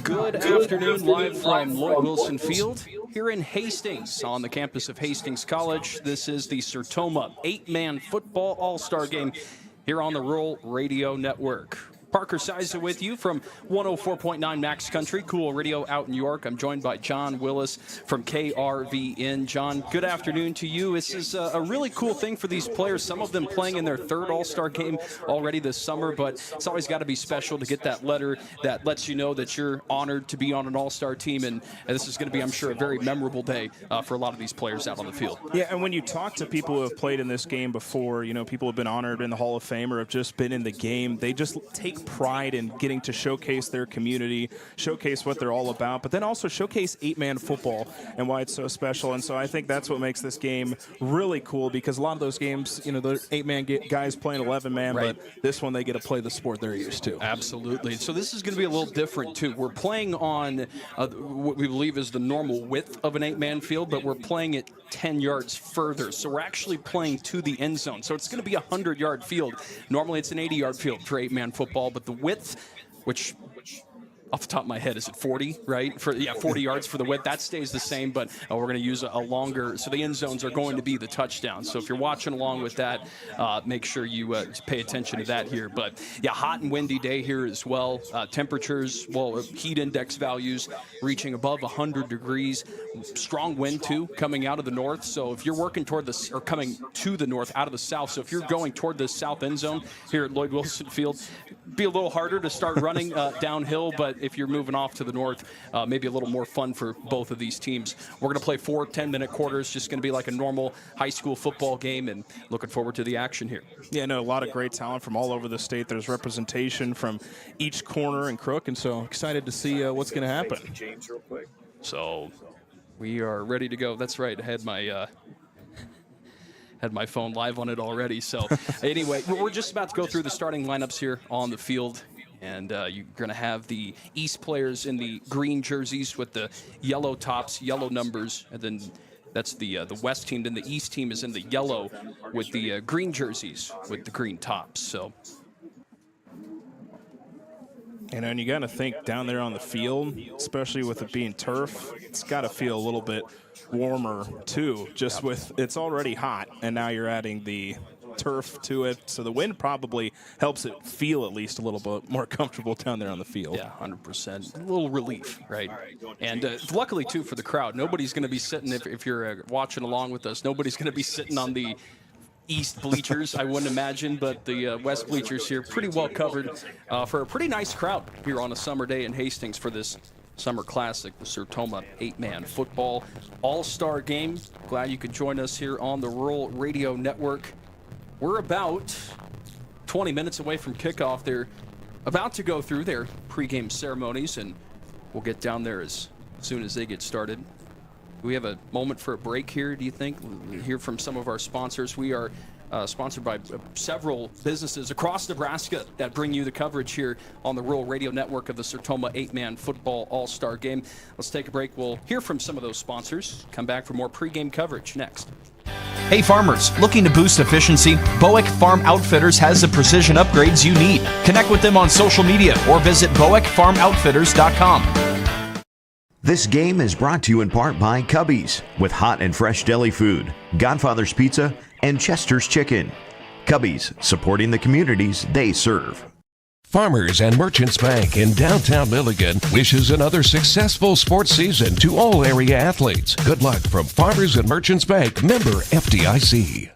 Good afternoon, live from Lloyd Wilson Field here in Hastings on the campus of Hastings College. This is the Sertoma 8-man football all-star game here on the Rural Radio Network. Parker Siza with you from 104.9 Max Country, Cool Radio out in New York. I'm joined by John Willis from KRVN. John, good afternoon to you. This is a really cool thing for these players. Some of them playing in their third all-star game already this summer, but it's always got to be special to get that letter that lets you know that you're honored to be on an all-star team, and this is going to be, I'm sure, a very memorable day for a lot of these players out on the field. Yeah, and when you talk to people who have played in this game before, you know, people have been honored in the Hall of Fame or have just been in the game, they just take pride in getting to showcase their community, showcase what they're all about, but then also showcase 8-man football and why it's so special. And so I think that's what makes this game really cool, because a lot of those games, you know, the 8-man guys playing 11-man, right, but this one they get to play the sport they're used to. Absolutely. So this is going to be a little different, too. We're playing on what we believe is the normal width of an 8-man field, but we're playing it 10 yards further. So we're actually playing to the end zone. So it's going to be a 100-yard field. Normally it's an 80-yard field for 8-man football, but the width, which off the top of my head, is it 40, right? 40 yards for the width. That stays the same, but we're going to use a longer, so the end zones are going to be the touchdowns. So if you're watching along with that, make sure you pay attention to that here. But yeah, hot and windy day here as well. Temperatures, well, heat index values reaching above 100 degrees. Strong wind too, coming out of the north. So if you're working toward the, or coming to the north out of the south, so if you're going toward the south end zone here at Lloyd Wilson Field, be a little harder to start running downhill, but if you're moving off to the north, maybe a little more fun for both of these teams. We're going to play 4 10-minute quarters, just going to be like a normal high school football game, and looking forward to the action here. Yeah, no, a lot of great talent from all over the state. There's representation from each corner and crook, and so excited to see what's going to happen. So we are ready to go. That's right. I had my phone live on it already. So anyway, we're just about to go through the starting lineups here on the field. And you're going to have the East players in the green jerseys with the yellow tops, yellow numbers, and then that's the West team. Then the East team is in the yellow with the green jerseys with the green tops. So, and you got to think down there on the field, especially with it being turf, it's got to feel a little bit warmer too. Just with it's already hot, and now you're adding the turf to it, so the wind probably helps it feel at least a little bit more comfortable down there on the field. Yeah, 100%. A little relief, right? And luckily, too, for the crowd, nobody's going to be sitting, if you're watching along with us, nobody's going to be sitting on the East bleachers, I wouldn't imagine, but the West bleachers here pretty well covered for a pretty nice crowd here on a summer day in Hastings for this Summer Classic, the Sertoma 8-man football all-star game. Glad you could join us here on the Rural Radio Network. We're about 20 minutes away from kickoff. They're about to go through their pregame ceremonies, and we'll get down there as soon as they get started. Do we have a moment for a break here, do you think? We'll hear from some of our sponsors. We are sponsored by several businesses across Nebraska that bring you the coverage here on the Rural Radio Network of the Sertoma 8-man football all-star game. Let's take a break. We'll hear from some of those sponsors. Come back for more pregame coverage next. Hey farmers, looking to boost efficiency? Boeck Farm Outfitters has the precision upgrades you need. Connect with them on social media or visit BoeckFarmOutfitters.com. This game is brought to you in part by Cubby's with hot and fresh deli food, Godfather's Pizza, and Chester's Chicken. Cubby's, supporting the communities they serve. Farmers and Merchants Bank in downtown Milligan wishes another successful sports season to all area athletes. Good luck from Farmers and Merchants Bank, member FDIC.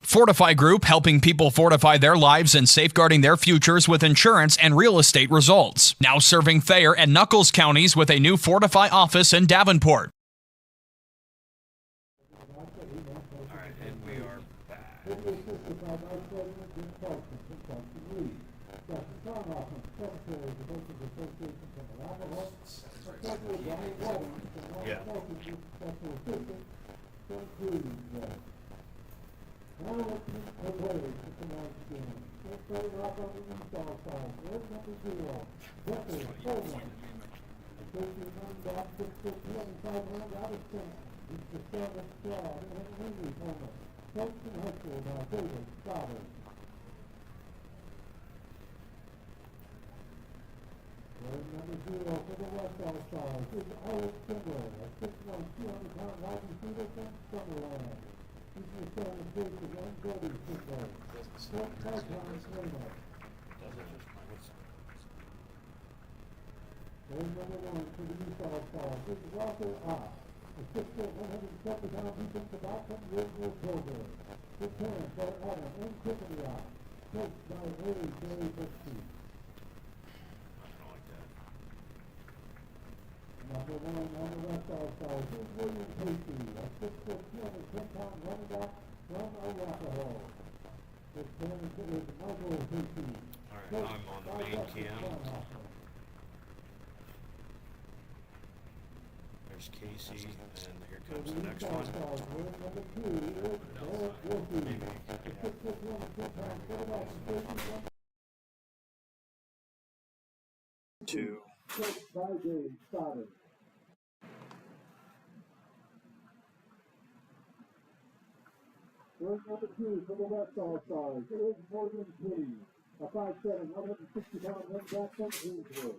Fortify Group, helping people fortify their lives and safeguarding their futures with insurance and real estate results. Now serving Thayer and Nuckolls counties with a new Fortify office in Davenport. Now I'm on the main cam. There's Casey, and here comes the next one. Two. Number 2 for the West All-Stars. It is Morgan Kitty, a 5'7", 160-pound wing back from Greensburg.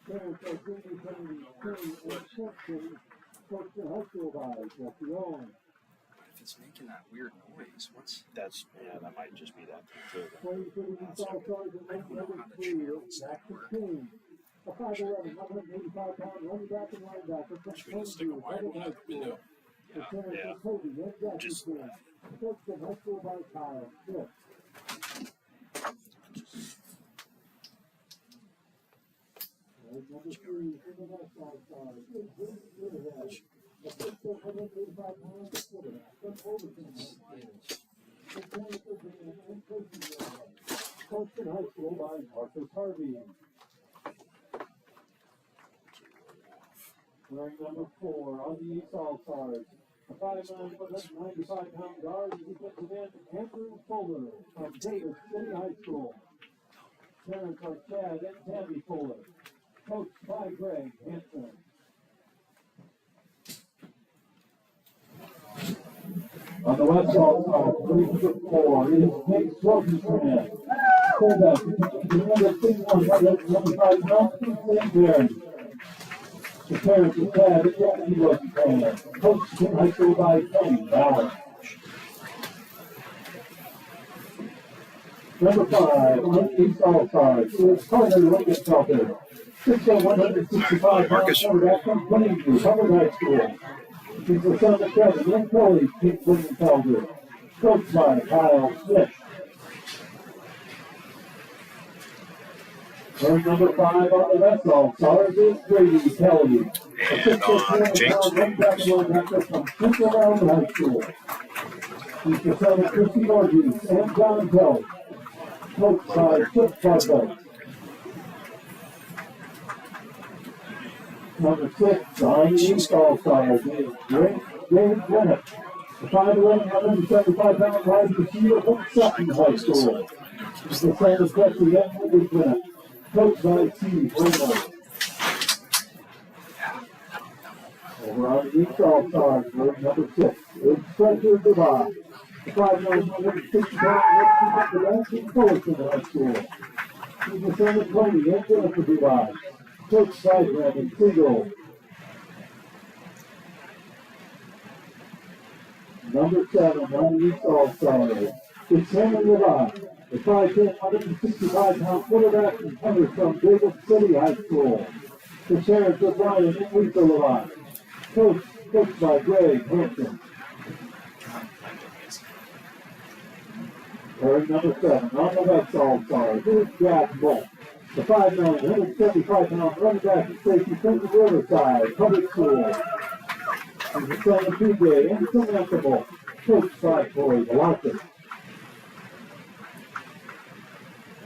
Parents are Jamie Kennedy, Kenny, and Simpson, coached in high school by Jesse Owen. If it's making that weird noise, what's... That's, yeah, that might just be that too. Playing for the East All-Stars in number 3 is Jackson King, a 5'11", 185-pound running back and linebacker from Plainview, Public High School. The parents are Cody and Jesse King, coached in high school by Kyle Smith. Number 3 for the West All-Stars is Bruce Whittahead, a 6'185-pound quarterback from Overton High School. The parents are Dan and Tracy Whittahead, coached in high school by Marcus Harvey. Wearing number 4 on the East All-Stars, a 5'9", 195-pound guard and defensive end Andrew Fuller from Davis City High School. Parents are Chad and Tammy Fuller, coached by Greg Hanson. On the West All-Stars, 3'4" is Nate Swartzman. Fullback, the number 6'1", 125-pound St. Mary. The parents are Chad and Jackie Rosenthal, coached in high school by Kenny Allen. Number 5 on the East All-Stars is Carter Lingenfelter, 6'1", 165-pound quarterback from Plainview, Public High School. He's the son of Kevin and Kelly Lingenfelter, coached by Kyle Smith. Wearing number 5 on the West All-Stars is Brady Kelly, a 6'4" linebacker from Central Valley High School. He's the son of Christy Borges and John Kelly, coached by Chip Bartlett. Number 6 on the East All-Stars is James Bennett, a 5'11", 175-pound wide receiver from Sutton High School. He's the son of Christy and Wendy Bennett, coached by Steve Reynolds. Over on the East All-Stars, wearing number 6 is Spencer Devine, a 5'9", 160-pound defensive end from Fullerton High School. He's the son of Tony and Jennifer Devine, coached by Brandon Siegel. Number 7 on the East All-Stars is Henry Levine, the 5'10", 165-pound quarterback and punter from Davis City High School. The parents are Brian and Lisa Levine, coached by Greg Hanson. Wearing number 7 on the West All-Stars is Jack Bolt, the 5'9", 175-pound running back and safety from Riverside Public School. He's the son of PJ and Samantha Bolt, coached by Corey Velocity.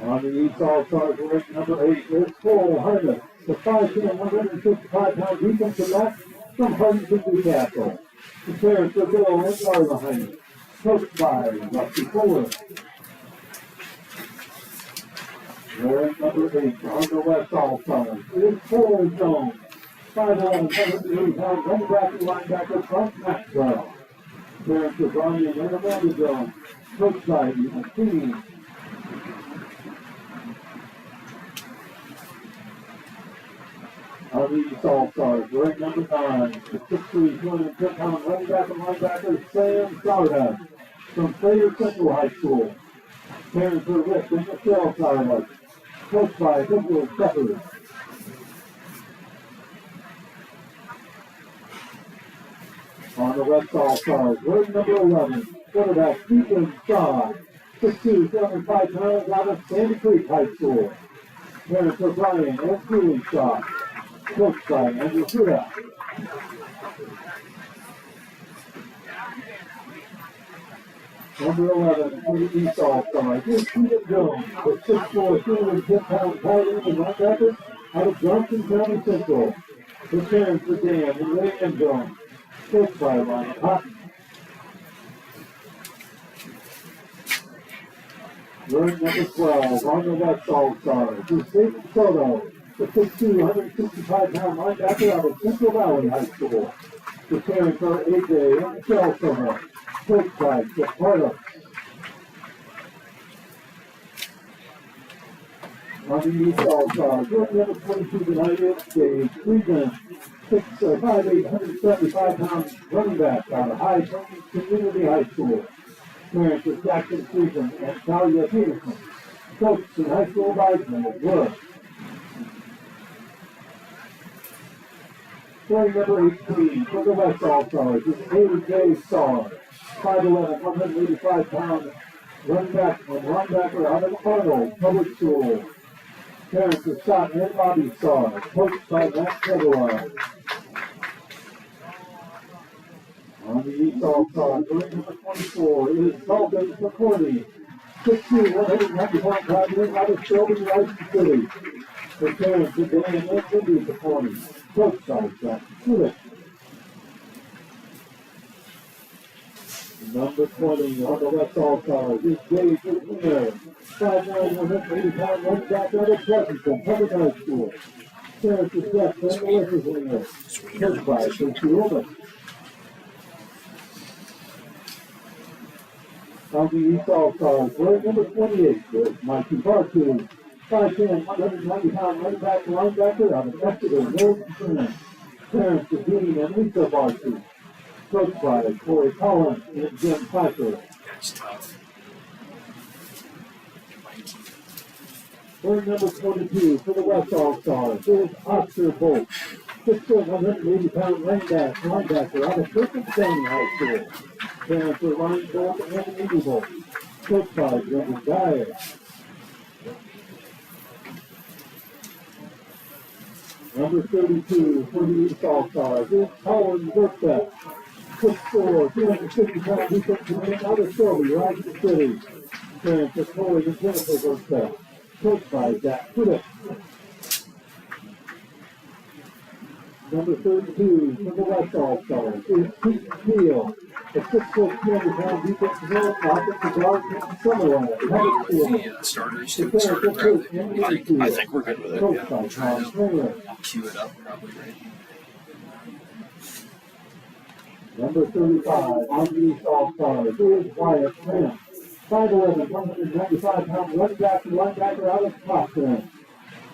On the East All-Stars, wearing number 8 is Cole Harmon, the 5'10", 155-pound defensive back from Huntington Newcastle. The parents are Bill and Marla Heine, coached by Rusty Fuller. Wearing number 8 on the West All-Stars is Corey Jones, 5'11", 180-pound running back and linebacker from Maxwell. Parents are Brian and Amanda Jones, coached by Ethan King. On the East All-Stars, wearing number 9, the 6'3", 210-pound running back and linebacker, Sam Stardust from Thayer Central High School. Parents for Rick and Michelle Stardust. Coached by Nicholas Shepard. On the West All-Stars, wearing number 11, quarterback Stephen Shaw, 6'2", 205 pounds out of Sandy Creek High School. Parents for Brian and Julie Shaw. Coached by Andrew Suda. Number 11 for the East All-Stars is Stephen Jones, with 6'4", 210-pound tight end and linebacker out of Johnson County Central. The parents for Dan and Leanne Jones. Coached by Ryan Houghton. Wearing number 12 on the West All-Stars is David Soto, the 6'2", 165-pound linebacker out of Central Valley High School. The parents are AJ and Michelle Soto. Coached by Chip Carter. On the East All-Stars, wearing number 22 tonight is Dave Friedman, 5'8", 175-pound running back out of High Plains Community High School. Parents are Jackson Friedman and Talia Peterson. Coached in high school by Jim Wood. Wearing number 18 for the West All-Stars is AJ Starr, 5'11", 185-pound running back and linebacker out of Arnold Public School. Parents are Scott and Bobby Starr, coached by Matt Federer. On the East All-Stars, wearing number 24 is Dalton McCordy, 6'2", 195-pound tight end out of Shelby Rice City. The parents are Dan and Cindy McCordy. Coached by Jack Sulik. Number 20 on the West All-Stars is Dave Miller, 5'9", 180-pound running back out of Pleasanton Public High School. Parents are Jeff and Melissa Winger. Coached by Tracy Olman. On the East All-Stars, wearing number 28 is Mikey Bartu, 5'10", 190-pound running back and linebacker out of Exeter, North Carolina. Parents are Dean and Lisa Bartu. Coached by Corey Collins and Jim Pfeiffer. That's tough. Wearing number 22 for the West All-Stars is Oscar Bolt, 6'4", 180-pound linebacker out of Perkins County High School. Parents are Ryan Bolt and Andy Bolt. Coached by Brendan Dyer. Number 32 for the East All-Stars is Colin Burkett, 6'4", 250-pound defensive end out of Shelby, Rising City. Parents are Corey and Jennifer Burkett. Coached by Jack Kudik. Number 32 for the West All-Stars is Pete Steele, a 6'4", 200-pound defensive end offensive guard from Summerland. The starters The too. parents are Chris and Lee Steele. I think we're good with it. Coached by Tom Stringer. I'll cue it up probably, right? Number 35 on the East All-Stars is Wyatt Trent, 5'11", 195-pound running back and linebacker out of Stockton.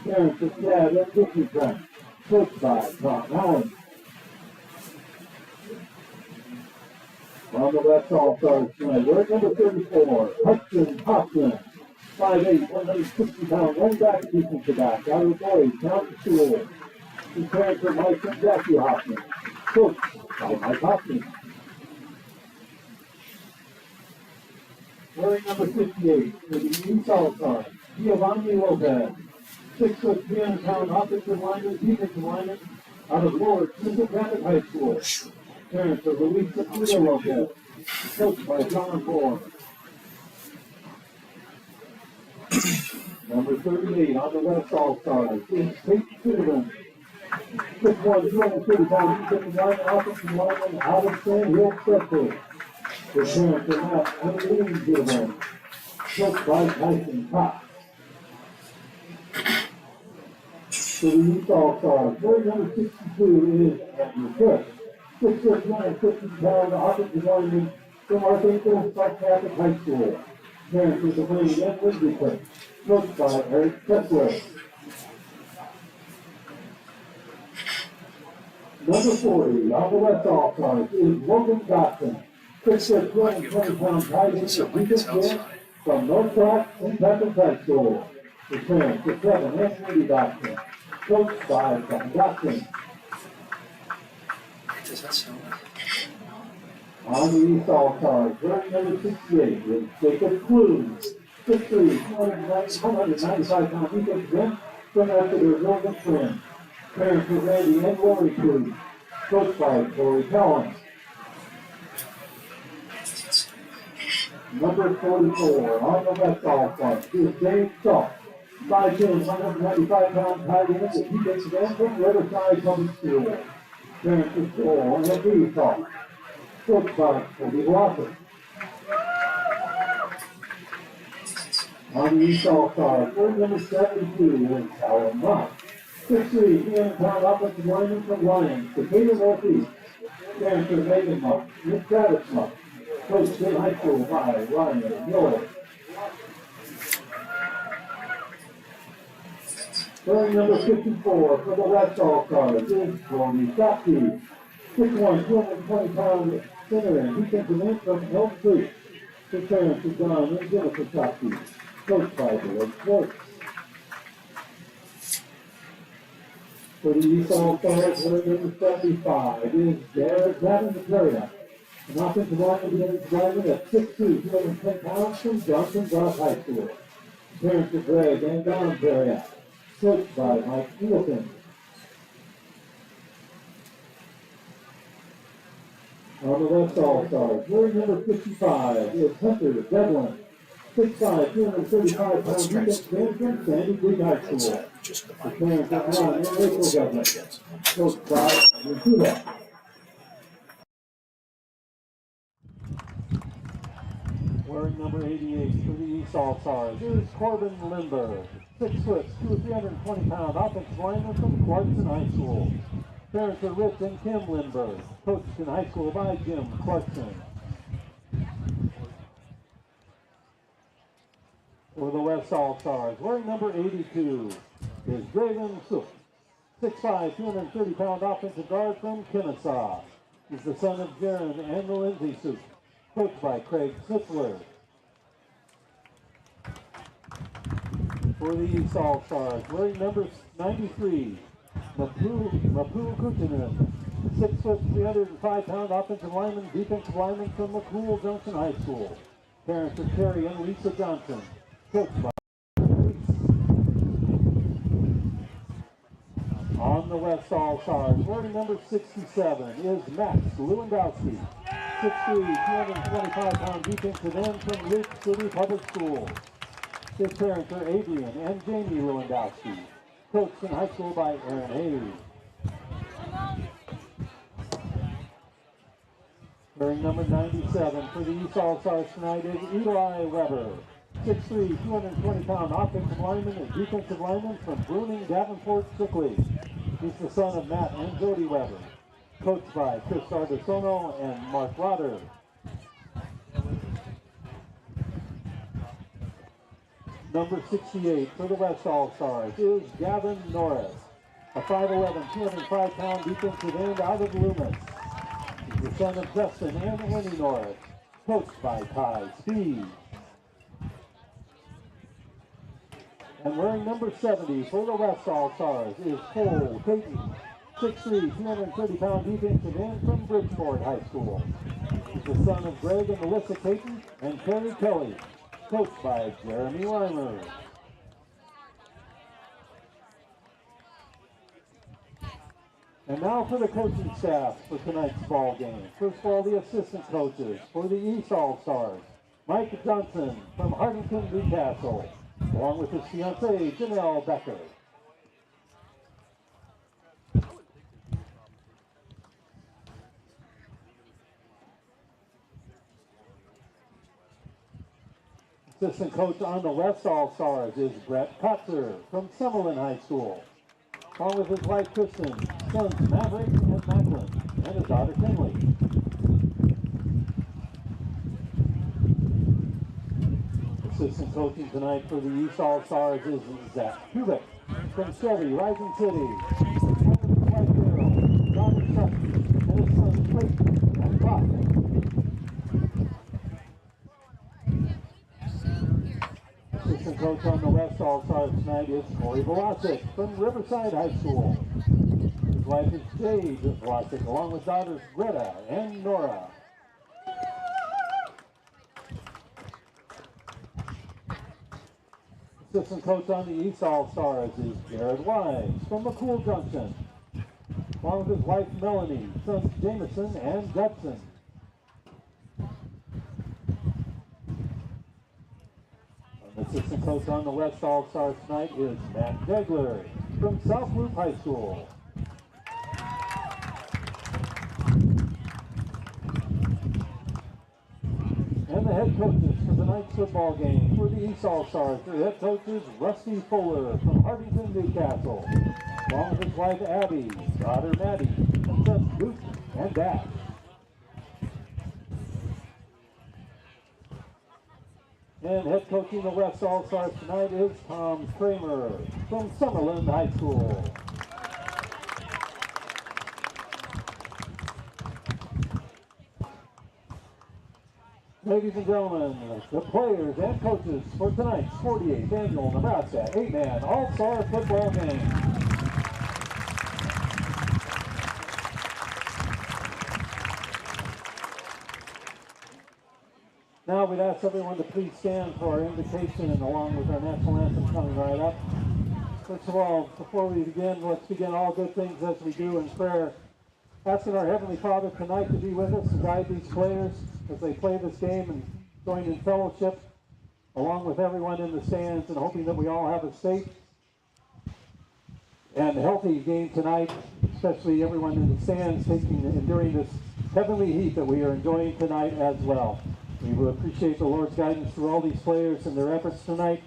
Parents are Chad and Vicky Trent. Coached by Tom Allen. On the West All-Stars tonight, we're at number 34, Hudson Hopkins, 5'8", 160-pound running back and defensive back out of Boys County School. His parents are Mike and Jackie Hopkins. Coached by Mike Hopkins. Wearing number 58 for the East All-Stars, Giovanni Lopez, 6', 300-pound offensive lineman, defensive lineman out of Lord Central Catholic High School. Parents are Luis Caputo Lopez, coached by John Moore. Number 38 on the West All-Stars is Tate Cinnamon, 6'1", 230-pound defensive lineman, offensive lineman out of Sand Hill, Texas. The parents are Matt and Lee Cinnamon, coached by Tyson Cox. For the East All-Stars, wearing number 62 is Andrew Cook, 6'6", 250-pound offensive lineman from Arkansas Catholic High School. Parents are Dwayne and Lindsay Cook, coached by Eric Kessler. Number 40 on the West All-Stars is Logan Dotson. 6'2", 220-pound tight end defensive end from North Park in Veterans High School. Return to Kevin Anthony Dotson. Coached by John Dotson. Does that sound? On the East All-Stars, wearing number 68 is Jacob Cruz. 6'3", 195-pound defensive end from Exeter Northern Twins. Parents are Randy and Lori Cruz. Coached by Lori Collins. Number 44 on the West All-Stars is James Salt. 5'10", 195-pound tight end at defensive end from Riverside Public School. Parents are Joel and Lee Salt. Coached by Cody Walker. On the East All-Stars, number 72 is Alan Moss. 6'3", 300-pound offensive lineman from Lions, Decatur Northeast. Parents are Megan Moss, Miss Travis Moss. Coached in high school by Ryan Miller. Wearing number 54 for the West All-Stars is Brody Shopkey. 6'1", 220-pound center and defensive end from Elm Creek. His parents are John and Jennifer Shopkey. Coached by George Schwartz. For the East All-Stars, wearing number 75 is Jared Gavin, an offensive lineman at 6'2", 210 pounds from Johnson Broad High School. Parents are Greg and Don Perriott. Coached by Mike Nielsen. On the West All-Stars, wearing number 55 is Hunter Devlin. 6'5", 235-pound defensive end from Sandy Creek High School. The parents are Ron and Rachel Devlin. Coached by Rutula. Wearing number 88 for the East All-Stars is Corbin Lindbergh. 6', 320-pound offensive lineman from Clarkson High School. Parents are Rich and Kim Lindbergh. Coached in high school by Jim Clarkson. For the West All-Stars, wearing number 82 is Draven Sook. 6'5", 230-pound offensive guard from Kennesaw. He's the son of Jaron and Lindsay Sook. Coached by Craig Sitzler. For the East All-Stars, wearing number 93, Mapu Kutunen. 6', 305-pound offensive lineman, defensive lineman from McCool Junction High School. Parents are Terry and Lisa Johnson. Coached by on the West All-Stars, wearing number 67 is Max Lewandowski. 6'3", 225-pound defensive end from Luke City Public Schools. His parents are Adrian and Jamie Lewandowski. Coached in high school by Aaron Hayes. Wearing number 97 for the East All-Stars tonight is Eli Weber. 6'3", 220-pound offensive lineman and defensive lineman from Bruning, Davenport, Strictly. He's the son of Matt and Jody Weber. Coached by Chris Ardisono and Mark Rotter. Number 68 for the West All-Stars is Gavin Norris, a 5'11", 205-pound defensive end out of Loomis. He's the son of Justin and Winnie Norris. Coached by Ty Speed. And wearing number 70 for the West All-Stars is Cole Caton. 6'3", 230-pound defensive end from Bridgeport High School. He's the son of Greg and Melissa Caton and Terry Kelly. Coached by Jeremy Weimer. And now for the coaching staff for tonight's ball game. First of all, the assistant coaches for the East All-Stars. Mike Johnson from Hartington, Newcastle, along with his fiancée, Janelle Becker. Assistant coach on the West All-Stars is Brett Kotzer from Summerlin High School, along with his wife Kristen, sons Maverick and Macklin, and his daughter Kinley. Assistant coaching tonight for the East All-Stars is Zach Kubik from Chevy Rising City, along with his wife Carol, daughter Assistant coach on the West All-Star tonight is Corey Velasic from Riverside High School. His wife is Jade Velasic, along with daughters Greta and Nora. Assistant coach on the East All-Stars is Jared Wise from McCool Junction, along with his wife Melanie, sons Jameson and Judson. Assistant coach on the West All-Stars tonight is Matt Degler from South Loop High School. And the head coaches for tonight's football game for the East All-Stars, the head coaches Rusty Fuller from Hartington, Newcastle, along with his wife Abby, daughter Maddie, and sons Luke and Dash. And head coaching the West All-Stars tonight is Tom Kramer from Summerlin High School. Ladies and gentlemen, the players and coaches for tonight's 48th annual Nebraska 8-man All-Star Football Game. Now we'd ask everyone to please stand for our invitation and along with our national anthem coming right up. First of all, before we begin, let's begin all good things as we do in prayer. Asking our Heavenly Father tonight to be with us and guide these players as they play this game and join in fellowship along with everyone in the stands, and hoping that we all have a safe and healthy game tonight, especially everyone in the stands enduring this heavenly heat that we are enjoying tonight as well. We will appreciate the Lord's guidance through all these players and their efforts tonight,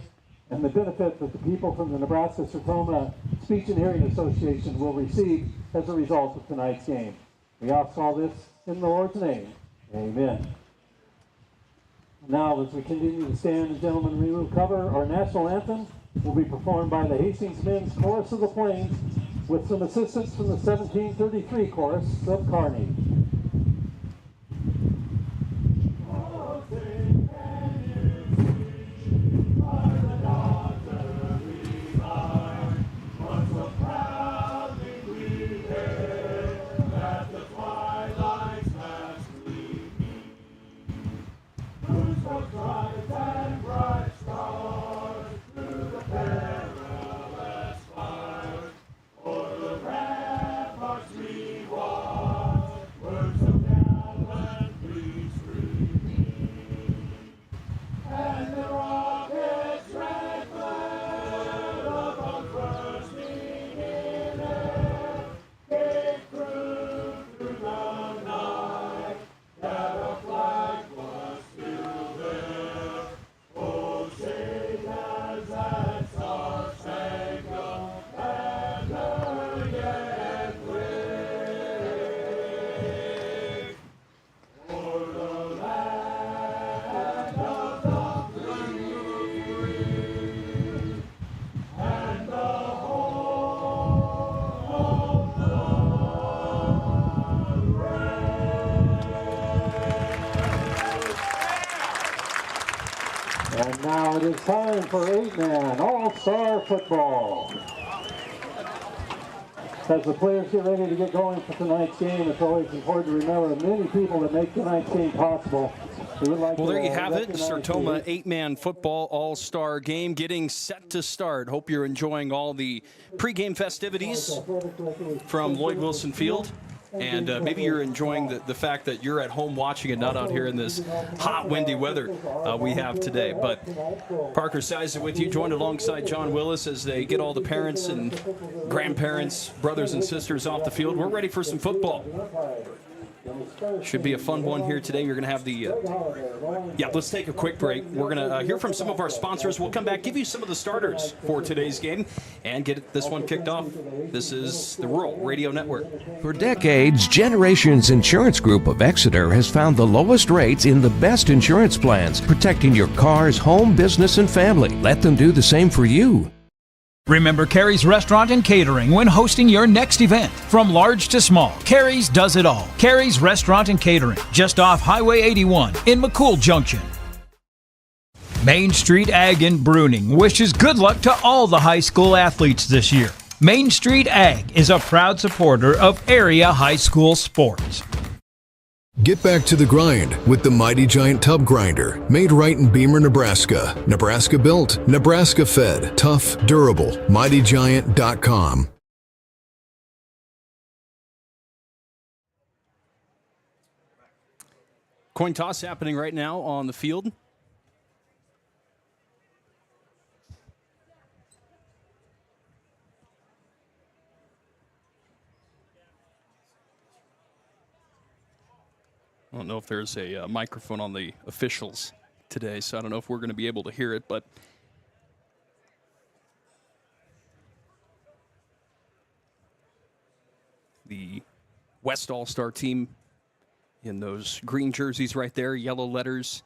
and the benefit that the people from the Nebraska Sertoma Speech and Hearing Association will receive as a result of tonight's game. We ask all this in the Lord's name. Amen. Now, as we continue to stand, and gentlemen, we will cover our national anthem. Will be performed by the Hastings Men's Chorus of the Plains with some assistance from the 1733 Chorus of Kearney. And now it is time for 8-man All-Star Football. As the players get ready to get going for tonight's game, it's always important to remember the many people that make tonight's game possible. Well, there you have it. The Sertoma 8-man football all-star game getting set to start. Hope you're enjoying all the pregame festivities from Lloyd Wilson Field. And maybe you're enjoying the fact that you're at home watching it, not out here in this hot, windy weather we have today. But Parker Sizer with you, joined alongside John Willis as they get all the parents and grandparents, brothers and sisters off the field. We're ready for some football. Should be a fun one here today. You're going to have the... let's take a quick break. We're going to hear from some of our sponsors. We'll come back, give you some of the starters for today's game, and get this one kicked off. This is the Rural Radio Network. For decades, Generations Insurance Group of Exeter has found the lowest rates in the best insurance plans, protecting your cars, home, business, and family. Let them do the same for you. Remember Carrie's Restaurant and Catering when hosting your next event. From large to small, Carrie's does it all. Carrie's Restaurant and Catering, just off Highway 81 in McCool Junction. Main Street Ag in Bruning wishes good luck to all the high school athletes this year. Main Street Ag is a proud supporter of area high school sports. Get back to the grind with the Mighty Giant Tub Grinder, made right in Beamer, Nebraska. Nebraska built, Nebraska fed, tough, durable. MightyGiant.com. Coin toss happening right now on the field. I don't know if there's a microphone on the officials today, so I don't know if we're going to be able to hear it, but the West All-Star team in those green jerseys right there, yellow letters.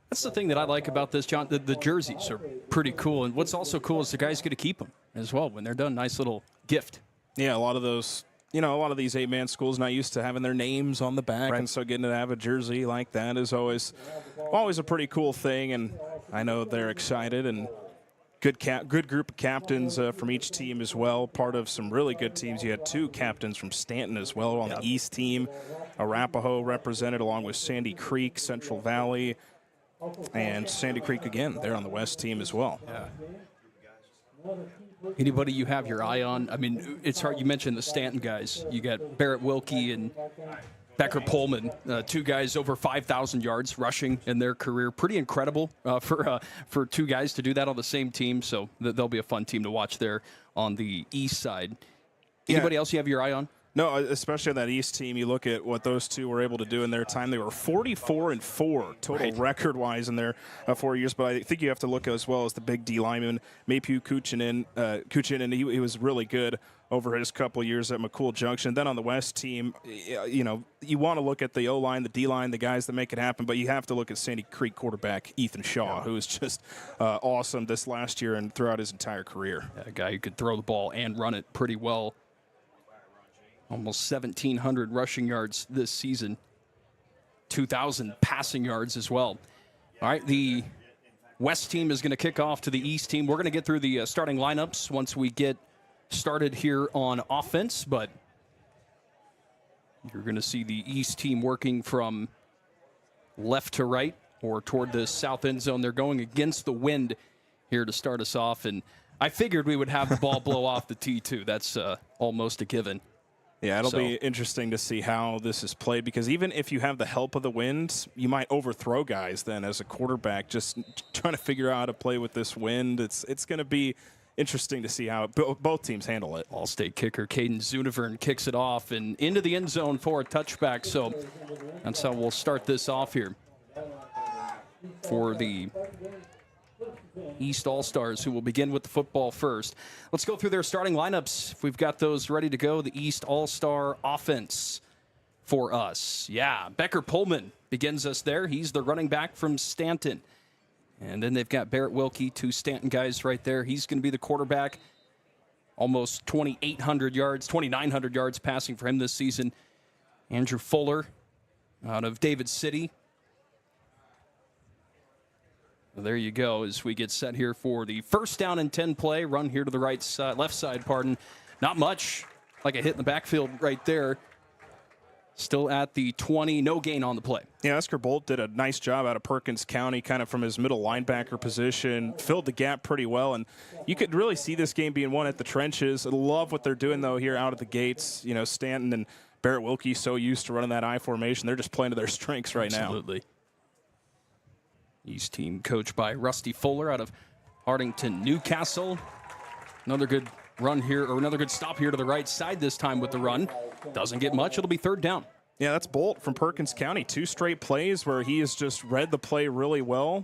That's the thing that I like about this, John. The jerseys are pretty cool, and what's also cool is the guys get to keep them as well when they're done. Nice little gift. Yeah, a lot of those. A lot of these 8-man schools not used to having their names on the back, and so getting to have a jersey like that is always a pretty cool thing. And I know they're excited, and good group of captains from each team as well. Part of some really good teams. You had 2 captains from Stanton as well on the East team. Arapahoe represented along with Sandy Creek, Central Valley, and Sandy Creek again. They're on the West team as well. Yeah. Anybody you have your eye on? I mean, it's hard. You mentioned the Stanton guys. You got Barrett Wilkie and Becker Pullman, 2 guys over 5,000 yards rushing in their career. Pretty incredible for 2 guys to do that on the same team. So they'll be a fun team to watch there on the East side. Anybody else you have your eye on? No, especially on that East team, you look at what those 2 were able to do in their time. They were 44-4 total record-wise in their 4 years. But I think you have to look as well as the big D lineman, Mapu Kuchinen, and he was really good over his couple years at McCool Junction. Then on the West team, you want to look at the O-line, the D-line, the guys that make it happen, but you have to look at Sandy Creek quarterback Ethan Shaw, who was just awesome this last year and throughout his entire career. A guy who could throw the ball and run it pretty well. Almost 1,700 rushing yards this season. 2,000 passing yards as well. All right, the West team is going to kick off to the East team. We're going to get through the starting lineups once we get started here on offense, but you're going to see the East team working from left to right or toward the south end zone. They're going against the wind here to start us off, and I figured we would have the ball blow off the tee, too. That's almost a given. Yeah, it'll be interesting to see how this is played, because even if you have the help of the wind, you might overthrow guys then as a quarterback, just trying to figure out how to play with this wind. It's going to be interesting to see how both teams handle it. All-State kicker Caden Zunivern kicks it off and into the end zone for a touchback. So that's how we'll start this off here for the East All-Stars, who will begin with the football first. Let's go through their starting lineups. If we've got those ready to go, the East All-Star offense for us. Yeah, Becker Pullman begins us there. He's the running back from Stanton. And then they've got Barrett Wilkie, 2 Stanton guys right there. He's going to be the quarterback. Almost 2,800 yards, 2,900 yards passing for him this season. Andrew Fuller out of David City. Well, there you go as we get set here for the first down and 10 play. Run here to the right side, left side, pardon. Not much, like a hit in the backfield right there. Still at the 20, no gain on the play. Yeah, Oscar Bolt did a nice job out of Perkins County, kind of from his middle linebacker position, filled the gap pretty well, and you could really see this game being won at the trenches. I love what they're doing, though, here out of the gates. You know, Stanton and Barrett Wilkie so used to running that I formation. They're just playing to their strengths right now. Absolutely. East team coached by Rusty Fuller out of Hartington, Newcastle. Another good run here, or another good stop here to the right side this time with the run. Doesn't get much. It'll be third down. Yeah, that's Bolt from Perkins County. 2 straight plays where he has just read the play really well.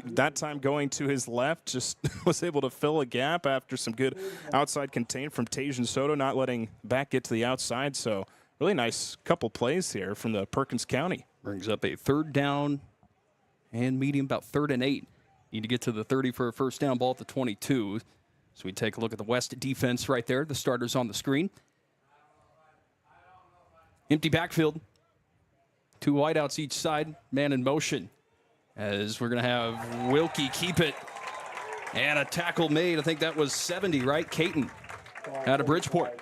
That time going to his left, just was able to fill a gap after some good outside contain from Tajan Soto, not letting back get to the outside. So really nice couple plays here from the Perkins County. Brings up a third down and medium, about 3rd and 8 Need to get to the 30 for a first down, ball at the 22. So we take a look at the West defense right there. The starters on the screen. Empty backfield. 2 wideouts each side. Man in motion. As we're going to have Wilkie keep it. And a tackle made. I think that was 70, right? Caton out of Bridgeport.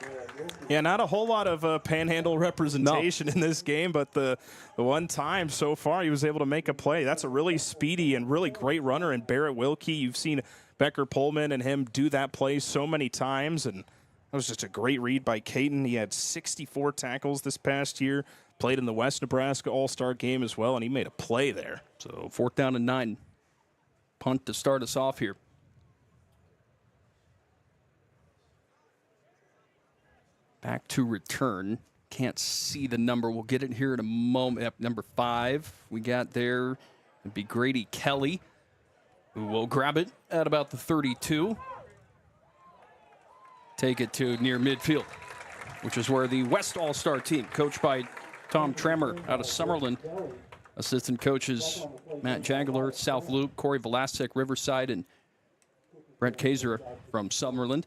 Yeah, not a whole lot of panhandle representation in this game, but the one time so far he was able to make a play. That's a really speedy and really great runner in Barrett Wilkie. You've seen Becker Pullman and him do that play so many times, and that was just a great read by Caton. He had 64 tackles this past year, played in the West Nebraska All-Star game as well, and he made a play there. So 4th down and 9. Punt to start us off here. Back to return. Can't see the number. We'll get it here in a moment. Yep, number 5 we got there. It'd be Grady Kelly, who will grab it at about the 32. Take it to near midfield, which is where the West All-Star team, coached by Tom Trammer out of Summerlin. Assistant coaches Matt Jagler, South Loop, Corey Velasquez, Riverside, and Brett Kaiser from Summerlin.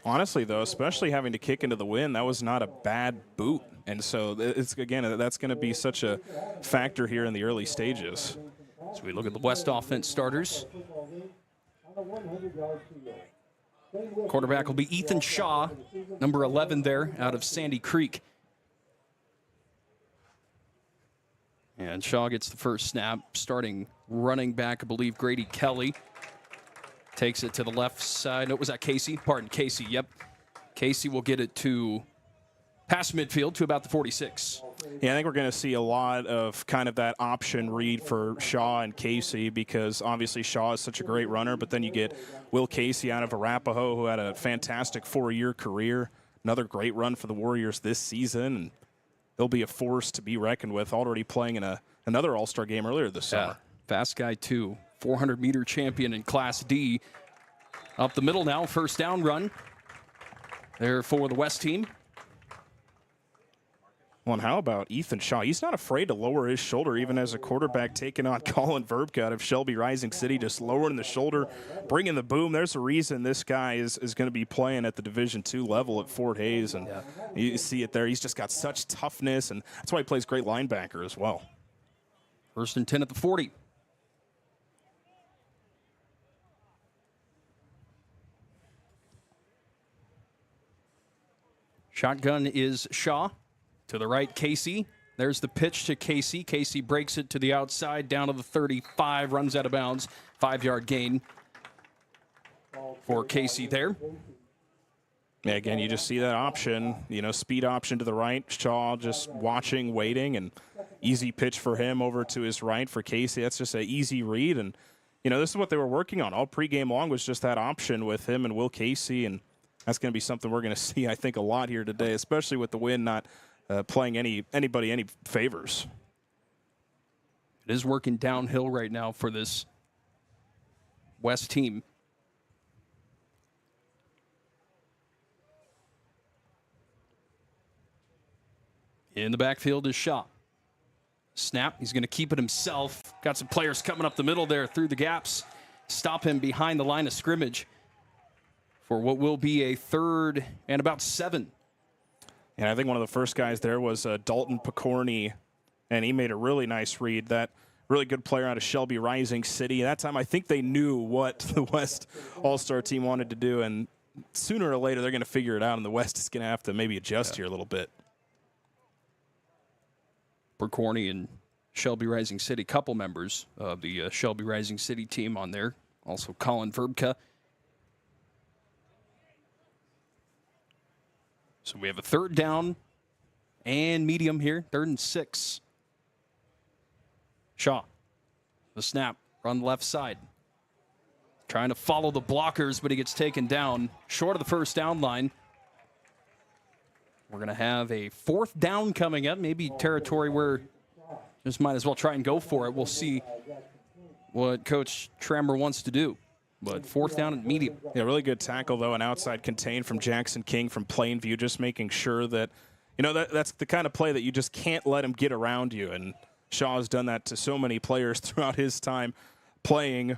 Honestly, though, especially having to kick into the wind, that was not a bad boot. And so, it's again, that's going to be such a factor here in the early stages. So we look at the West offense starters. Quarterback will be Ethan Shaw, number 11 there, out of Sandy Creek. And Shaw gets the first snap, starting running back, I believe, Grady Kelly. Takes it to the left side. No, was that Casey? Pardon, Casey, yep. Casey will get it to past midfield to about the 46. Yeah, I think we're going to see a lot of kind of that option read for Shaw and Casey, because obviously Shaw is such a great runner, but then you get Will Casey out of Arapahoe, who had a fantastic 4-year career. Another great run for the Warriors this season, and he'll be a force to be reckoned with, already playing in another All-Star game earlier this summer. Fast guy, too. 400-meter champion in Class D. Up the middle now, first down run there for the West team. Well, and how about Ethan Shaw? He's not afraid to lower his shoulder, even as a quarterback taking on Colin Verbka out of Shelby Rising City, just lowering the shoulder, bringing the boom. There's a reason this guy is going to be playing at the Division II level at Fort Hays, and you see it there. He's just got such toughness, and that's why he plays great linebacker as well. 1st and 10 at the 40. Shotgun is Shaw. To the right, Casey. There's the pitch to Casey. Casey breaks it to the outside, down to the 35, runs out of bounds. 5-yard gain for Casey there. Yeah, again, you just see that option, speed option to the right. Shaw just watching, waiting, and easy pitch for him over to his right for Casey. That's just an easy read. And, this is what they were working on all pregame long, was just that option with him and Will Casey. And that's going to be something we're going to see, I think, a lot here today, especially with the wind not playing anybody any favors. It is working downhill right now for this West team. In the backfield is Shaw. Snap, he's going to keep it himself. Got some players coming up the middle there through the gaps. Stop him behind the line of scrimmage for what will be a 3rd and about 7. And I think one of the first guys there was Dalton Picorni, and he made a really nice read. That really good player out of Shelby Rising City. That time I think they knew what the West All-Star team wanted to do, and sooner or later they're going to figure it out, and the West is going to have to maybe adjust here a little bit. Picorni and Shelby Rising City, couple members of the Shelby Rising City team on there. Also Colin Verbka. So we have a 3rd down and medium here, 3rd and 6. Shaw, the snap, run left side. Trying to follow the blockers, but he gets taken down short of the first down line. We're going to have a 4th down coming up, maybe territory where just might as well try and go for it. We'll see what Coach Trammer wants to do. But 4th down and medium. Yeah, really good tackle, though, an outside contain from Jackson King from Plainview, just making sure that, that's the kind of play that you just can't let him get around you. And Shaw's done that to so many players throughout his time playing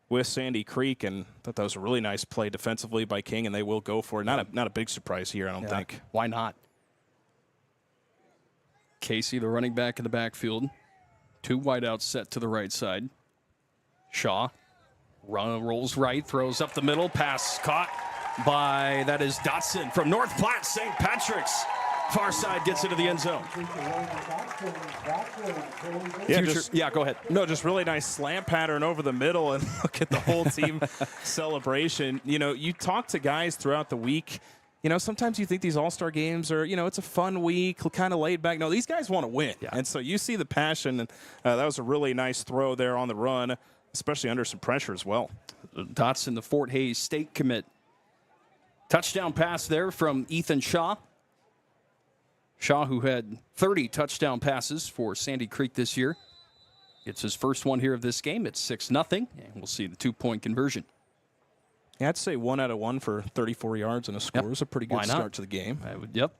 with Sandy Creek, and I thought that was a really nice play defensively by King, and they will go for it. Not a big surprise here, I don't think. Why not? Casey, the running back in the backfield. 2 wideouts set to the right side. Shaw rolls right, throws up the middle, pass caught by, that is Dotson from North Platte St. Patrick's. Far side gets into the end zone. Yeah, go ahead. No, just really nice slant pattern over the middle, and look at the whole team celebration. You know, you talk to guys throughout the week. You know, sometimes you think these all-star games are, you know, it's a fun week, kind of laid back. No, these guys want to win. Yeah. And so you see the passion, and that was a really nice throw there on the run, especially under some pressure as well. Dotson, the Fort Hays State commit. Touchdown pass there from Ethan Shaw. Shaw, who had 30 touchdown passes for Sandy Creek this year. It's his first one here of this game. It's 6-0, and we'll see the 2-point conversion. Yeah, I'd say 1 out of 1 for 34 yards and a score is a pretty good start to the game. Yep.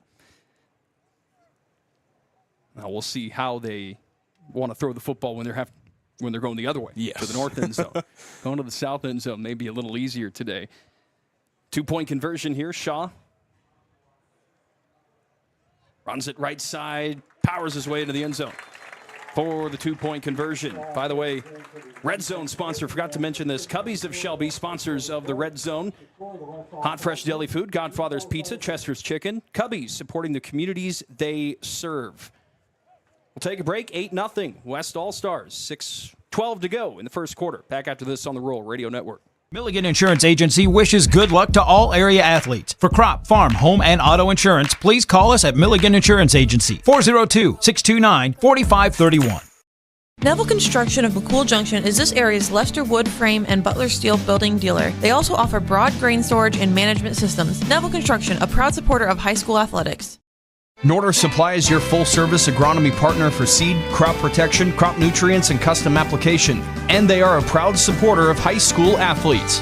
Now we'll see how they want to throw the football when they're going the other way to the north end zone. Going to the south end zone may be a little easier today. 2-point conversion here. Shaw runs it right side, powers his way into the end zone for the 2-point conversion. By the way, Red Zone sponsor, forgot to mention this. Cubbies of Shelby, sponsors of the Red Zone. Hot, fresh deli food, Godfather's Pizza, Chester's Chicken. Cubbies, supporting the communities they serve. We'll take a break, 8-0. West All-Stars, 6:12 to go in the first quarter. Back after this on the Rural Radio Network. Milligan Insurance Agency wishes good luck to all area athletes. For crop, farm, home, and auto insurance, please call us at Milligan Insurance Agency, 402-629-4531. Neville Construction of McCool Junction is this area's Lester Wood Frame and Butler Steel building dealer. They also offer broad grain storage and management systems. Neville Construction, a proud supporter of high school athletics. Norder Supply is your full-service agronomy partner for seed, crop protection, crop nutrients, and custom application. And they are a proud supporter of high school athletes.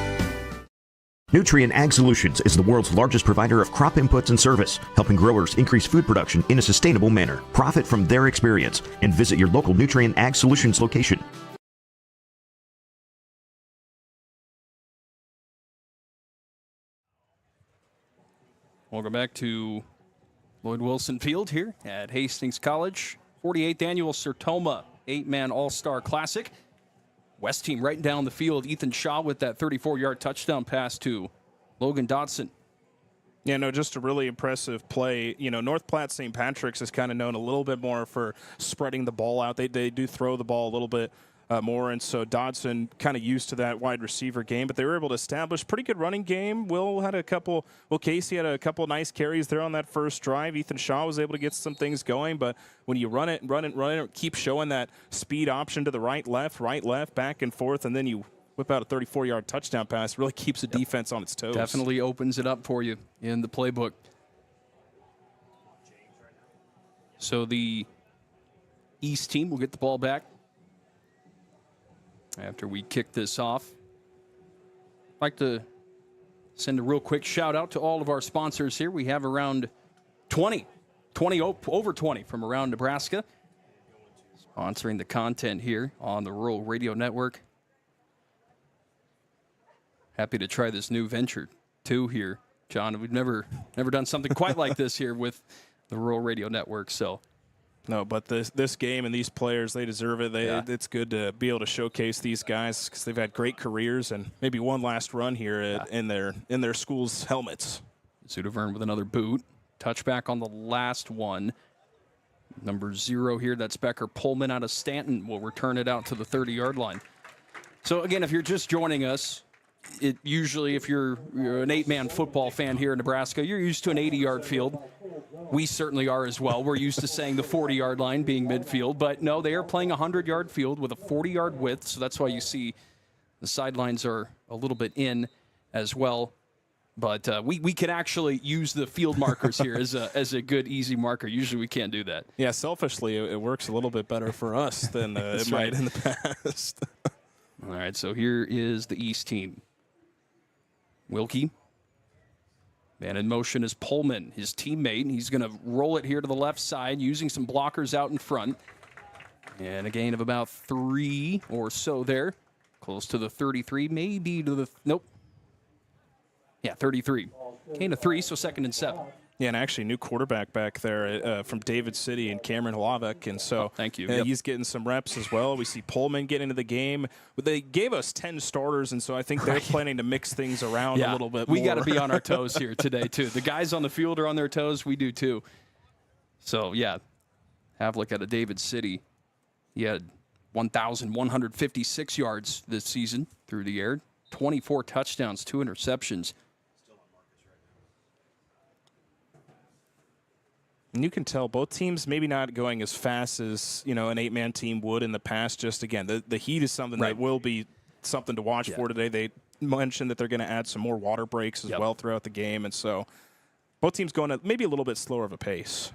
Nutrien Ag Solutions is the world's largest provider of crop inputs and service, helping growers increase food production in a sustainable manner. Profit from their experience and visit your local Nutrien Ag Solutions location. Welcome back to Lloyd Wilson Field here at Hastings College. 48th annual Sertoma 8-man All-Star Classic. West team right down the field. Ethan Shaw with that 34-yard touchdown pass to Logan Dotson. Yeah, no, just a really impressive play. You know, North Platte St. Patrick's is kind of known a little bit more for spreading the ball out. They do throw the ball a little bit more, and so Dodson kind of used to that wide receiver game, but they were able to establish pretty good running game. Casey had a couple nice carries there on that first drive. Ethan Shaw was able to get some things going, but when you run it, keep showing that speed option to the right, left, back and forth, and then you whip out a 34-yard touchdown pass, really keeps the defense on its toes. Definitely opens it up for you in the playbook. So the East team will get the ball back after we kick this off. I'd like to send a real quick shout out to all of our sponsors here. We have around 20 over 20 from around Nebraska sponsoring the content here on the Rural Radio Network. Happy to try this new venture too here, John. We've never done something quite like this here with the Rural Radio Network. So no, but this game and these players, they deserve it. It's good to be able to showcase these guys because they've had great careers and maybe one last run here in their school's helmets. Zudavern with another boot. Touchback on the last one. Number 0 here, that's Becker. Pullman out of Stanton will return it out to the 30-yard line. So, again, if you're just joining us, usually if you're an 8-man football fan here in Nebraska, you're used to an 80-yard field. We certainly are as well. We're used to saying the 40-yard line being midfield. But, no, they are playing a 100-yard field with a 40-yard width, so that's why you see the sidelines are a little bit in as well. But we can actually use the field markers here as a good, easy marker. Usually we can't do that. Yeah, selfishly, it works a little bit better for us than it might in the past. All right, so here is the East team. Wilkie. Man in motion is Pullman, his teammate. And he's going to roll it here to the left side using some blockers out in front. And a gain of about 3 or so there. Close to the 33, maybe to the, nope. Yeah, 33. Gain of 3, so 2nd and 7. Yeah, and actually new quarterback back there from David City and Cameron Hlavik, and so thank you. He's getting some reps as well. We see Pullman getting into the game. But they gave us 10 starters, and so I think they're planning to mix things around a little bit more. We got to be on our toes here today, too. The guys on the field are on their toes. We do, too. So, yeah, Havlik out of David City. He had 1,156 yards this season through the air, 24 touchdowns, 2 interceptions. And you can tell both teams maybe not going as fast as, an 8-man team would in the past. Just, again, the heat is something that will be something to watch for today. They mentioned that they're going to add some more water breaks as well throughout the game. And so both teams going at maybe a little bit slower of a pace.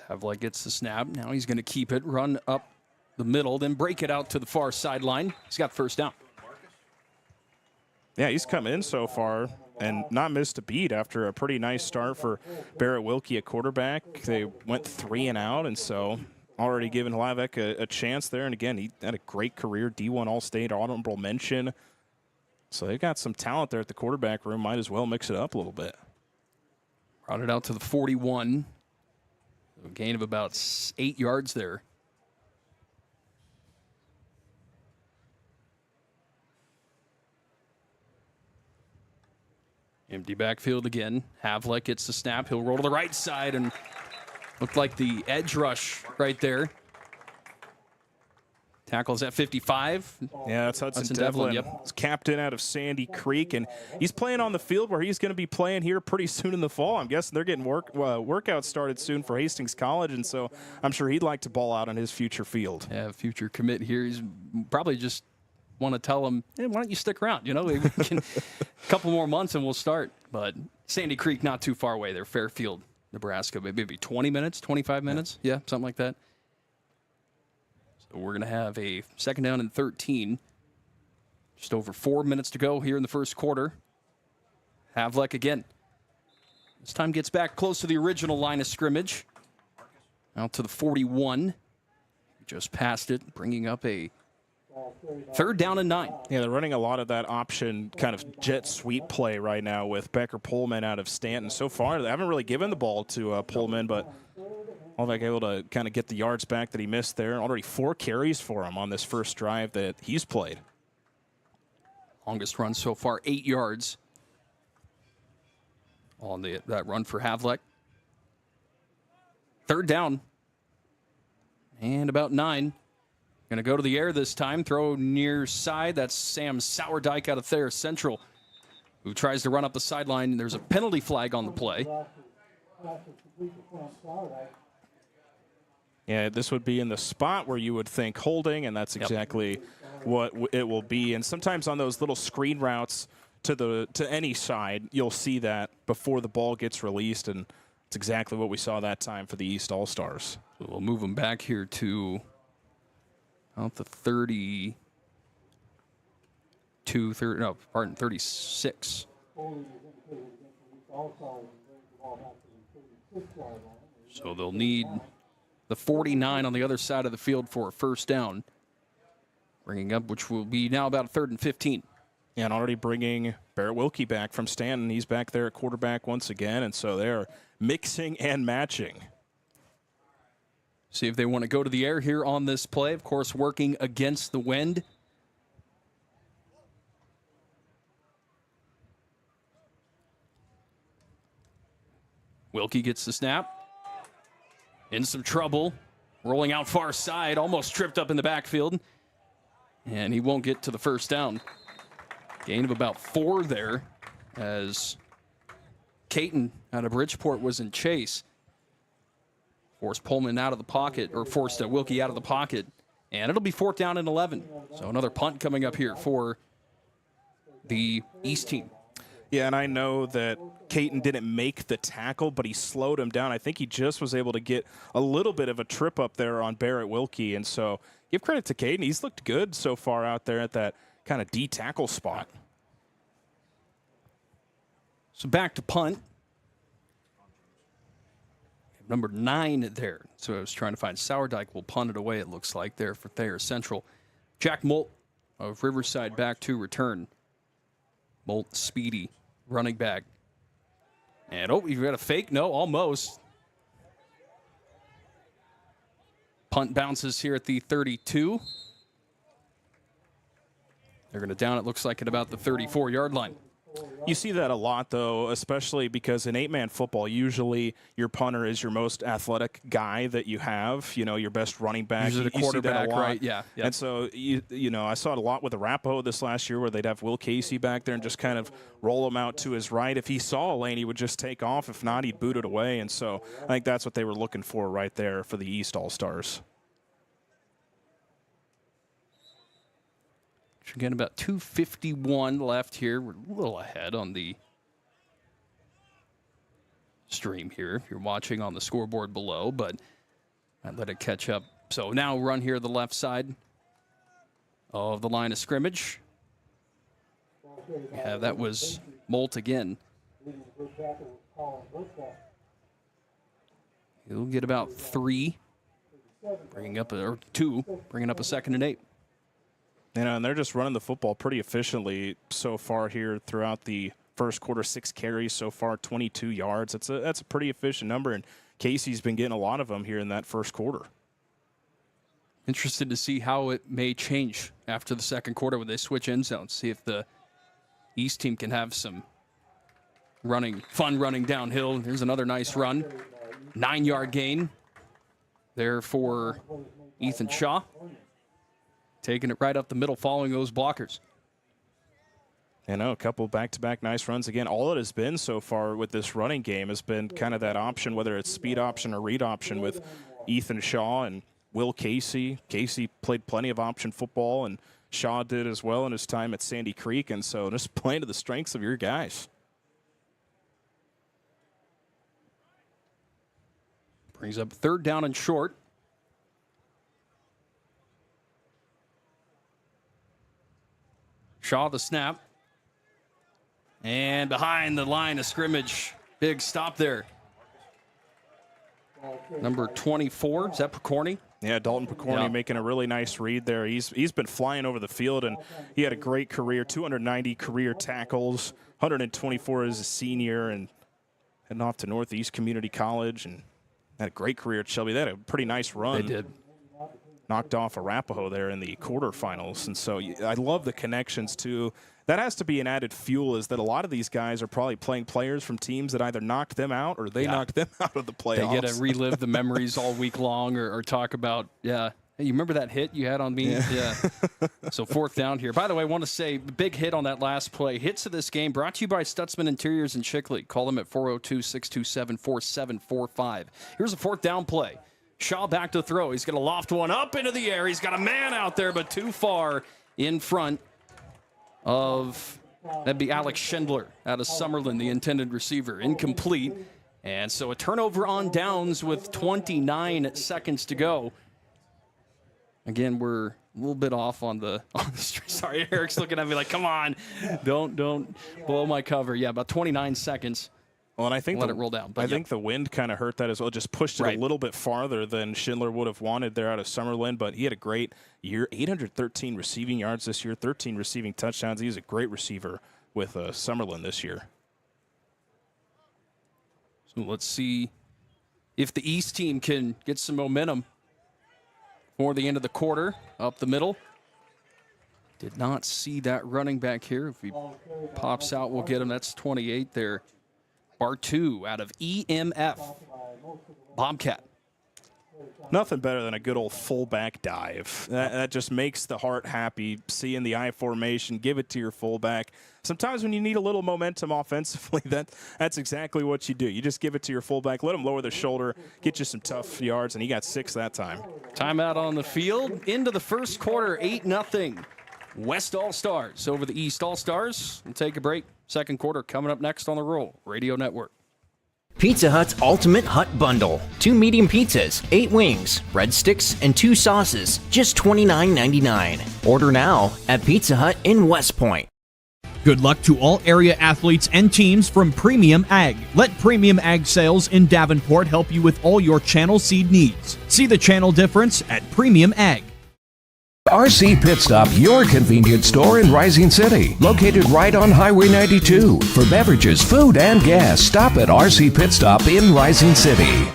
Havlik gets the snap. Now he's going to keep it, run up the middle, then break it out to the far sideline. He's got first down. Yeah, he's come in so far and not missed a beat after a pretty nice start for Barrett Wilkie at quarterback. They went 3 and out, and so already giving Hlavik a chance there. And again, he had a great career, D1 All-State, honorable mention. So they've got some talent there at the quarterback room. Might as well mix it up a little bit. Brought it out to the 41. A gain of about 8 yards there. Empty backfield again. Havlik gets the snap. He'll roll to the right side and looked like the edge rush right there. Tackles at 55. Yeah, that's Hudson Devlin. He's captain out of Sandy Creek, and he's playing on the field where he's going to be playing here pretty soon in the fall. I'm guessing they're getting workouts started soon for Hastings College, and so I'm sure he'd like to ball out on his future field. Yeah, future commit here. He's probably just want to tell him, hey, why don't you stick around? We can, a couple more months and we'll start. But Sandy Creek, not too far away there. Fairfield, Nebraska, maybe 20 minutes, 25 minutes. Yeah, something like that. So we're going to have a 2nd down and 13. Just over 4 minutes to go here in the first quarter. Havlik again. This time gets back close to the original line of scrimmage. Out to the 41. Just passed it, bringing up a 3rd down and 9. Yeah, they're running a lot of that option kind of jet sweep play right now with Becker Pullman out of Stanton. So far, they haven't really given the ball to Pullman, but Hlavik able to kind of get the yards back that he missed there. Already 4 carries for him on this first drive that he's played. Longest run so far, 8 yards on that run for Havlik. 3rd down and about 9. Going to go to the air this time, throw near side. That's Sam Sourdike out of Thayer Central, who tries to run up the sideline. There's a penalty flag on the play. Yeah, this would be in the spot where you would think holding, and that's exactly what it will be. And sometimes on those little screen routes to any side, you'll see that before the ball gets released, and it's exactly what we saw that time for the East All-Stars. So we'll move them back here to out the 36. So they'll need the 49 on the other side of the field for a first down. Bringing up, which will be now about 3rd and 15. And already bringing Barrett Wilkie back from Stanton. He's back there at quarterback once again, and so they're mixing and matching. See if they want to go to the air here on this play. Of course, working against the wind. Wilkie gets the snap. In some trouble. Rolling out far side. Almost tripped up in the backfield. And he won't get to the first down. Gain of about 4 there as Caton out of Bridgeport was in chase. Forced Pullman out of the pocket, or forced Wilkie out of the pocket. And it'll be 4th down and 11. So another punt coming up here for the East team. Yeah, and I know that Caton didn't make the tackle, but he slowed him down. I think he just was able to get a little bit of a trip up there on Barrett Wilkie. And so give credit to Caton. He's looked good so far out there at that kind of D-tackle spot. So back to punt. Number 9 there. So I was trying to find Sourdike will punt it away, it looks like, there for Thayer Central. Jack Molt of Riverside back to return. Molt speedy, running back. And, you've got a fake? No, almost. Punt bounces here at the 32. They're going to down, it looks like, at about the 34-yard line. You see that a lot, though, especially because in 8-man football, usually your punter is your most athletic guy that you have, your best running back. Usually the quarterback, right? Yeah. Yep. And so, I saw it a lot with Arapahoe this last year where they'd have Will Casey back there and just kind of roll him out to his right. If he saw a lane, he would just take off. If not, he'd boot it away. And so I think that's what they were looking for right there for the East All-Stars. Again, about 2:51 left here. We're a little ahead on the stream here if you're watching on the scoreboard below, but I let it catch up. So now run here the left side of the line of scrimmage. Yeah, that was Molt again. He'll get about 3, bringing up a 2nd and 8. And they're just running the football pretty efficiently so far here throughout the first quarter. 6 carries so far, 22 yards. That's a pretty efficient number, and Casey's been getting a lot of them here in that first quarter. Interested to see how it may change after the second quarter when they switch end zones. See if the East team can have some fun running downhill. Here's another nice run. 9-yard gain there for Ethan Shaw. Taking it right up the middle, following those blockers. A couple back-to-back nice runs. Again, all it has been so far with this running game has been kind of that option, whether it's speed option or read option with Ethan Shaw and Will Casey. Casey played plenty of option football, and Shaw did as well in his time at Sandy Creek. And so just playing to the strengths of your guys. Brings up 3rd down and short. Shaw the snap. And behind the line of scrimmage. Big stop there. Number 24, is that Picorni? Yeah, Dalton Picorni making a really nice read there. He's been flying over the field, and he had a great career, 290 career tackles, 124 as a senior, and heading off to Northeast Community College, and had a great career at Shelby. They had a pretty nice run. They did. Knocked off Arapahoe there in the quarterfinals. And so I love the connections, too. That has to be an added fuel, is that a lot of these guys are probably playing players from teams that either knocked them out or they knocked them out of the playoffs. They get to relive the memories all week long or talk about, hey, you remember that hit you had on me? Yeah. So 4th down here. By the way, I want to say, big hit on that last play. Hits of this game brought to you by Stutzman Interiors in Chickley. Call them at 402-627-4745. Here's a 4th down play. Shaw back to throw. He's going to loft one up into the air. He's got a man out there, but too far in front of, that'd be Alex Schindler out of Summerlin, the intended receiver. Incomplete. And so a turnover on downs with 29 seconds to go. Again, we're a little bit off on the street. Sorry, Eric's looking at me like, come on, don't blow my cover. Yeah, about 29 seconds. Well, and I think let it roll down. But I think the wind kind of hurt that as well. Just pushed it a little bit farther than Schindler would have wanted there out of Summerlin. But he had a great year, 813 receiving yards this year, 13 receiving touchdowns. He's a great receiver with Summerlin this year. So let's see if the East team can get some momentum for the end of the quarter. Up the middle. Did not see that running back here. If he pops out, we'll get him. That's 28 there. Bartu out of EMF. Bobcat. Nothing better than a good old fullback dive. That just makes the heart happy, seeing the I formation, give it to your fullback. Sometimes when you need a little momentum offensively, that's exactly what you do. You just give it to your fullback, let him lower the shoulder, get you some tough yards, and he got 6 that time. Timeout on the field. Into the first quarter, 8-0. West All-Stars over the East All-Stars. We'll take a break. Second quarter coming up next on the Roll Radio Network. Pizza Hut's Ultimate Hut Bundle. 2 medium pizzas, 8 wings, breadsticks, and 2 sauces. Just $29.99. Order now at Pizza Hut in West Point. Good luck to all area athletes and teams from Premium Ag. Let Premium Ag Sales in Davenport help you with all your channel seed needs. See the channel difference at Premium Ag. RC Pit Stop, your convenience store in Rising City, located right on Highway 92. For beverages, food, and gas, stop at RC Pit Stop in Rising City.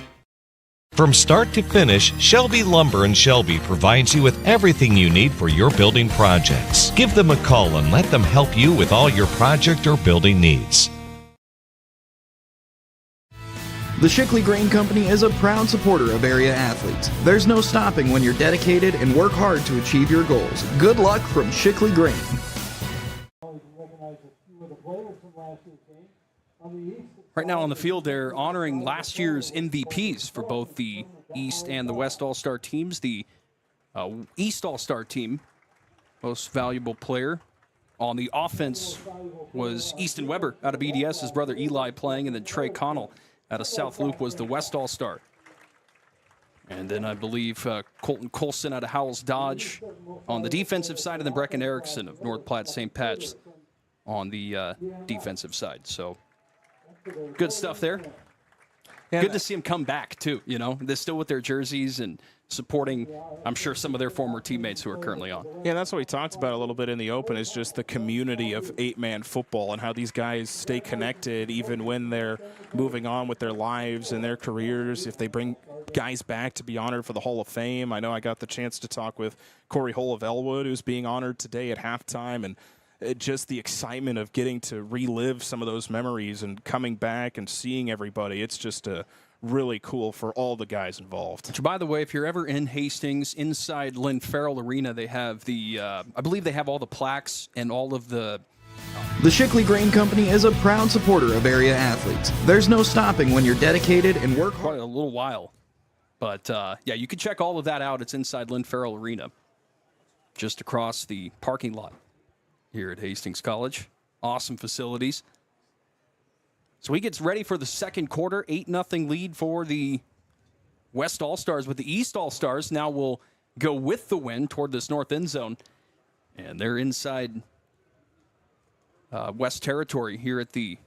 From start to finish, Shelby Lumber in Shelby provides you with everything you need for your building projects. Give them a call and let them help you with all your project or building needs. The Shickley Grain Company is a proud supporter of area athletes. There's no stopping when you're dedicated and work hard to achieve your goals. Good luck from Shickley Grain. Right now on the field, they're honoring last year's MVPs for both the East and the West All-Star teams. The East All-Star team, most valuable player on the offense was Easton Weber out of EDS, his brother Eli playing, and then Trey Connell out of South Loop was the West All-Star. And then I believe Colton Colson out of Howells Dodge on the defensive side, and then Brecken Erickson of North Platte St. Pat's on the defensive side. So good stuff there. Yeah, good to see them come back, too. You know, they're still with their jerseys and supporting, I'm sure, some of their former teammates who are currently on. Yeah, that's what we talked about a little bit in the open, is just the community of eight-man football and how these guys stay connected even when they're moving on with their lives and their careers. If they bring guys back to be honored for the Hall of Fame. I know I got the chance to talk with Corey Hull of Elwood, who's being honored today at halftime, and just the excitement of getting to relive some of those memories and coming back and seeing everybody. It's just really cool for all the guys involved. Which, by the way, if you're ever in Hastings, inside Lynn Farrell Arena, they have the, I believe they have all the plaques and all of the... The Shickley Grain Company is a proud supporter of area athletes. There's no stopping when you're dedicated and work hard. Quite a little while. But, yeah, you can check all of that out. It's inside Lynn Farrell Arena, just across the parking lot here at Hastings College. Awesome facilities. So he gets ready for the second quarter. 8-0 lead for the West All-Stars, with the East All-Stars now will go with the win toward this north end zone. And they're inside West territory here at the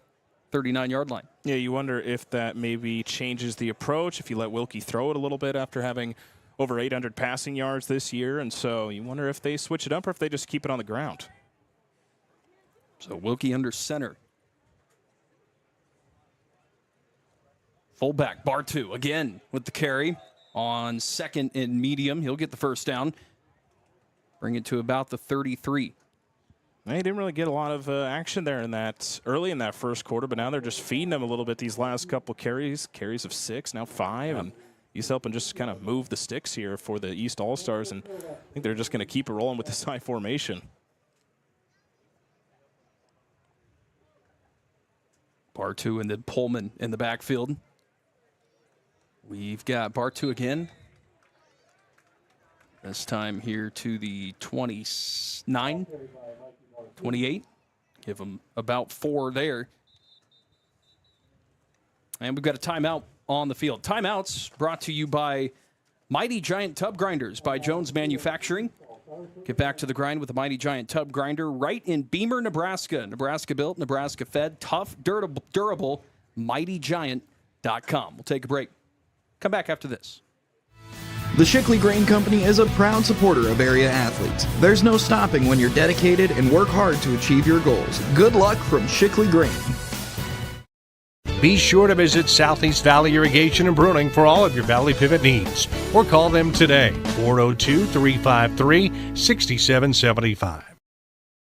39-yard line. Yeah, you wonder if that maybe changes the approach, if you let Wilkie throw it a little bit after having over 800 passing yards this year. And so you wonder if they switch it up or if they just keep it on the ground. So Wilkie under center. Fullback, Bartu, again with the carry on second and medium. He'll get the first down. Bring it to about the 33. They didn't really get a lot of action there early in that first quarter, but now they're just feeding them a little bit these last couple carries of 6, now 5, and he's helping just kind of move the sticks here for the East All-Stars, and I think they're just going to keep it rolling with this high formation. Bartu and then Pullman in the backfield. We've got Bartu again. This time here to the 29, 28. Give him about 4 there. And we've got a timeout on the field. Timeouts brought to you by Mighty Giant Tub Grinders by Jones Manufacturing. Get back to the grind with the Mighty Giant Tub Grinder right in Beamer, Nebraska. Nebraska built, Nebraska fed, tough, durable, mightygiant.com. We'll take a break. Come back after this. The Shickley Grain Company is a proud supporter of area athletes. There's no stopping when you're dedicated and work hard to achieve your goals. Good luck from Shickley Grain. Be sure to visit Southeast Valley Irrigation and Pruning for all of your Valley Pivot needs, or call them today, 402-353-6775.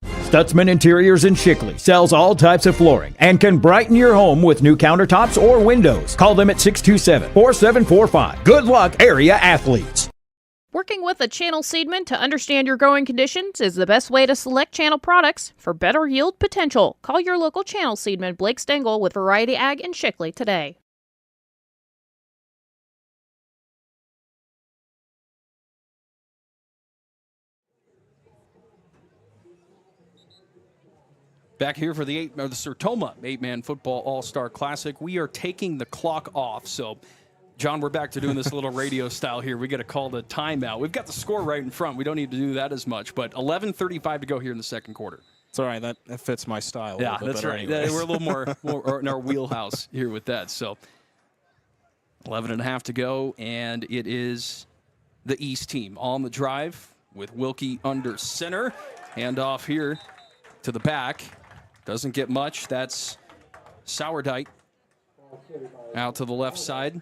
Stutzman Interiors in Shickley sells all types of flooring and can brighten your home with new countertops or windows. Call them at 627-4745. Good luck, area athletes. Working with a channel seedman to understand your growing conditions is the best way to select channel products for better yield potential. Call your local channel seedman, Blake Stengel, with Variety Ag in Shickley today. Back here for the Sertoma 8-Man Football All-Star Classic. We are taking the clock off, so John, we're back to doing this little radio style here. We got to call the timeout. We've got the score right in front. We don't need to do that as much, but 11:35 to go here in the second quarter. It's all right. That fits my style. Yeah, that's right. We're a little more in our wheelhouse here with that. So 11 and a half to go, and it is the East team on the drive with Wilkie under center. Hand off here to the back. Doesn't get much. That's Sourdike out to the left side.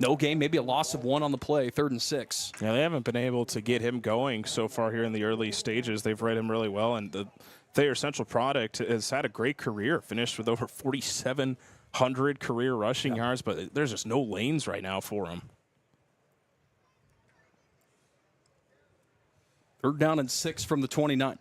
No game, maybe a loss of 1 on the play, 3rd and 6. Yeah, they haven't been able to get him going so far here in the early stages. They've read him really well, and the Thayer Central product has had a great career, finished with over 4,700 career rushing yards, but there's just no lanes right now for him. 3rd down and 6 from the 29.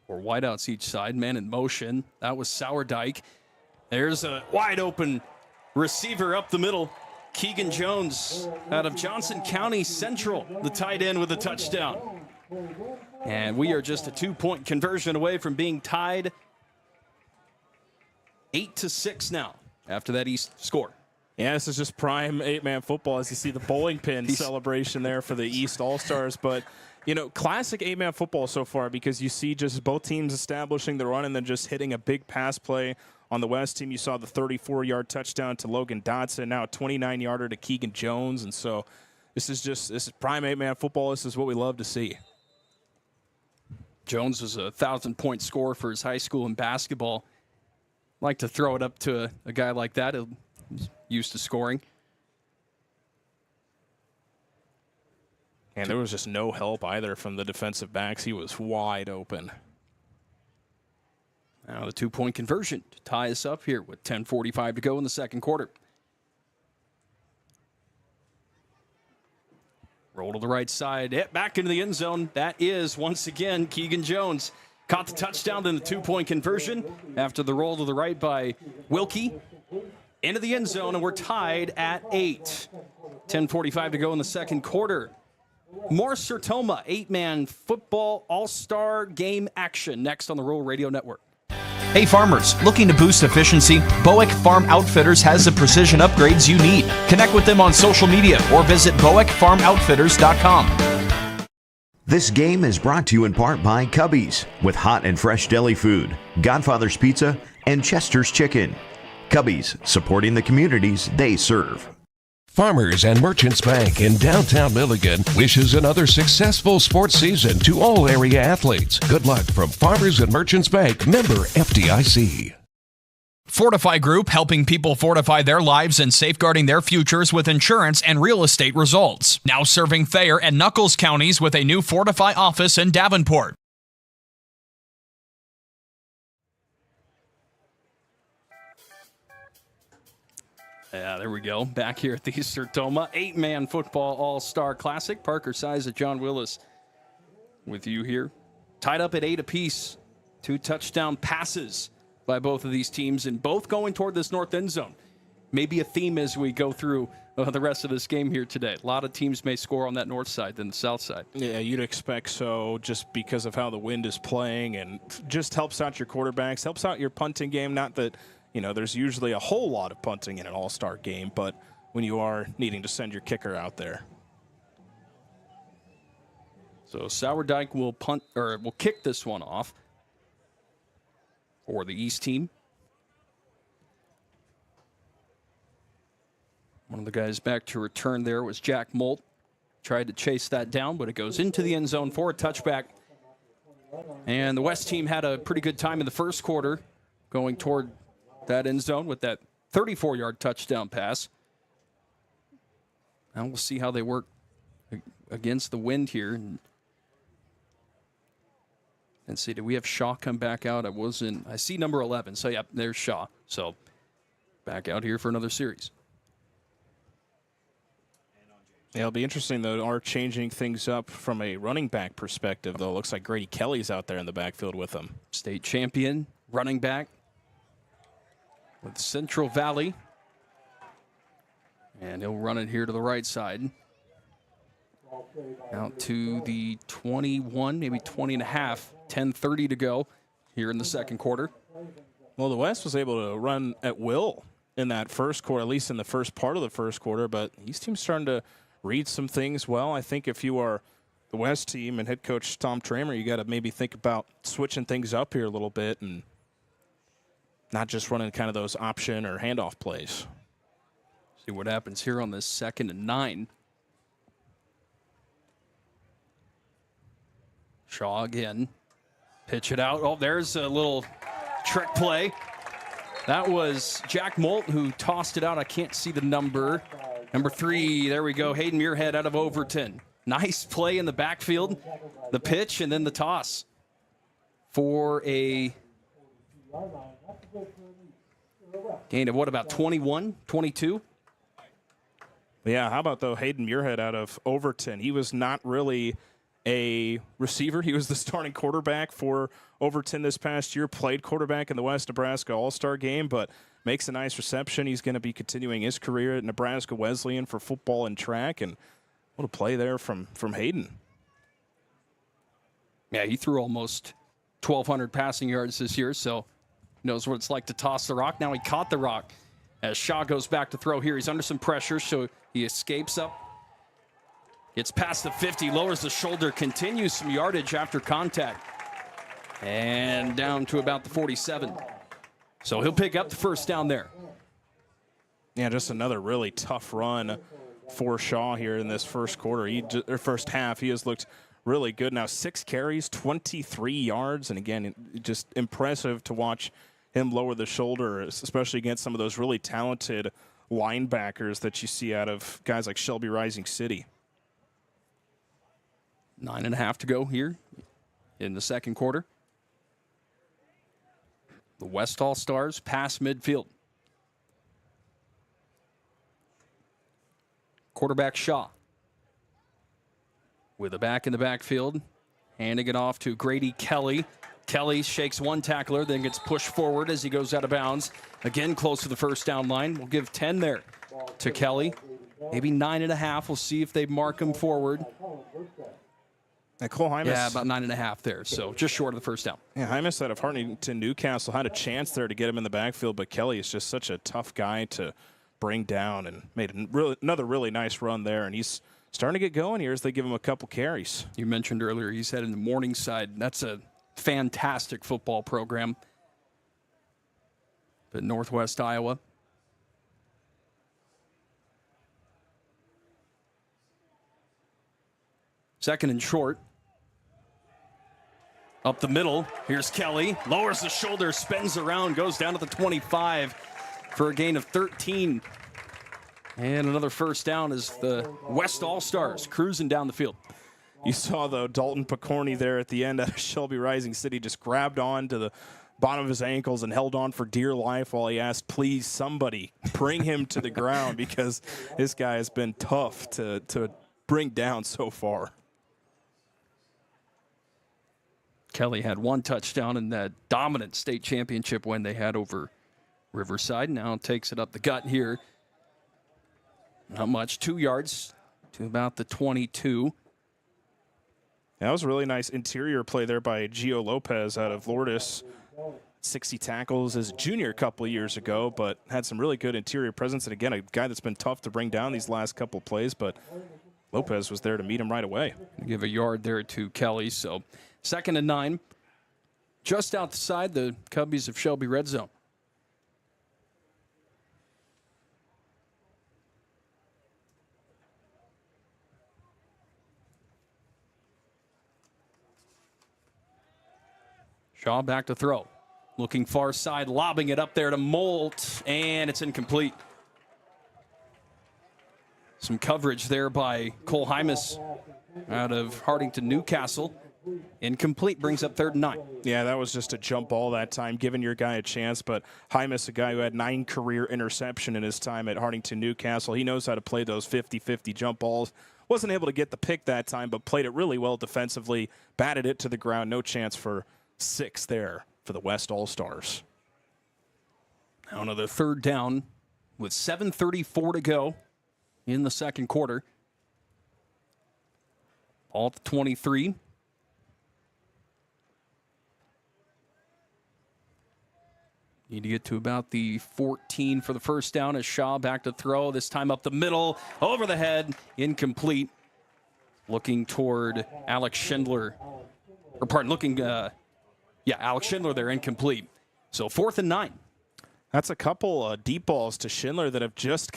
Or wideouts each side, man in motion. That was Sourdike. There's a wide open receiver up the middle. Keegan Jones out of Johnson County Central, the tight end with a touchdown. And we are just a 2-point conversion away from being tied 8-6 now after that East score. Yeah, this is just prime 8-man football as you see the bowling pin celebration there for the East All-Stars. But, you know, classic 8-man football so far because you see just both teams establishing the run and then just hitting a big pass play. On the West team, you saw the 34-yard touchdown to Logan Dotson, now a 29-yarder to Keegan Jones. And so this is prime 8-man football. This is what we love to see. Jones was a 1,000-point scorer for his high school in basketball. Like to throw it up to a guy like that who's used to scoring. And there was just no help either from the defensive backs. He was wide open. Now the 2-point conversion to tie us up here with 10:45 to go in the second quarter. Roll to the right side, hit back into the end zone. That is, once again, Keegan Jones. Caught the touchdown, then the 2-point conversion after the roll to the right by Wilkie. Into the end zone, and we're tied at 8. 10:45 to go in the second quarter. More Sertoma 8-man football all-star game action next on the Rural Radio Network. Hey farmers, looking to boost efficiency? Boeck Farm Outfitters has the precision upgrades you need. Connect with them on social media or visit boeckfarmoutfitters.com. This game is brought to you in part by Cubby's with hot and fresh deli food, Godfather's Pizza, and Chester's Chicken. Cubby's, supporting the communities they serve. Farmers and Merchants Bank in downtown Milligan wishes another successful sports season to all area athletes. Good luck from Farmers and Merchants Bank, member FDIC. Fortify Group, helping people fortify their lives and safeguarding their futures with insurance and real estate results. Now serving Thayer and Nuckolls counties with a new Fortify office in Davenport. Yeah, there we go. Back here at the Sertoma 8-man football all-star classic. Parker Size and John Willis with you here. Tied up at 8 apiece. 2 touchdown passes by both of these teams, and both going toward this north end zone. Maybe a theme as we go through the rest of this game here today. A lot of teams may score on that north side than the south side. Yeah, you'd expect so just because of how the wind is playing, and just helps out your quarterbacks, helps out your punting game. Not that, you know, there's usually a whole lot of punting in an all-star game, but when you are needing to send your kicker out there. So Sourdike will punt, or will kick this one off for the East team. One of the guys back to return there was Jack Molt. Tried to chase that down, but it goes into the end zone for a touchback. And the West team had a pretty good time in the first quarter going toward that end zone with that 34-yard touchdown pass. Now we'll see how they work against the wind here. And see, did we have Shaw come back out? I see number 11. So, yeah, there's Shaw. So, back out here for another series. Yeah, it'll be interesting, though, are changing things up from a running back perspective, though. It looks like Grady Kelly's out there in the backfield with them. State champion running back with Central Valley. And he'll run it here to the right side. Out to the 21, maybe 20 and a half. 10:30 to go here in the second quarter. Well, the West was able to run at will in that first quarter, at least in the first part of the first quarter, but these teams starting to read some things well. I think if you are the West team and head coach Tom Tramer, you got to maybe think about switching things up here a little bit and not just running kind of those option or handoff plays. See what happens here on this 2nd and 9. Shaw again. Pitch it out. Oh, there's a little trick play. That was Jack Molt who tossed it out. I can't see the number. Number 3, there we go. Hayden Muirhead out of Overton. Nice play in the backfield. The pitch and then the toss for a gain of what, about 21, 22? Yeah, how about, though, Hayden Muirhead out of Overton? He was not really a receiver. He was the starting quarterback for Overton this past year, played quarterback in the West Nebraska All-Star game, but makes a nice reception. He's going to be continuing his career at Nebraska Wesleyan for football and track, and what a play there from Hayden. Yeah, he threw almost 1,200 passing yards this year, so knows what it's like to toss the rock. Now he caught the rock. As Shaw goes back to throw here, he's under some pressure, so he escapes up. Gets past the 50, lowers the shoulder, continues some yardage after contact. And down to about the 47. So he'll pick up the first down there. Yeah, just another really tough run for Shaw here in this first quarter. First half, he has looked really good. Now 6 carries, 23 yards. And again, just impressive to watch him lower the shoulder, especially against some of those really talented linebackers that you see out of guys like Shelby Rising City. 9.5 to go here in the second quarter. The West All-Stars pass midfield. Quarterback Shaw with a back in the backfield, handing it off to Grady Kelly. Kelly shakes one tackler, then gets pushed forward as he goes out of bounds. Again, close to the first down line. We'll give 10 there to Kelly. Maybe 9.5. We'll see if they mark him forward. Cole Hymas. Yeah, about 9.5 there, so just short of the first down. Yeah, Hymas out of Hartington Newcastle had a chance there to get him in the backfield, but Kelly is just such a tough guy to bring down and made another really nice run there, and he's starting to get going here as they give him a couple carries. You mentioned earlier he's heading to Morningside. That's a fantastic football program at Northwest Iowa. Second and short. Up the middle, here's Kelly. Lowers the shoulder, spins around, goes down to the 25 for a gain of 13. And another first down as the West All-Stars cruising down the field. You saw, though, Dalton Picorni there at the end out of Shelby Rising City just grabbed on to the bottom of his ankles and held on for dear life while he asked, please, somebody bring him to the ground, because this guy has been tough to bring down so far. Kelly had one touchdown in that dominant state championship win they had over Riverside. Now takes it up the gut here. Not much, 2 yards to about the 22. That was a really nice interior play there by Gio Lopez out of Lourdes. 60 tackles as a junior a couple of years ago, but had some really good interior presence. And again, a guy that's been tough to bring down these last couple of plays, but Lopez was there to meet him right away. Give a yard there to Kelly. So 2nd and 9. Just outside the Cubbies of Shelby red zone. Shaw back to throw. Looking far side, lobbing it up there to Molt, and it's incomplete. Some coverage there by Cole Hymas out of Hartington Newcastle. Incomplete, brings up 3rd and 9. Yeah, that was just a jump ball that time, giving your guy a chance. But Hymas, a guy who had 9 career interception in his time at Hartington Newcastle, he knows how to play those 50-50 jump balls. Wasn't able to get the pick that time, but played it really well defensively, batted it to the ground. No chance for 6 there for the West All-Stars. Now another 3rd down with 7:34 to go in the second quarter. All at the 23. Need to get to about the 14 for the first down as Shaw back to throw. This time up the middle, over the head, incomplete. Looking toward Alex Schindler. Alex Schindler there, incomplete. So 4th and 9. That's a couple deep balls to Schindler that have just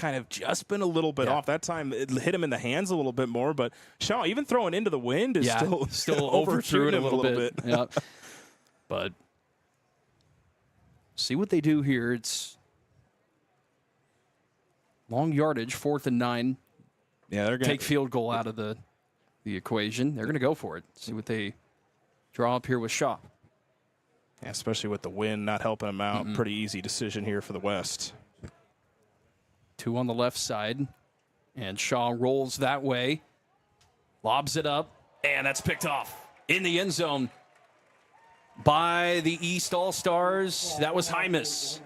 been a little bit off. That time it hit him in the hands a little bit more, but Shaw even throwing into the wind is still overthrew it him a little bit. Yeah. But see what they do here. It's long yardage, 4th and 9. Yeah, they're going to take field goal out of the equation. They're going to go for it. See what they draw up here with Shaw. Yeah, especially with the wind not helping them out. Pretty easy decision here for the West. 2 on the left side, and Shaw rolls that way, lobs it up, and that's picked off in the end zone by the East All-Stars. That was Hymas.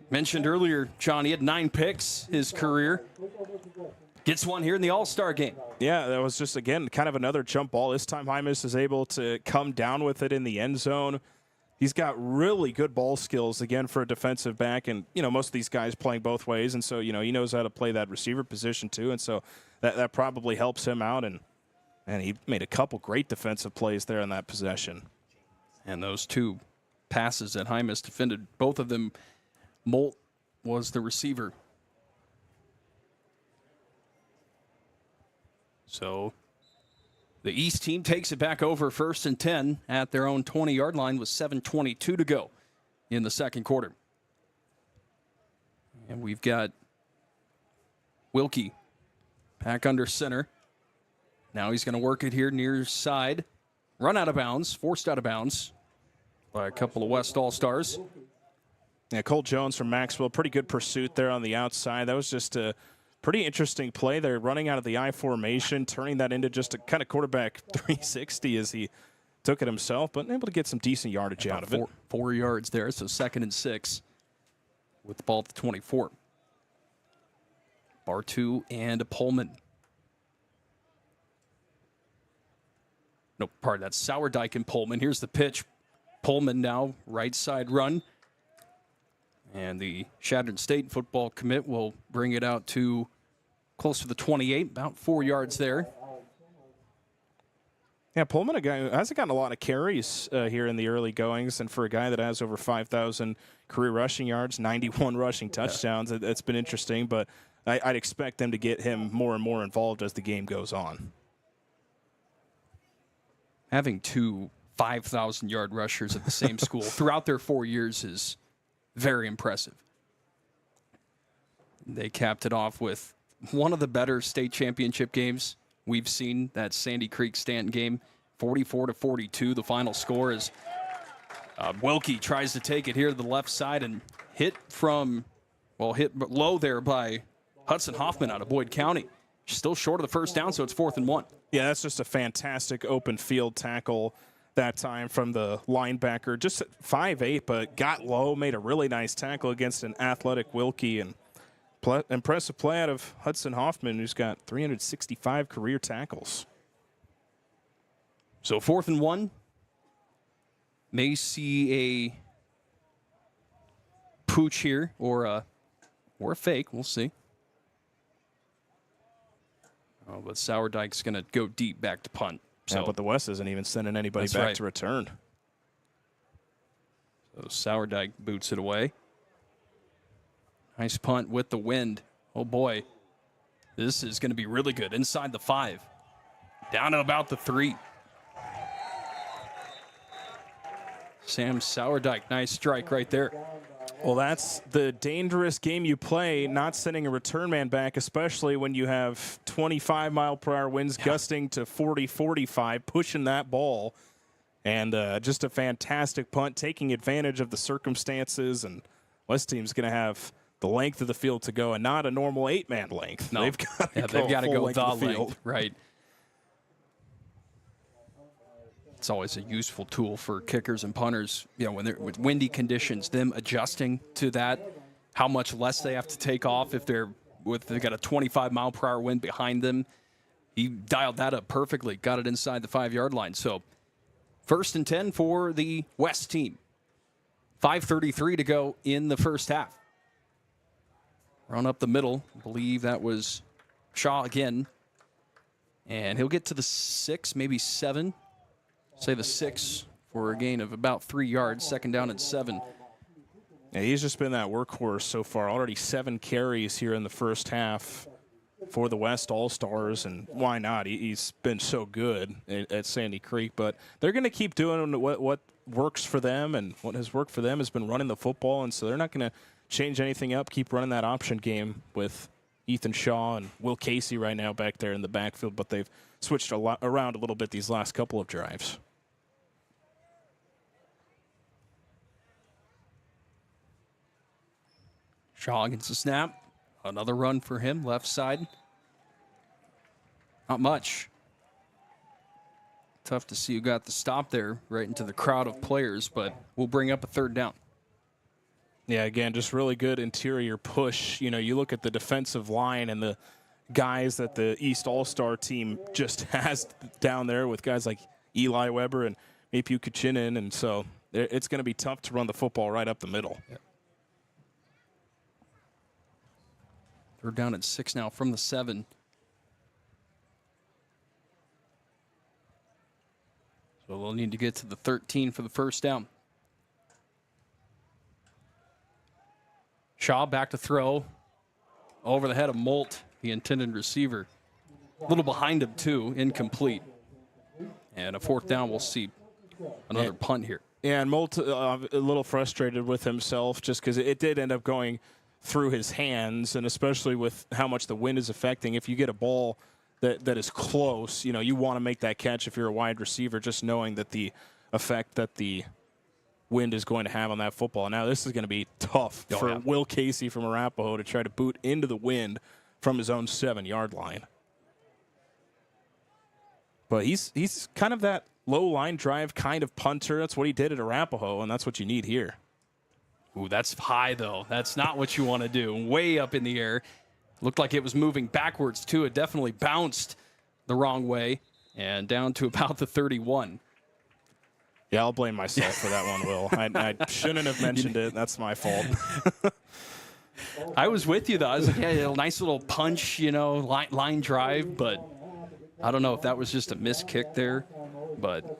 Mentioned earlier, John, he had 9 picks his career. Gets one here in the All-Star game. Yeah, that was just, again, kind of another jump ball. This time Hymas is able to come down with it in the end zone. He's got really good ball skills, again, for a defensive back. And, most of these guys playing both ways. And so, he knows how to play that receiver position, too. And so that probably helps him out. And he made a couple great defensive plays there in that possession. And those 2 passes that Hymas defended, both of them, Molt was the receiver. So the East team takes it back over 1st and 10 at their own 20-yard line with 7:22 to go in the second quarter. And we've got Wilkie back under center. Now he's going to work it here near side. Run out of bounds, forced out of bounds by a couple of West All-Stars. Yeah, Cole Jones from Maxwell, pretty good pursuit there on the outside. That was just a pretty interesting play there, running out of the I formation, turning that into just a kind of quarterback 360 as he took it himself, but able to get some decent yardage out of it. 4 yards there, so 2nd and 6 with the ball at the 24. Bartu and Pullman. No, pardon, that's Sourdike and Pullman. Here's the pitch. Pullman now, right side run. And the Chadron State football commit will bring it out to close to the 28, about 4 yards there. Yeah, Pullman, a guy who hasn't gotten a lot of carries here in the early goings, and for a guy that has over 5,000 career rushing yards, 91 rushing touchdowns, it's been interesting, but I'd expect them to get him more and more involved as the game goes on. Having 2 5,000-yard rushers at the same school throughout their 4 years is very impressive. They capped it off with one of the better state championship games we've seen, that Sandy Creek Stanton game, 44-42. The final score is Wilkie tries to take it here to the left side and hit low there by Hudson Hoffman out of Boyd County. Still short of the first down, so it's 4th and 1. Yeah, that's just a fantastic open field tackle that time from the linebacker. Just 5'8", but got low, made a really nice tackle against an athletic Wilkie, and impressive play out of Hudson Hoffman, who's got 365 career tackles. So 4th and 1. May see a pooch here or a fake. We'll see. Oh, but Sourdike's going to go deep back to punt. So, yeah, but the West isn't even sending anybody back to return. So Sourdike boots it away. Nice punt with the wind. Oh, boy. This is going to be really good. Inside the 5. Down to about the 3. Sam Sourdike, nice strike right there. Well, that's the dangerous game you play, not sending a return man back, especially when you have 25-mile-per-hour winds gusting to 40, 45, pushing that ball. And just a fantastic punt, taking advantage of the circumstances. And West team's going to have the length of the field to go and not a normal 8-man length. No. They've got to go the length, field. Right. It's always a useful tool for kickers and punters, when they're with windy conditions, them adjusting to that, how much less they have to take off if they've got a 25-mile-per-hour wind behind them. He dialed that up perfectly, got it inside the 5-yard line. So 1st and 10 for the West team. 5:33 to go in the first half. Run up the middle. I believe that was Shaw again. And he'll get to the 6, maybe 7. Say the 6 for a gain of about 3 yards, second down and 7. Yeah, he's just been that workhorse so far. Already 7 carries here in the first half for the West All-Stars, and why not? He's been so good at Sandy Creek, but they're going to keep doing what works for them, and what has worked for them has been running the football, and so they're not going to change anything up, keep running that option game with Ethan Shaw and Will Casey right now back there in the backfield, but they've switched around a little bit these last couple of drives. Shaw gets a snap. Another run for him, left side. Not much. Tough to see who got the stop there right into the crowd of players, but we'll bring up a third down. Yeah, again, just really good interior push. You know, you look at the defensive line and the guys that the East All-Star team just has down there with guys like Eli Weber and Mapu Kachinen, and so it's going to be tough to run the football right up the middle. Yep. They're down at 6 now from the 7. So they'll need to get to the 13 for the first down. Shaw back to throw. Over the head of Molt, the intended receiver. A little behind him, too, incomplete. And a fourth down, we'll see another punt here. Yeah, and Molt a little frustrated with himself just because it did end up going through his hands, and especially with how much the wind is affecting. If you get a ball that is close, you know, you want to make that catch if you're a wide receiver, just knowing that the effect that the wind is going to have on that football. Now this is going to be tough for Will Casey from Arapahoe to try to boot into the wind from his own 7-yard line. But he's kind of that low line drive kind of punter. That's what he did at Arapahoe, and that's what you need here. Ooh, that's high, though. That's not what you want to do. Way up in the air. Looked like it was moving backwards, too. It definitely bounced the wrong way and down to about the 31. Yeah, I'll blame myself for that one, Will. I shouldn't have mentioned it. That's my fault. I was with you, though. I was like, yeah, nice little punch, you know, line drive, but I don't know if that was just a missed kick there. But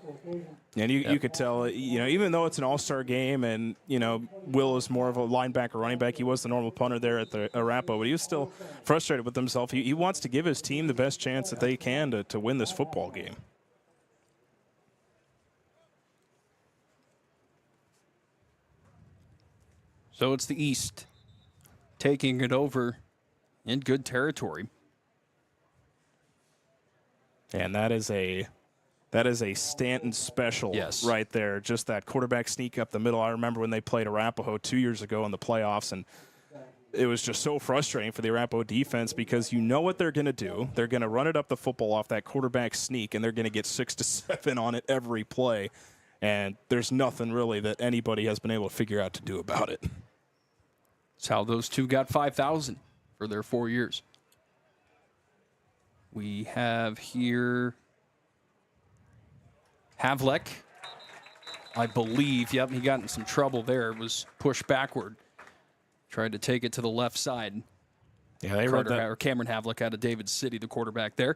and you could tell, you know, even though it's an all-star game and, you know, Will is more of a linebacker, running back, he was the normal punter there at the Arapahoe, but he was still frustrated with himself. He wants to give his team the best chance that they can to win this football game. So it's the East taking it over in good territory. And that is a Stanton special right there. Just that quarterback sneak up the middle. I remember when they played Arapahoe 2 years ago in the playoffs, and it was just so frustrating for the Arapahoe defense because you know what they're going to do. They're going to run it up the football off that quarterback sneak, and they're going to get 6 to 7 on it every play. And there's nothing really that anybody has been able to figure out to do about it. That's how those two got 5,000 for their 4 years. We have here Havlik, I believe. Yep, he got in some trouble there. It was pushed backward. Tried to take it to the left side. Yeah, they wrote that. Or Cameron Havlik out of David City, the quarterback there.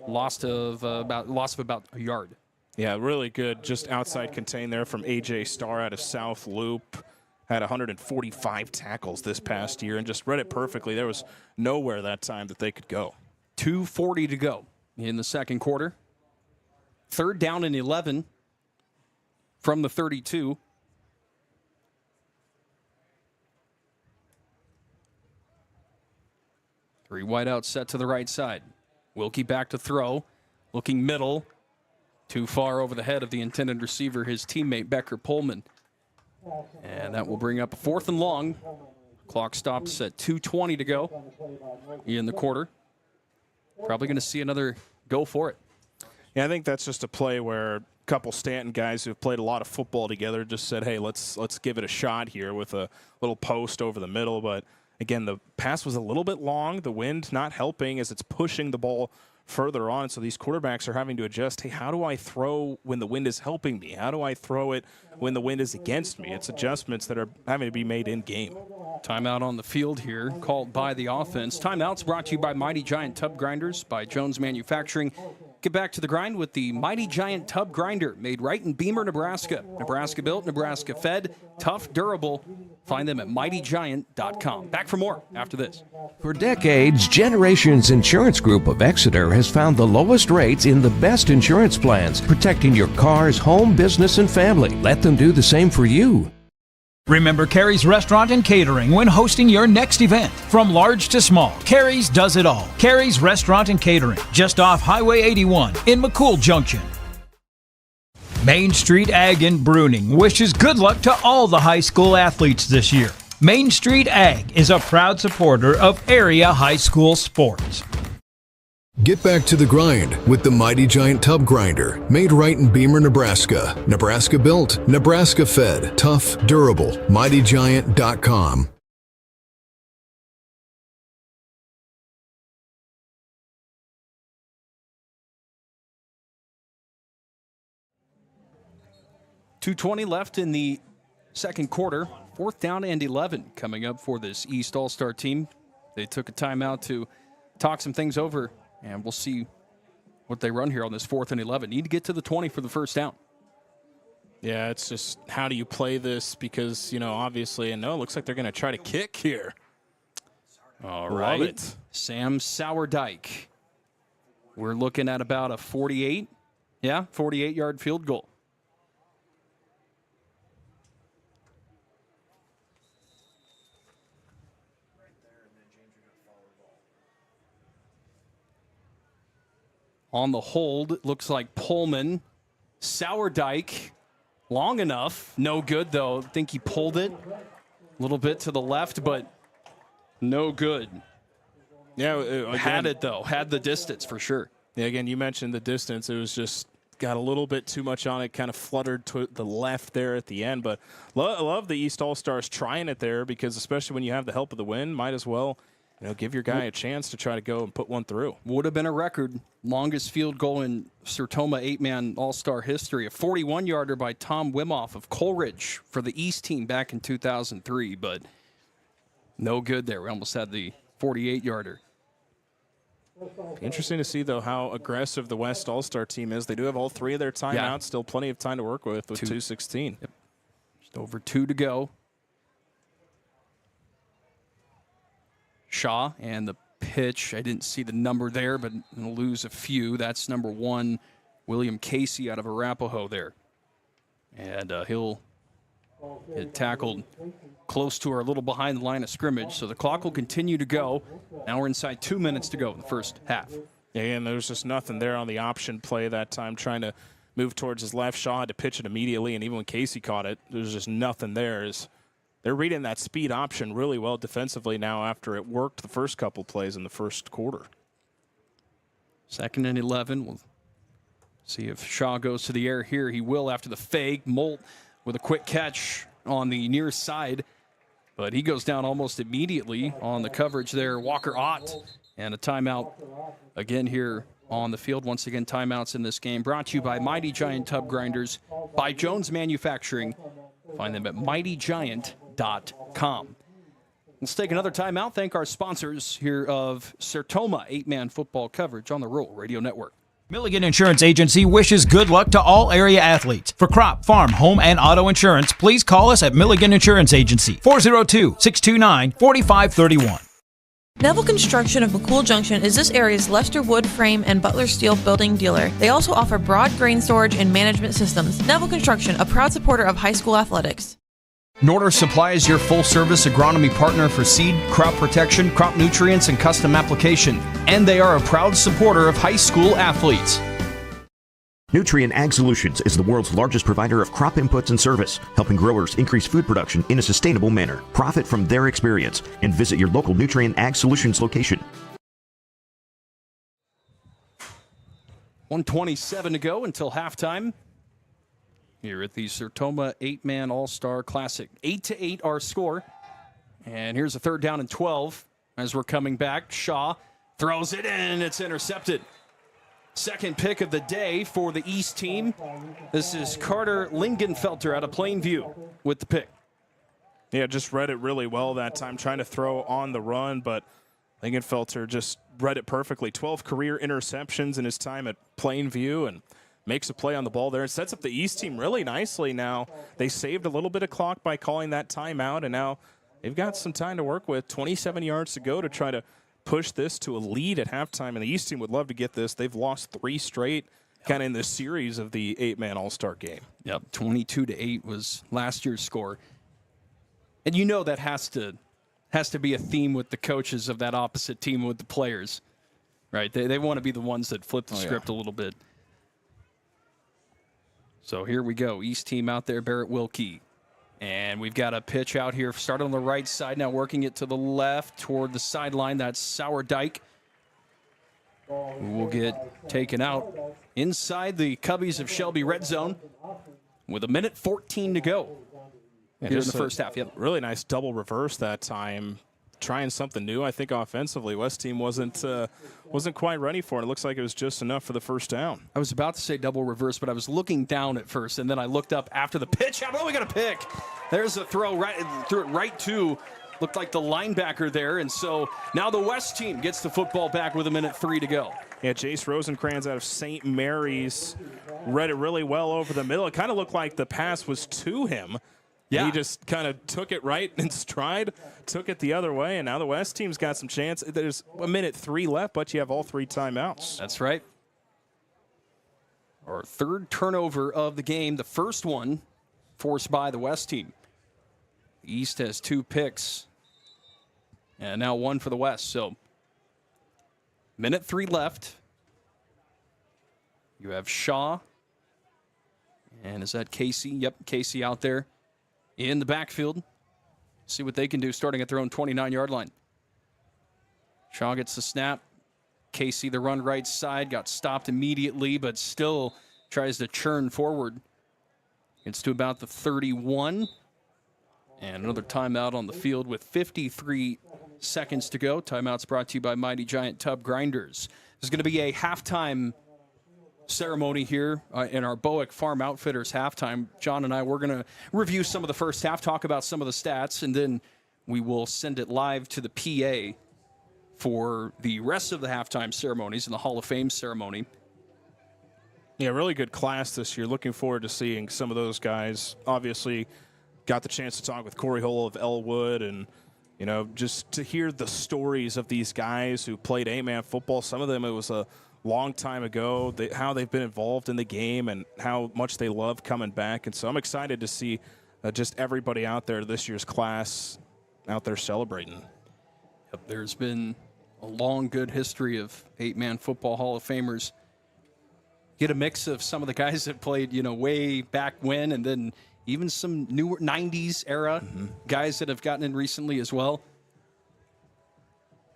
Loss of about a yard. Yeah, really good. Just outside contain there from A.J. Starr out of South Loop. Had 145 tackles this past year and just read it perfectly. There was nowhere that time that they could go. 2:40 to go in the second quarter. Third down and 11 from the 32. Three wideouts set to the right side. Wilkie back to throw. Looking middle. Too far over the head of the intended receiver, his teammate Becker Pullman. And that will bring up a 4th and long. Clock stops at 2:20 to go in the quarter. Probably going to see another go for it. Yeah, I think that's just a play where a couple Stanton guys who have played a lot of football together just said, hey, let's give it a shot here with a little post over the middle. But, again, the pass was a little bit long. The wind not helping as it's pushing the ball further on. So these quarterbacks are having to adjust, hey, how do I throw when the wind is helping me? How do I throw it when the wind is against me? It's adjustments that are having to be made in game. Timeout on the field here, called by the offense. Timeout's brought to you by Mighty Giant Tub Grinders, by Jones Manufacturing, Get back to the grind with the Mighty Giant Tub Grinder, made right in Beamer, Nebraska. Nebraska built, Nebraska fed, tough, durable. Find them at mightygiant.com. Back for more after this. For decades, Generations Insurance Group of Exeter has found the lowest rates in the best insurance plans, protecting your cars, home, business, and family. Let them do the same for you. Remember Carrie's Restaurant and Catering when hosting your next event. From large to small, Carrie's does it all. Carrie's Restaurant and Catering, just off Highway 81 in McCool Junction. Main Street Ag in Bruning wishes good luck to all the high school athletes this year. Main Street Ag is a proud supporter of area high school sports. Get back to the grind with the Mighty Giant Tub Grinder, made right in Beamer, Nebraska. Nebraska built, Nebraska fed, tough, durable. MightyGiant.com. .220 left in the second quarter. 4th down and 11 coming up for this East All-Star team. They took a timeout to talk some things over, and we'll see what they run here on this 4th and 11. Need to get to the 20 for the first down. Yeah, it's just how do you play this? Because, obviously, and it looks like they're going to try to kick here. All right. Love it. Sam Sourdike. We're looking at about a 48-yard field goal. On the hold, it looks like Pullman. Sourdike, long enough. No good, though. I think he pulled it a little bit to the left, but no good. Yeah, again, had it, though. Had the distance, for sure. Yeah, again, you mentioned the distance. It was just got a little bit too much on it, kind of fluttered to the left there at the end. But I love the East All-Stars trying it there because especially when you have the help of the wind, might as well give your guy a chance to try to go and put one through. Would have been a record. Longest field goal in Sertoma 8-man All-Star history. A 41-yarder by Tom Wimoff of Coleridge for the East team back in 2003, but no good there. We almost had the 48-yarder. Interesting to see, though, how aggressive the West All-Star team is. They do have all three of their timeouts. Yeah. Still plenty of time to work with 2:16. Yep. Just over 2 to go. Shaw and the pitch. I didn't see the number there, but going to lose a few. That's number 1, William Casey out of Arapahoe there. And he'll get tackled close to or a little behind the line of scrimmage. So the clock will continue to go. Now we're inside 2 minutes to go in the first half. Yeah, and there's just nothing there on the option play that time, trying to move towards his left. Shaw had to pitch it immediately, and even when Casey caught it, there's just nothing there. They're reading that speed option really well defensively now after it worked the first couple plays in the first quarter. 2nd and 11. We'll see if Shaw goes to the air here. He will after the fake. Molt with a quick catch on the near side, but he goes down almost immediately on the coverage there. Walker Ott, and a timeout again here on the field. Once again, timeouts in this game brought to you by Mighty Giant Tub Grinders, by Jones Manufacturing. Find them at mightygiant.com. Let's take another timeout. Thank our sponsors here of Sertoma 8-man football coverage on the Rural Radio Network. Milligan Insurance Agency wishes good luck to all area athletes. For crop, farm, home, and auto insurance, please call us at Milligan Insurance Agency, 402-629-4531. Neville Construction of McCool Junction is this area's Lester Wood Frame and Butler Steel building dealer. They also offer broad grain storage and management systems. Neville Construction, a proud supporter of high school athletics. Norder Supply is your full-service agronomy partner for seed, crop protection, crop nutrients, and custom application. And they are a proud supporter of high school athletes. Nutrien Ag Solutions is the world's largest provider of crop inputs and service, helping growers increase food production in a sustainable manner. Profit from their experience and visit your local Nutrien Ag Solutions location. 1:27 to go until halftime here at the Sertoma 8-man All-Star Classic. 8-8 our score. And here's a 3rd down and 12 as we're coming back. Shaw throws it in. It's intercepted. Second pick of the day for the East team. This is Carter Lingenfelter out of Plainview with the pick. Yeah, just read it really well that time, trying to throw on the run, but Lingenfelter just read it perfectly. 12 career interceptions in his time at Plainview and makes a play on the ball there. It sets up the East team really nicely now. They saved a little bit of clock by calling that timeout, and now they've got some time to work with. 27 yards to go to try to push this to a lead at halftime, and the East team would love to get this. They've lost 3 straight kind of in the series of the 8-man All-Star game. Yep, 22-8 was last year's score. And you know that has to be a theme with the coaches of that opposite team, with the players, right? They want to be the ones that flip the script a little bit. So here we go. East team out there, Barrett Wilkie. And we've got a pitch out here, started on the right side, now working it to the left toward the sideline. That's Sourdike, who will get taken out inside the Cubbies of Shelby red zone with 1:14 to go here in the first half. Yep. Really nice double reverse that time. Trying something new, I think, offensively. West team wasn't quite ready for it. It looks like it was just enough for the first down. I was about to say double reverse, but I was looking down at first, and then I looked up after the pitch. Oh, we got a pick. There's a throw threw it right to, looked like the linebacker there, and so now the West team gets the football back with 1:03 to go. Yeah, Jace Rosencrantz out of St. Mary's read it really well over the middle. It kind of looked like the pass was to him. Yeah. He just kind of took it right in stride, took it the other way, and now the West team's got some chance. There's 1:03 left, but you have all 3 timeouts. That's right. Our third turnover of the game, the first one forced by the West team. The East has 2 picks, and now 1 for the West. So 1:03 left. You have Shaw, and is that Casey? Yep, Casey out there in the backfield. See what they can do starting at their own 29-yard line. Shaw gets the snap. Casey, the run right side, got stopped immediately, but still tries to churn forward. Gets to about the 31. And another timeout on the field with 53 seconds to go. Timeout's brought to you by Mighty Giant Tub Grinders. There's going to be a halftime ceremony here in our Bowick Farm Outfitters halftime. John and I, we're going to review some of the first half, talk about some of the stats, and then we will send it live to the PA for the rest of the halftime ceremonies and the Hall of Fame ceremony. Yeah, really good class this year. Looking forward to seeing some of those guys. Obviously, got the chance to talk with Corey Hull of Elwood, and just to hear the stories of these guys who played 8-man football. Some of them, it was a long time ago, how they've been involved in the game and how much they love coming back. And so I'm excited to see just everybody out there, this year's class, out there celebrating. Yep, there's been a long, good history of 8-man football Hall of Famers. Get a mix of some of the guys that played, way back when, and then even some newer 90s era guys that have gotten in recently as well.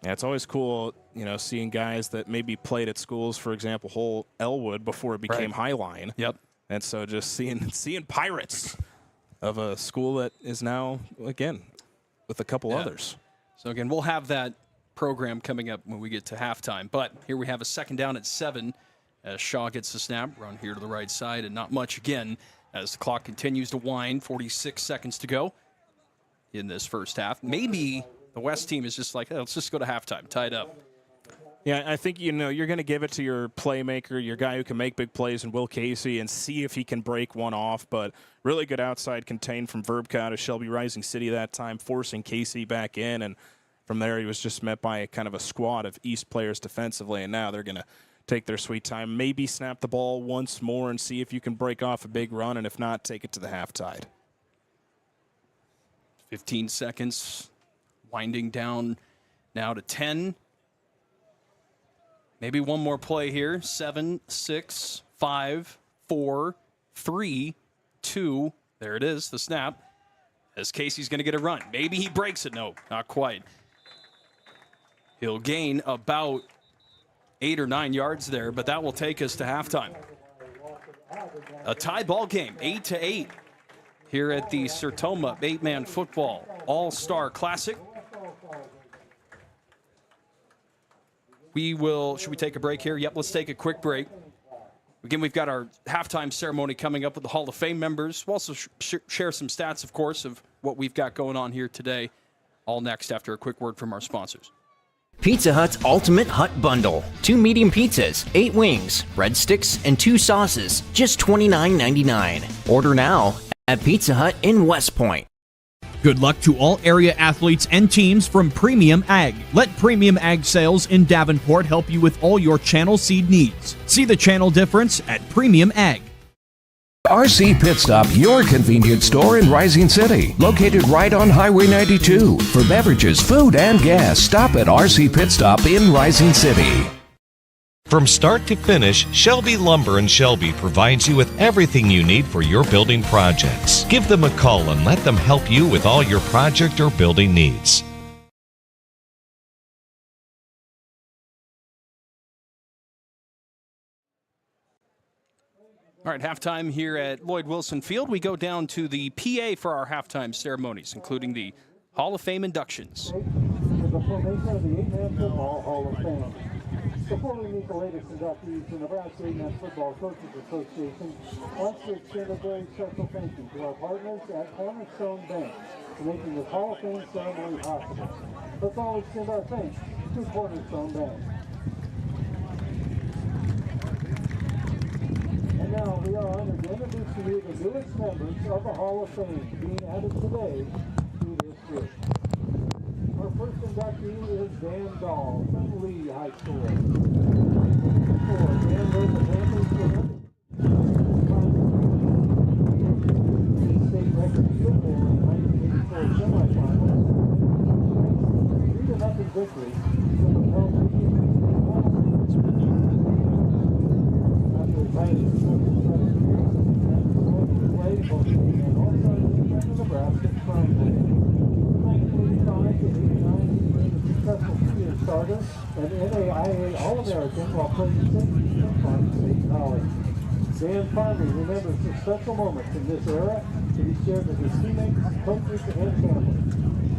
Yeah, it's always cool, seeing guys that maybe played at schools, for example, Hull Elwood before it became Highline. Yep. And so just seeing Pirates of a school that is now, again, with a couple others. So, again, we'll have that program coming up when we get to halftime. But here we have a second down at 7 as Shaw gets the snap, run here to the right side, and not much again as the clock continues to wind. 46 seconds to go in this first half. Maybe the West team is just like, hey, let's just go to halftime, tied up. Yeah, I think, you're going to give it to your playmaker, your guy who can make big plays in Will Casey, and see if he can break one off. But really good outside contained from Verbka out of Shelby Rising City that time, forcing Casey back in. And from there, he was just met by kind of a squad of East players defensively. And now they're going to take their sweet time, maybe snap the ball once more and see if you can break off a big run. And if not, take it to the half tide. 15 seconds. Winding down now to 10. Maybe one more play here. 7, 6, 5, 4, 3, 2. There it is, the snap. As Casey's going to get a run. Maybe he breaks it. No, not quite. He'll gain about 8 or 9 yards there, but that will take us to halftime. A tie ball game, 8-8, here at the Sertoma 8-man football All-Star Classic. Should we take a break here? Yep, let's take a quick break. Again, we've got our halftime ceremony coming up with the Hall of Fame members. We'll also share some stats, of course, of what we've got going on here today. All next after a quick word from our sponsors. Pizza Hut's Ultimate Hut Bundle. 2 medium pizzas, 8 wings, breadsticks, and 2 sauces. Just $29.99. Order now at Pizza Hut in West Point. Good luck to all area athletes and teams from Premium Ag. Let Premium Ag Sales in Davenport help you with all your channel seed needs. See the channel difference at Premium Ag. RC Pit Stop, your convenience store in Rising City, located right on Highway 92. For beverages, food, and gas, stop at RC Pit Stop in Rising City. From start to finish, Shelby Lumber in Shelby provides you with everything you need for your building projects. Give them a call and let them help you with all your project or building needs. All right, halftime here at Lloyd Wilson Field. We go down to the PA for our halftime ceremonies, including the Hall of Fame inductions. The formation of the 8-man football Hall of Fame. Before we meet the latest inductees, the Nebraska 8-man Football Coaches Association wants to extend a very special thank you to our partners at Cornerstone Bank for making this Hall of Fame ceremony possible. Let's all extend our thanks to Cornerstone Bank. And now we are honored to introduce to you the newest members of the Hall of Fame being added today to this group. Our first inductee is Dan Dahl from Lee High School. Dan led the family to the state record field goal in the 1984 semifinals. 3-0 victory for the Pelham. After retirement, played both and also in Nebraska Prime. 1985 to 89, he was a successful 2-year starter and NAIA All-American while playing State College. Dan finally remembers the special moments in this era that he shared with his teammates, coaches, and family.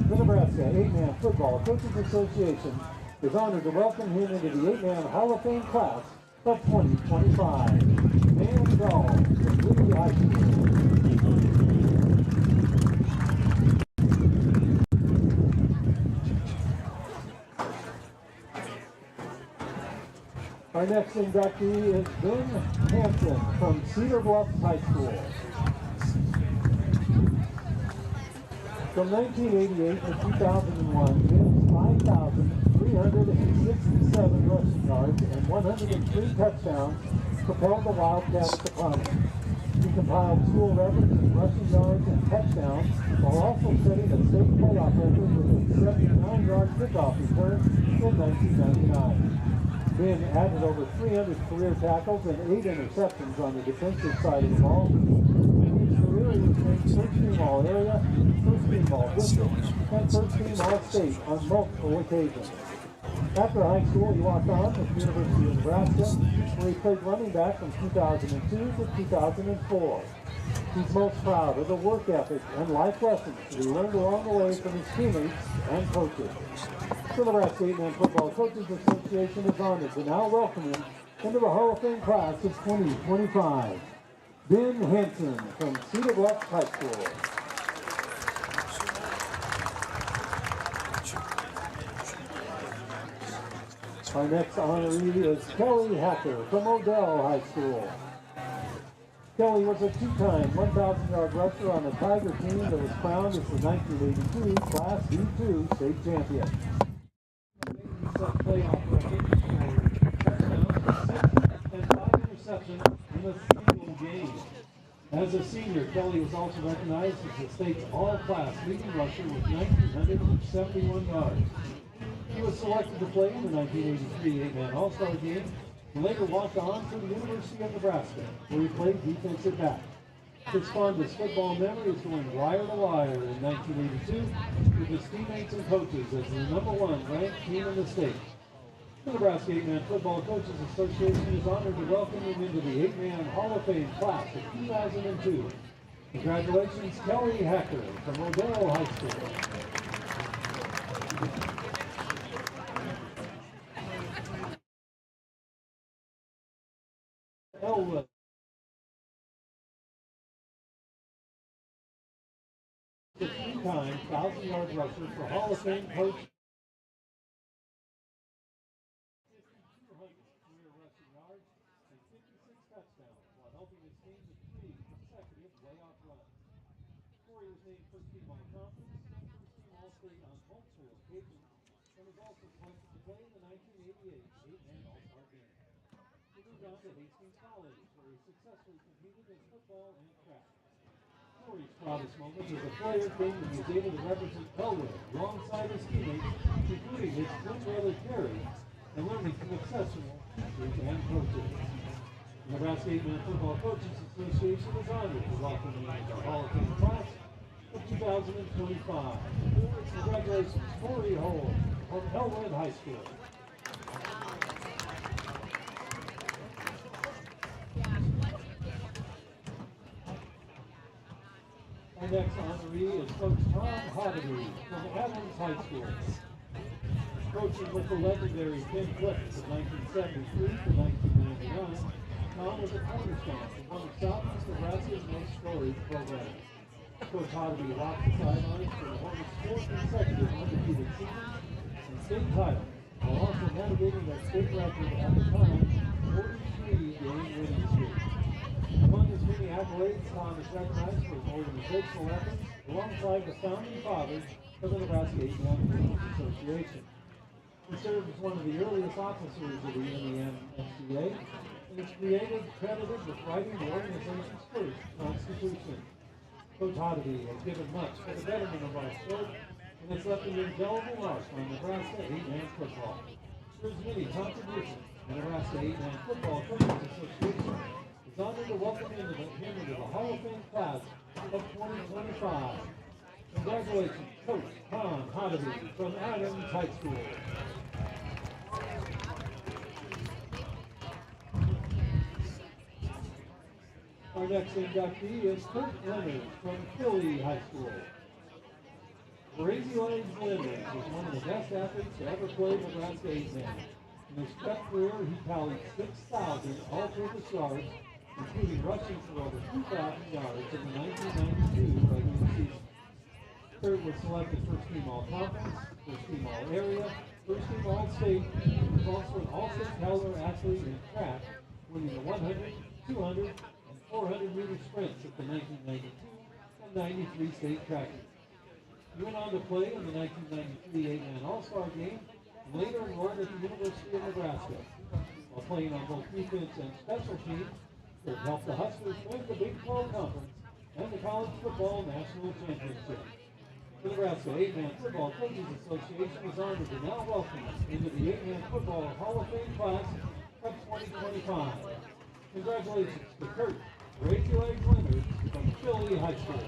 The Nebraska 8-Man Football Coaches Association is honored to welcome him into the 8-Man Hall of Fame class of 2025. Dan Dahl from Lee High School. Our next inductee is Ben Hansen from Cedar Bluffs High School. From 1988 to 2001, Ben's 5,367 rushing yards and 103 touchdowns propelled the Wildcats to prominence. He compiled school records in rushing yards and touchdowns while also setting a state playoff record with a 79-yard kickoff return in 1999. Ben added over 300 career tackles and 8 interceptions on the defensive side of the ball. In his career, he was named first team All-Area, first team All-District, and first team All-State on multiple occasions. After high school, he walked on with the University of Nebraska, where he played running back from 2002 to 2004. He's most proud of the work ethic and life lessons that he learned along the way from his teammates and coaches. The Nebraska 8-Man Football Coaches Association is honored to now welcome him into the Hall of Fame class of 2025. Ben Hansen from Cedar Bluffs High School. Our next honoree is Kelly Hacker from Odell High School. Kelly was a 2-time 1,000-yard rusher on the Tiger team that was crowned as the 1982 Class D2 state champion. Playoff record for touchdowns, 6 and 5 interceptions in a single game. As a senior, Kelly was also recognized as the state's all-class leading rusher with 1,971 yards. He was selected to play in the 1983 8-Man All-Star game and later walked on to the University of Nebraska, where he played defensive back. His fondest football memory is going wire to wire in 1982 with his teammates and coaches as the #1 ranked team in the state. The Nebraska 8-Man Football Coaches Association is honored to welcome him into the 8-Man Hall of Fame class of 2002. Congratulations, Kelly Hacker from Odell High School. Elwood. The 3-time 1,000-yard rusher for Hall of Fame coach playoff run. Warriors named first team all-conference, first team all-state on multiple occasions, and was also selected to play in the 1988 eight-man all-star game. He moved on to Hastings College, where he successfully competed in football and track. Corey's proudest moment as a player came when he was able to represent Bellwood alongside his teammates, including his twin brother Terry, and learning from exceptional teachers and coaches. The Nebraska 8-Man Football Coaches Association is honored to welcome him to the Hall of Fame class of 2025. Congratulations, Corey Hole from Hellwood High School. Our next honoree is Coach Tom Hoddeby from Adams High School. Coaching with the legendary Tim Cliffs of 1973 to 1999, Tom was a cornerstone for one of Southeast Nebraska's most storied programs. Coach Hoddeby walked the sidelines for the Hornets' fourth consecutive undefeated season and state title, while also navigating their state record at the time, 43-game winning streak. Among his many accolades, Tom is recognized for his organizational efforts alongside the founding fathers of the Nebraska 8-Man Coaches Association. He served as one of the earliest officers of the NEMCA and is credited with writing the organization's first constitution. Coach Hoddeby has given much for the betterment of our sport and has left an indelible mark on Nebraska 8-Man football. For his many contributions, the Nebraska 8-Man Football Coaches Association is honored to welcome him into the Hall of Fame class of 2025. Congratulations, Coach Tom Hoddeby from Adams High School. Our next inductee is Kurt Leonard from Philly High School. Crazy Legs Leonard was one of the best athletes to ever play Nebraska 8-Man. In his prep career, he tallied 6,000 all-purpose yards, including rushing for over 2,000 yards in the 1992 regular season. Kurt was selected first team all-conference, first team all-area, first team all-state, and was also an all-state caliber athlete in track, winning the 100, 200, and 400-meter sprints at the 1992 and 93 state track meets. He went on to play in the 1993 8-Man All-Star game and later enrolled at the University of Nebraska. While playing on both defense and special teams, Kurt helped the Huskers win the Big 12 Conference and the College Football National Championship. The Nebraska 8-Man Football Coaches Association is honored to now welcome into the 8-Man Football Hall of Fame class of 2025. Congratulations to Kurt Crazy Legs Leonard from Philly High School.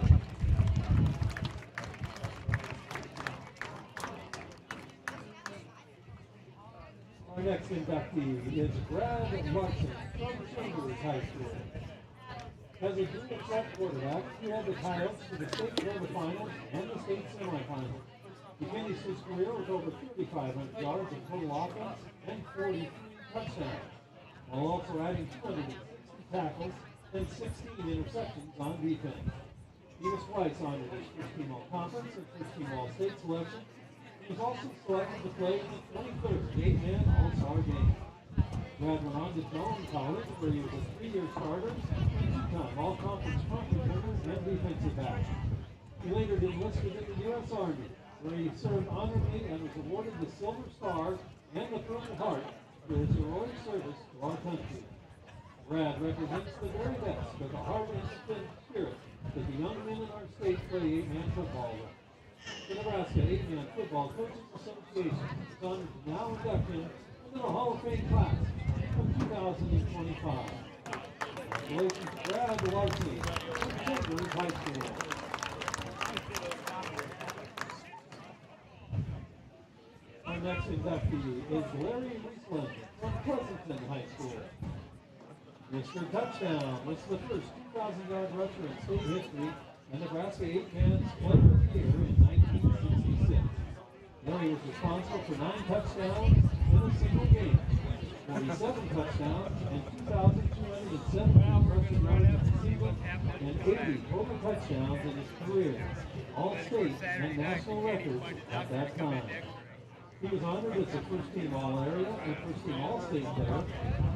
Our next inductee is Brad Larson from Chambers High School. As a junior track quarterback, he had the Coyotes to the state quarterfinals and the state semifinals. He finished his career with over 3,500 yards of total offense and 43 touchdowns, while also adding 260 tackles and 16 interceptions on defense. He was twice honored as first team all-conference and first team all-state selection. He was also selected to play in the 23rd 8-Man All-Star game. Brad went on to Jones College, where he was a 3-year starter and 2-time all-conference punt returner and defensive back. He later enlisted in the U.S. Army, where he served honorably and was awarded the Silver Star and the Purple Heart for his heroic service to our country. Brad represents the very best of the heart and spirit that the young men in our state play 8-Man football with. The Nebraska 8-Man Football Coaches Association is honored to now induct him into the Hall of Fame class of 2025. Congratulations to Brad Larson from Chambers High School. Our next inductee is Larry Riesland from Pleasanton High School. Mr. Touchdown was the first 2,000-yard rusher in state history and Nebraska 8-Man's Player of the Year in 1966. Larry was responsible for 9 touchdowns in a single game, 47 touchdowns, and 2,217 rushing yards in the season, and 80 total touchdowns in his career, all state and national records at that time. He was honored as a first-team All-Area and first-team All-State player.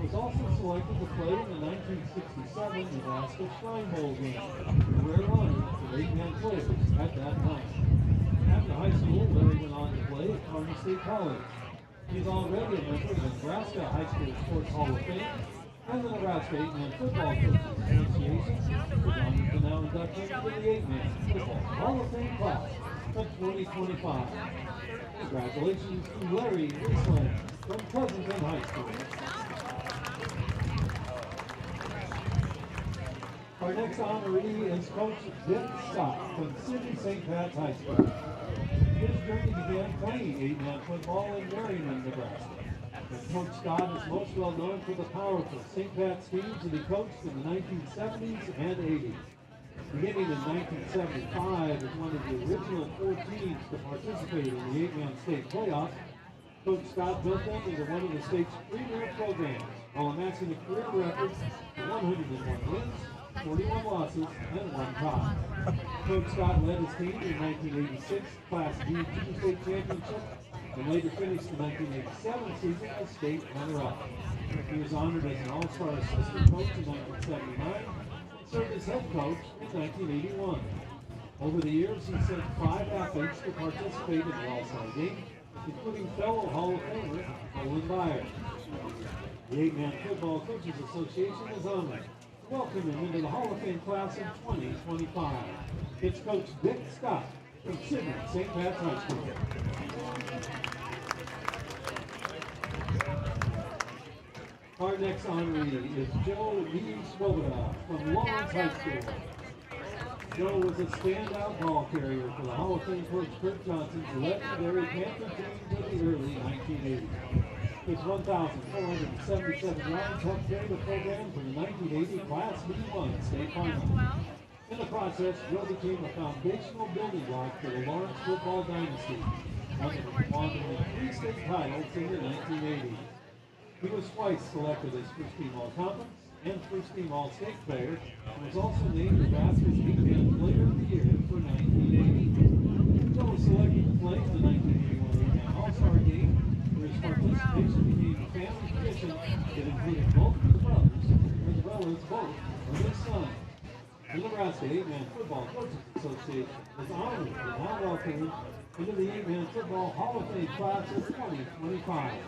Was also selected to play in the 1967 Nebraska Shrine Bowl game, a rare honor for 8-man players at that time. After high school, Larry went on to play at Hastings College. He's already a member of the Nebraska High School Sports Hall of Fame and the Nebraska 8-Man Football Coaches Association. He's honored to now induct him into the 8-Man Football Hall of Fame class of 2025. Congratulations to Larry Wiesland from Pleasanton High School. Our next honoree is Coach Dick Scott from Sidney St. Pat's High School. His journey began playing 8-man football in Marion, Nebraska. And Coach Scott is most well known for the powerful St. Pat's teams that he coached in the 1970s and 80s. Beginning in 1975 as one of the original 4 teams to participate in the 8-man state playoffs, Coach Scott built them into one of the state's premier programs while amassing a career record of 101 wins, 41 losses, and 1 tie. Coach Scott led his team to the 1986 Class D2 state championship and later finished the 1987 season as state runner-up. He was honored as an all-star assistant coach in 1979 and served as head coach in 1981. Over the years, he sent 5 athletes to participate in the all-star game, including fellow Hall of Famer Olin Byers. The 8-Man Football Coaches Association is honored to welcome him into the Hall of Fame class in 2025. It's Coach Dick Scott from Sidney St. Pat's High School. Our next honoree is Joe Lee Swoboda from Lawrence High School. Joe was a standout ball carrier for the Hall of Fame coach Kurt Johnson's legendary Panther team in the early 1980s. His 1,477 yards helped carry the program to the 1980 Class B1 state final. In the process, Joe became a foundational building block for the Lawrence football dynasty, won 3 state titles in the 1980s. He was twice selected as first-team All-Conference and first-team All-State player, and was also named Nebraska's 8-Man Player of the Year for 1980. Joe was selected to play in the 1981 8-Man All-Star Game, where his participation became a family tradition that included both of his brothers, as well as both of his sons. The Nebraska 8-Man Football Coaches Association is honored to now welcome him into the 8-Man Football Hall of Fame class of 2025.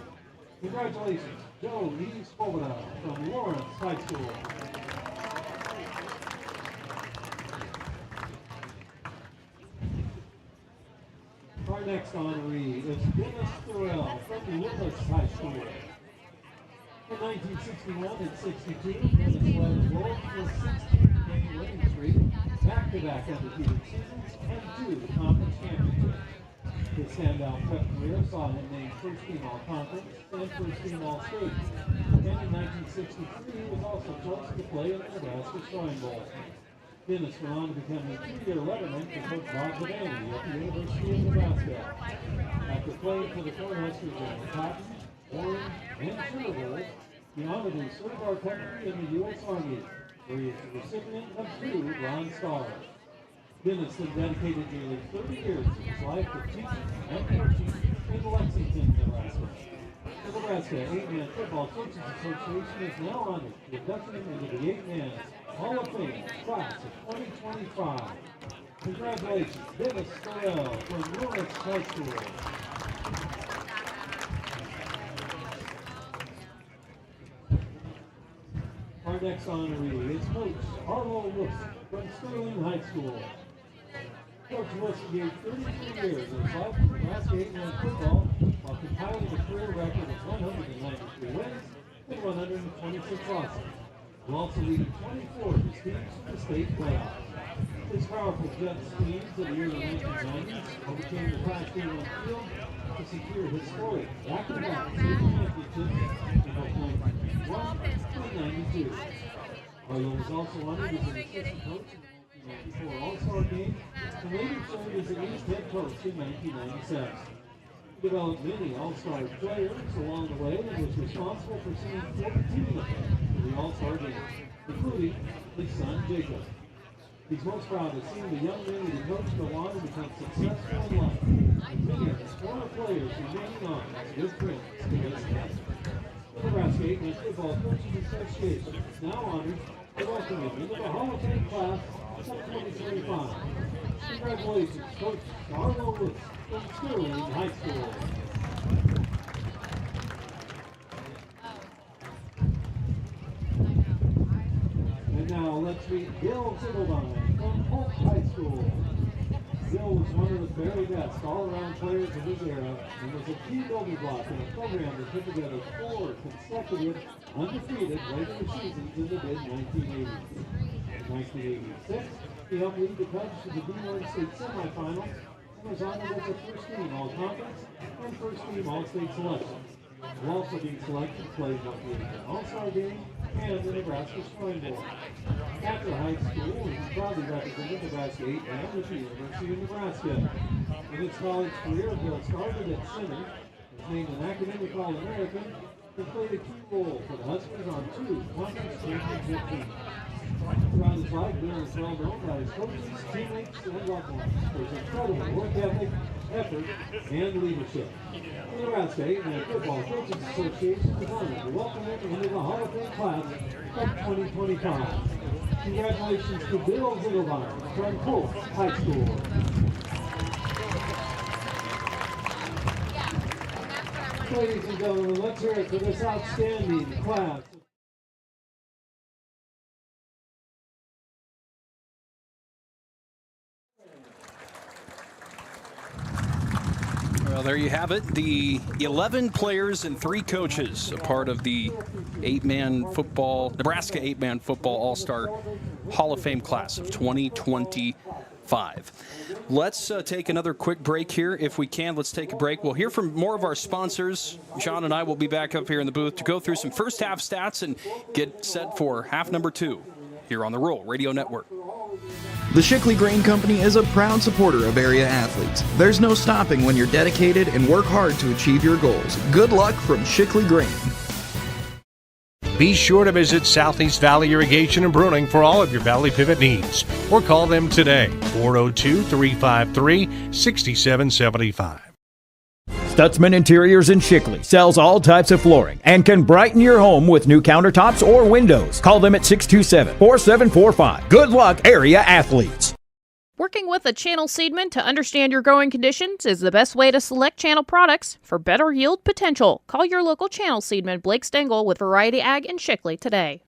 Congratulations, Joe Lee Swoboda from Lawrence High School. Our next honoree is Dennis Thorell from Lewis High School. In 1961 and 62, Dennis led Wolves with 16-game winning streak, back-to-back undefeated seasons, and 2 conference championships. His standout prep career saw him named first-team All-Conference and first-team All-State. And in 1963, he was also chosen to play in the Nebraska Shrine Bowl. Dennis went on to become a 3-year letterman for Coach Bob Devaney at the University of Nebraska. After playing for the Cornhuskers in the Cotton, Orange, and Sugar Bowl, he honored to serve our country in the U.S. Army, where he is the recipient of 2 Bronze Stars. Dennis then dedicated nearly 30 years of his life to teaching and coaching in Lexington, Nebraska. The Nebraska 8-Man Football Coaches Association is now honored to induct him into the 8-Man Hall of Fame class of 2025. Congratulations, Dennis Thorell from Lawrence High School. Our next honoree is Coach Arlo Wilson from Sterling High School. Coach Wilson gave 33 years of his life to Nebraska 8-Man football while compiling a career record of 193 wins and 126 losses, while also leading 24 of his teams to the state playoffs. His powerful Jets teams of the early 1990s overcame the Class D1 field to secure historic back-to-back state championships in both 1991 and 92. Arlo was also honored as an assistant coach in the 1994 All-Star Game and later served as the East head coach in 1997. He developed many All-Star players along the way and was responsible for sending 14 of them to the All-Star Game, including his son Jacob. He's most proud to see the young men he coached go on to become successful in life. Many of his former players remaining on as good friends to his family. The Nebraska 8-man Football Coaches Association is now honored to welcome him into the Hall of Fame class of 2025. Congratulations, Coach Darlow Lewis from Sterling High School. And now let's meet Bill Zibbeldine from Polk High School. Bill was one of the very best all-around players of his era and was a key building block in a program that put together 4 consecutive undefeated regular seasons in the mid-1980s. In 1986, he helped lead the Cubs to the D1 state semifinals and was honored as a first-team All-Conference and first-team All-State selection. Will also be selected to play both the All-Star Game and the Nebraska Shrine Bowl. After high school, he proudly represented Nebraska 8-man with the University of Nebraska. In his college career, Bill started at center, was named an academic All-American, and played a key role for the Huskers on 2 conference championship teams. Throughout his life, Bill is well known by his coaches, teammates, and loved ones for his incredible work ethic, effort, and leadership. The Nebraska 8-man Football Coaches Association is honored to welcome him into the Hall of Fame class of 2025. Congratulations to Bill Zibbeldine from Polk High School. Ladies and gentlemen, let's hear it for this outstanding class. Well, there you have it. The 11 players and 3 coaches, a part of the Nebraska 8-man football All-Star Hall of Fame class of 2025. Let's take another quick break here. If we can, let's take a break. We'll hear from more of our sponsors. John and I will be back up here in the booth to go through some first half stats and get set for half number 2 here on the Roll Radio Network. The Shickley Grain Company is a proud supporter of area athletes. There's no stopping when you're dedicated and work hard to achieve your goals. Good luck from Shickley Grain. Be sure to visit Southeast Valley Irrigation and Pruning for all of your Valley Pivot needs, or call them today, 402-353-6775. Stutzman Interiors in Shickley sells all types of flooring and can brighten your home with new countertops or windows. Call them at 627-4745. Good luck, area athletes. Working with a channel seedman to understand your growing conditions is the best way to select channel products for better yield potential. Call your local channel seedman, Blake Stengel, with Variety Ag in Shickley today.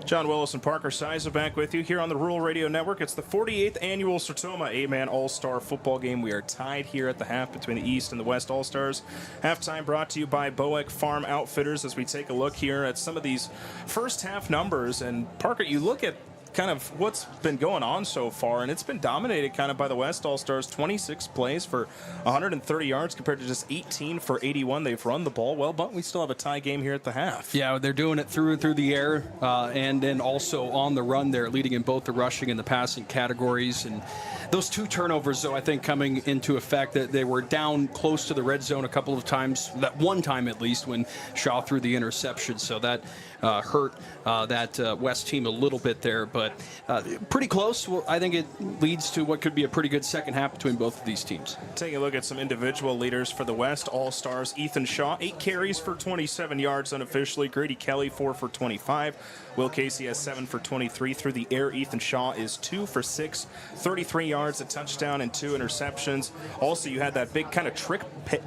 John Willis and Parker Siza back with you here on the Rural Radio Network. It's the 48th annual Sertoma 8-man All-Star football game. We are tied here at the half between the East and the West All-Stars. Halftime brought to you by Boeck Farm Outfitters as we take a look here at some of these first half numbers. And Parker, you look at kind of what's been going on so far, and it's been dominated kind of by the West All-Stars. 26 plays for 130 yards compared to just 18 for 81. They've run the ball well, but we still have a tie game here at the half. Yeah, they're doing it through the air and then also on the run. They're leading in both the rushing and the passing categories. And those 2 turnovers, though, I think coming into effect, that they were down close to the red zone a couple of times, that one time at least, when Shaw threw the interception. So that hurt that West team a little bit there, but pretty close. Well, I think it leads to what could be a pretty good second half between both of these teams. Taking a look at some individual leaders for the West All-Stars. Ethan Shaw, 8 carries for 27 yards unofficially. Grady Kelly, 4 for 25. Will Casey has 7 for 23 through the air. Ethan Shaw is 2 for 6, 33 yards, a touchdown, and 2 interceptions. Also, you had that big kind of trick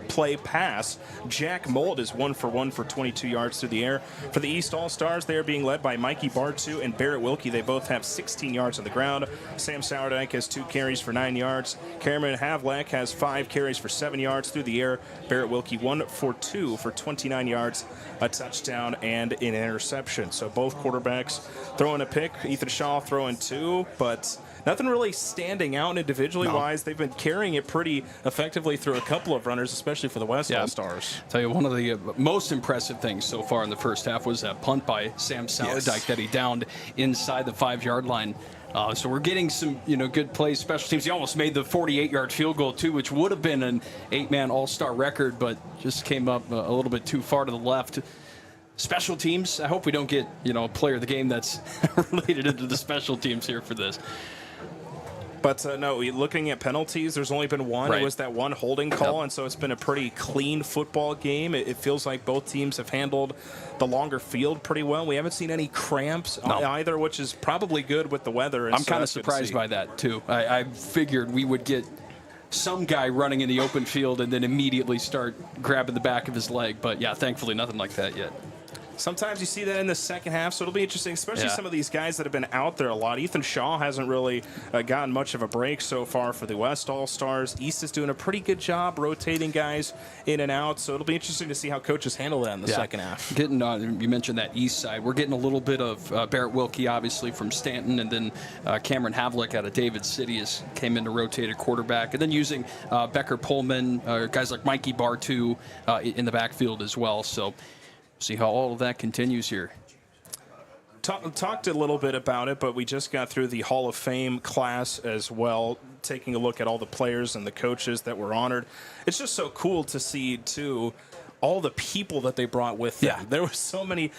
play pass. Jack Mold is 1 for 1 for 22 yards through the air. For the East All-Stars, they are being led by Mikey Bartu and Barrett Wilkie. They both have 16 yards on the ground. Sam Sourdike has 2 carries for 9 yards. Cameron Havlack has 5 carries for 7 yards through the air. Barrett Wilkie 1 for 2 for 29 yards, a touchdown, and an interception. So both quarterbacks throwing a pick. Ethan Shaw throwing 2, but nothing really standing out individually wise. They've been carrying it pretty effectively through a couple of runners, especially for the West All-Stars. Tell you, one of the most impressive things so far in the first half was that punt by Sam Sourdike that he downed inside the 5-yard line. So we're getting some, good plays, special teams. He almost made the 48-yard field goal, too, which would have been an 8-man all-star record, but just came up a little bit too far to the left. Special teams, I hope we don't get, a player of the game that's related into the special teams here for this. But no, looking at penalties, there's only been one. Right. It was that one holding call, and so it's been a pretty clean football game. It feels like both teams have handled the longer field pretty well. We haven't seen any cramps either, which is probably good with the weather. And I'm kind of surprised by that, too. I figured we would get some guy running in the open field and then immediately start grabbing the back of his leg. But, yeah, thankfully nothing like that yet. Sometimes you see that in the second half, so it'll be interesting, especially some of these guys that have been out there a lot. Ethan Shaw hasn't really gotten much of a break so far for the West All-Stars. East is doing a pretty good job rotating guys in and out, so it'll be interesting to see how coaches handle that in the second half. Getting you mentioned that East side. We're getting a little bit of Barrett Wilkie, obviously, from Stanton, and then Cameron Havlick out of David City came in to rotate a quarterback, and then using Becker Pullman, guys like Mikey Bartu in the backfield as well. So see how all of that continues here. Talked a little bit about it, but we just got through the Hall of Fame class as well, taking a look at all the players and the coaches that were honored. It's just so cool to see, too, all the people that they brought with them. Yeah. There were so many,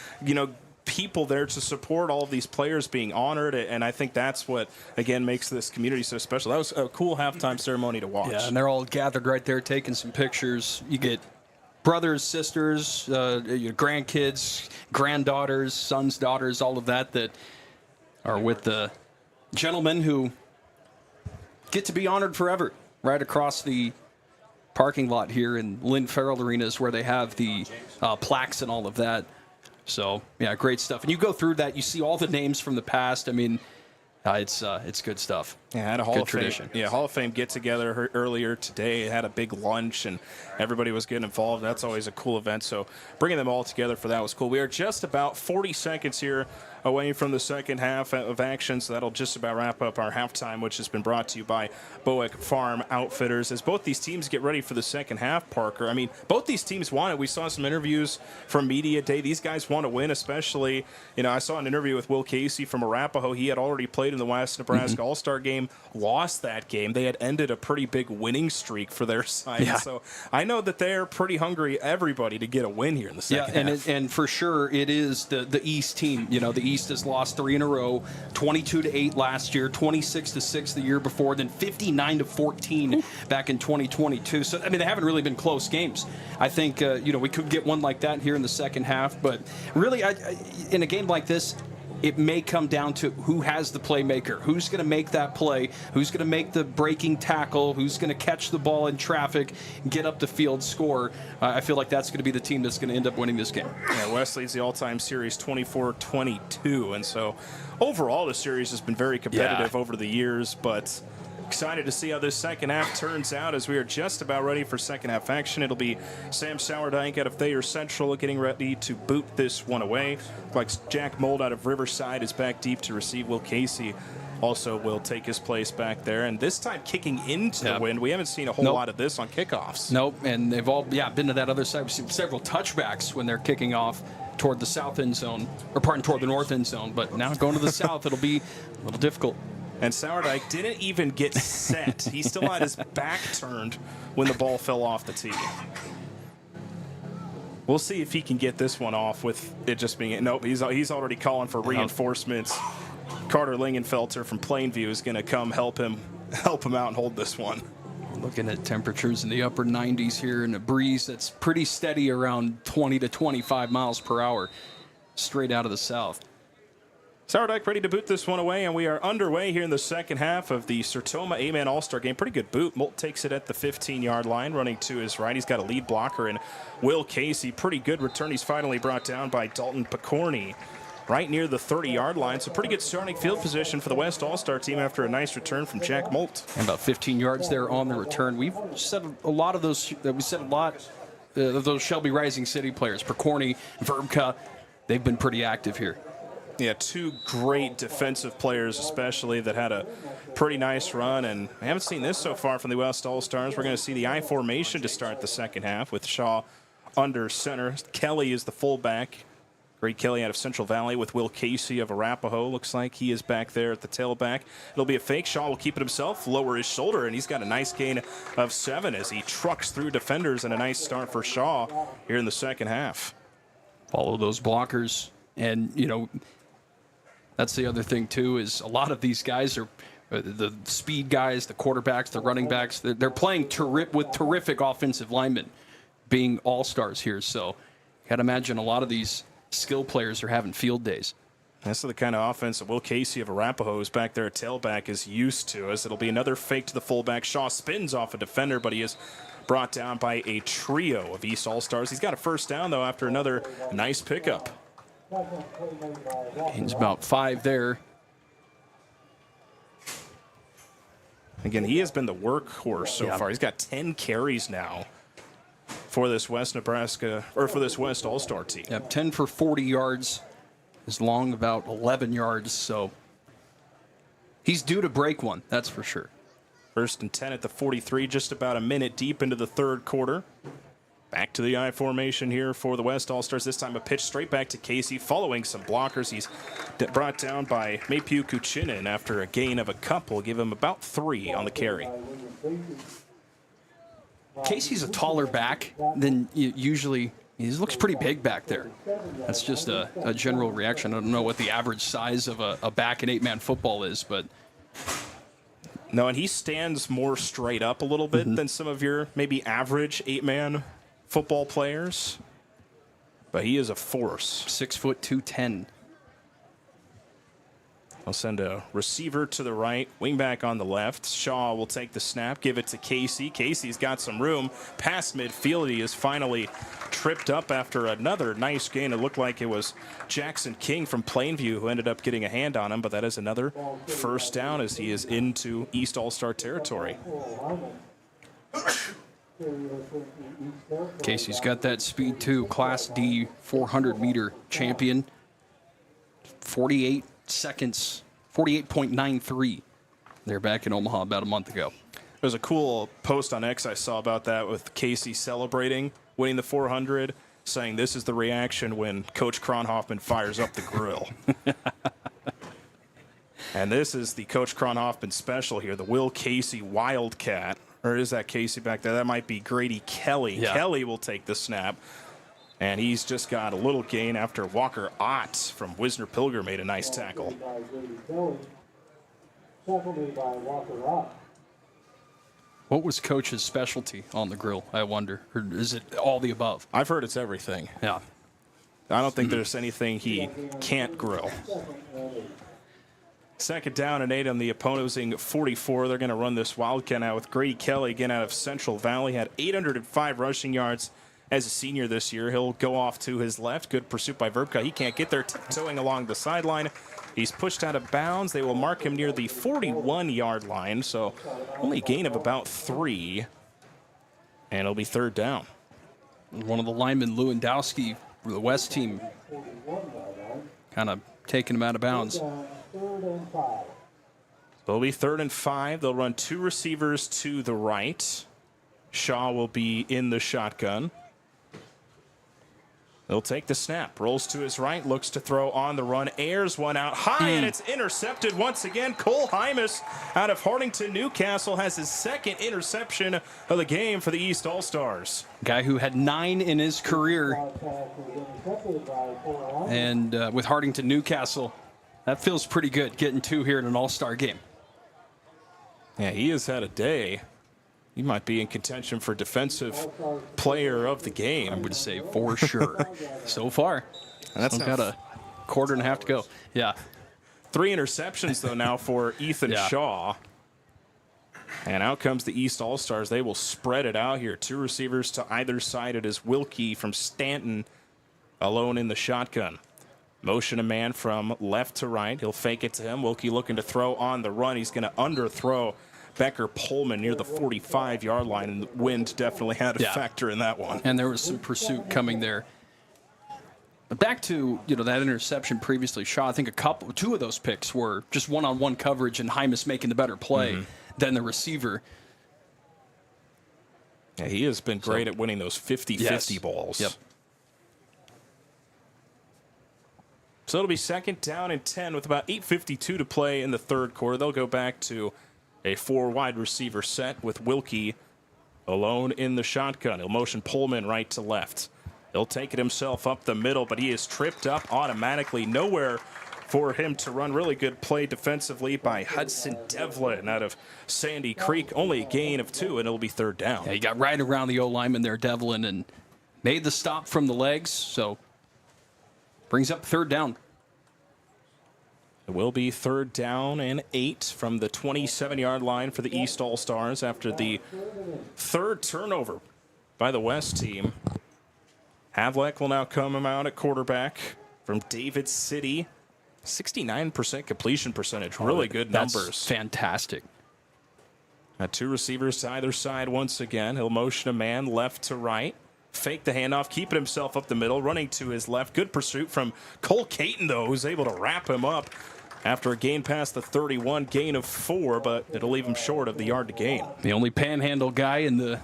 people there to support all of these players being honored, and I think that's what, again, makes this community so special. That was a cool halftime ceremony to watch. Yeah, and they're all gathered right there taking some pictures. You get brothers, sisters, your grandkids, granddaughters, sons, daughters, all of that are with the gentlemen who get to be honored forever. Right across the parking lot here in Lynn Farrell Arena is where they have the plaques and all of that. So, yeah, great stuff. And you go through that, you see all the names from the past. I mean, it's good stuff. Yeah, had a Hall of Fame. Yeah, Hall of Fame get together earlier today. It had a big lunch and everybody was getting involved. That's always a cool event. So bringing them all together for that was cool. We are just about 40 seconds here away from the second half of action, so that'll just about wrap up our halftime, which has been brought to you by Bowick Farm Outfitters. As both these teams get ready for the second half, Parker, I mean, both these teams want it. We saw some interviews from Media Day. These guys want to win, especially, I saw an interview with Will Casey from Arapahoe. He had already played in the West Nebraska All-Star game, lost that game. They had ended a pretty big winning streak for their side. Yeah. So I know that they're pretty hungry, everybody, to get a win here in the second half. And for sure it is the East team. The East has lost 3 in a row, 22-8 last year, 26-6 the year before, then 59-14 back in 2022. So, I mean, they haven't really been close games. I think, we could get one like that here in the second half. But really, in a game like this, it may come down to who has the playmaker, who's going to make that play, who's going to make the breaking tackle, who's going to catch the ball in traffic, get up the field, score. I feel like that's going to be the team that's going to end up winning this game. Yeah, West leads the all-time series 24-22, and so overall the series has been very competitive over the years, but excited to see how this second half turns out as we are just about ready for second half action. It'll be Sam Sourdike out of Thayer Central getting ready to boot this one away. Like Jack Mold out of Riverside is back deep to receive. Will Casey also will take his place back there, and this time kicking into the wind. We haven't seen a whole lot of this on kickoffs. Nope, and they've all been to that other side. We've seen several touchbacks when they're kicking off toward the south end zone, or toward the north end zone, but now going to the south, it'll be a little difficult. And Sourdike didn't even get set. He still had his back turned when the ball fell off the tee. We'll see if he can get this one off with it just being... Nope, he's already calling for reinforcements. Carter Lingenfelter from Plainview is going to come help him out and hold this one. Looking at temperatures in the upper 90s here and a breeze that's pretty steady around 20 to 25 miles per hour straight out of the south. Sauerdyke ready to boot this one away, and we are underway here in the second half of the Sertoma 8-man All-Star game. Pretty good boot. Molt takes it at the 15-yard line, running to his right. He's got a lead blocker in Will Casey. Pretty good return. He's finally brought down by Dalton Picorni right near the 30-yard line. So pretty good starting field position for the West All-Star team after a nice return from Jack Molt. And about 15 yards there on the return. We've said a lot of those. We said a lot of those Shelby Rising City players. Picorni, Verbka, they've been pretty active here. Yeah, two great defensive players, especially, that had a pretty nice run. And I haven't seen this so far from the West All-Stars. We're going to see the I formation to start the second half with Shaw under center. Kelly is the fullback. Greg Kelly out of Central Valley with Will Casey of Arapahoe. Looks like he is back there at the tailback. It'll be a fake. Shaw will keep it himself, lower his shoulder, and he's got a nice gain of 7 as he trucks through defenders, and a nice start for Shaw here in the second half. Follow those blockers, and, you know, that's the other thing, too, is a lot of these guys are the speed guys, the quarterbacks, the running backs. They're playing with terrific offensive linemen being all-stars here. So you got to imagine a lot of these skill players are having field days. That's the kind of offense that Will Casey of Arapahoe is back there at tailback is used to, as it'll be another fake to the fullback. Shaw spins off a defender, but he is brought down by a trio of East All-Stars. He's got a first down, though, after another nice pickup. Gains about 5 there. Again, he has been the workhorse so far. He's got 10 carries now for this West All-Star team. Yep, 10 for 40 yards. Is long about 11 yards, so he's due to break one, that's for sure. First and 10 at the 43, just about a minute deep into the third quarter. Back to the I formation here for the West All-Stars. This time a pitch straight back to Casey, following some blockers. He's brought down by Maypew Kuchinin after a gain of a couple. Give him about 3 on the carry. Casey's a taller back than usually. He looks pretty big back there. That's just a general reaction. I don't know what the average size of a back in 8-man football is, but... No, and he stands more straight up a little bit than some of your maybe average 8-man football players, but he is a force. 6 foot 210. I'll send a receiver to the right, wingback on the left. Shaw will take the snap, give it to Casey. Casey's got some room past midfield. He is finally tripped up after another nice gain. It looked like it was Jackson King from Plainview who ended up getting a hand on him, but that is another first down as he is into East All-Star territory. Casey's got that speed too. Class D 400-meter champion. 48 seconds, 48.93. They're back in Omaha about a month ago. There's a cool post on X I saw about that with Casey celebrating winning the 400, saying this is the reaction when Coach Kronhoffman fires up the grill. And this is the Coach Kronhoffman special here, the Will Casey Wildcat. Or is that Casey back there? That might be Grady Kelly. Yeah. Kelly will take the snap. And he's just got a little gain after Walker Ott from Wisner Pilger made a nice tackle. What was Coach's specialty on the grill, I wonder? Or is it all the above? I've heard it's everything. Yeah. I don't think there's anything he can't grill. Second down and 8 on the opposing 44. They're going to run this Wildcat out with Grady Kelly, again out of Central Valley. Had 805 rushing yards as a senior this year. He'll go off to his left. Good pursuit by Verbka. He can't get there, tiptoeing along the sideline. He's pushed out of bounds. They will mark him near the 41-yard line, so only a gain of about 3. And it'll be third down. One of the linemen, Lewandowski, for the West team, kind of taking him out of bounds. It'll be 3rd and 5. They'll run 2 receivers to the right. Shaw will be in the shotgun. He'll take the snap, rolls to his right, looks to throw on the run, airs one out high, and it's intercepted once again. Cole Hymas out of Hartington, Newcastle, has his 2nd interception of the game for the East All-Stars. Guy who had 9 in his career, and with Hartington, Newcastle, that feels pretty good, getting 2 here in an All-Star game. Yeah, he has had a day. He might be in contention for defensive player of the game. I would say for sure. So far. And that's got a quarter and a half to go. Yeah. 3 interceptions, though, now for Ethan Shaw. And out comes the East All-Stars. They will spread it out here. 2 receivers to either side. It is Wilkie from Stanton alone in the shotgun. Motion a man from left to right. He'll fake it to him. Wilkie looking to throw on the run. He's going to underthrow Becker Pullman near the 45-yard line, and the wind definitely had a factor in that one. And there was some pursuit coming there. But back to that interception previously, Shaw, I think 2 of those picks were just one-on-one coverage and Hymas making the better play than the receiver. Yeah, he has been great at winning those 50-50 balls. Yep. So it'll be 2nd down and 10 with about 8:52 to play in the third quarter. They'll go back to a 4 wide receiver set with Wilkie alone in the shotgun. He'll motion Pullman right to left. He'll take it himself up the middle, but he is tripped up automatically. Nowhere for him to run. Really good play defensively by Hudson Devlin out of Sandy Creek. Only a gain of 2, and it'll be 3rd down. Yeah, he got right around the O-lineman there, Devlin, and made the stop from the legs, so brings up 3rd down. It will be 3rd down and 8 from the 27-yard line for the East All-Stars after the 3rd turnover by the West team. Havlik will now come out at quarterback from David City. 69% completion percentage. Really good numbers. That's fantastic. 2 receivers to either side once again. He'll motion a man left to right. Fake the handoff, keeping himself up the middle, running to his left. Good pursuit from Cole Caton, though, who's able to wrap him up after a gain past the 31, gain of 4, but it'll leave him short of the yard to gain. The only panhandle guy in the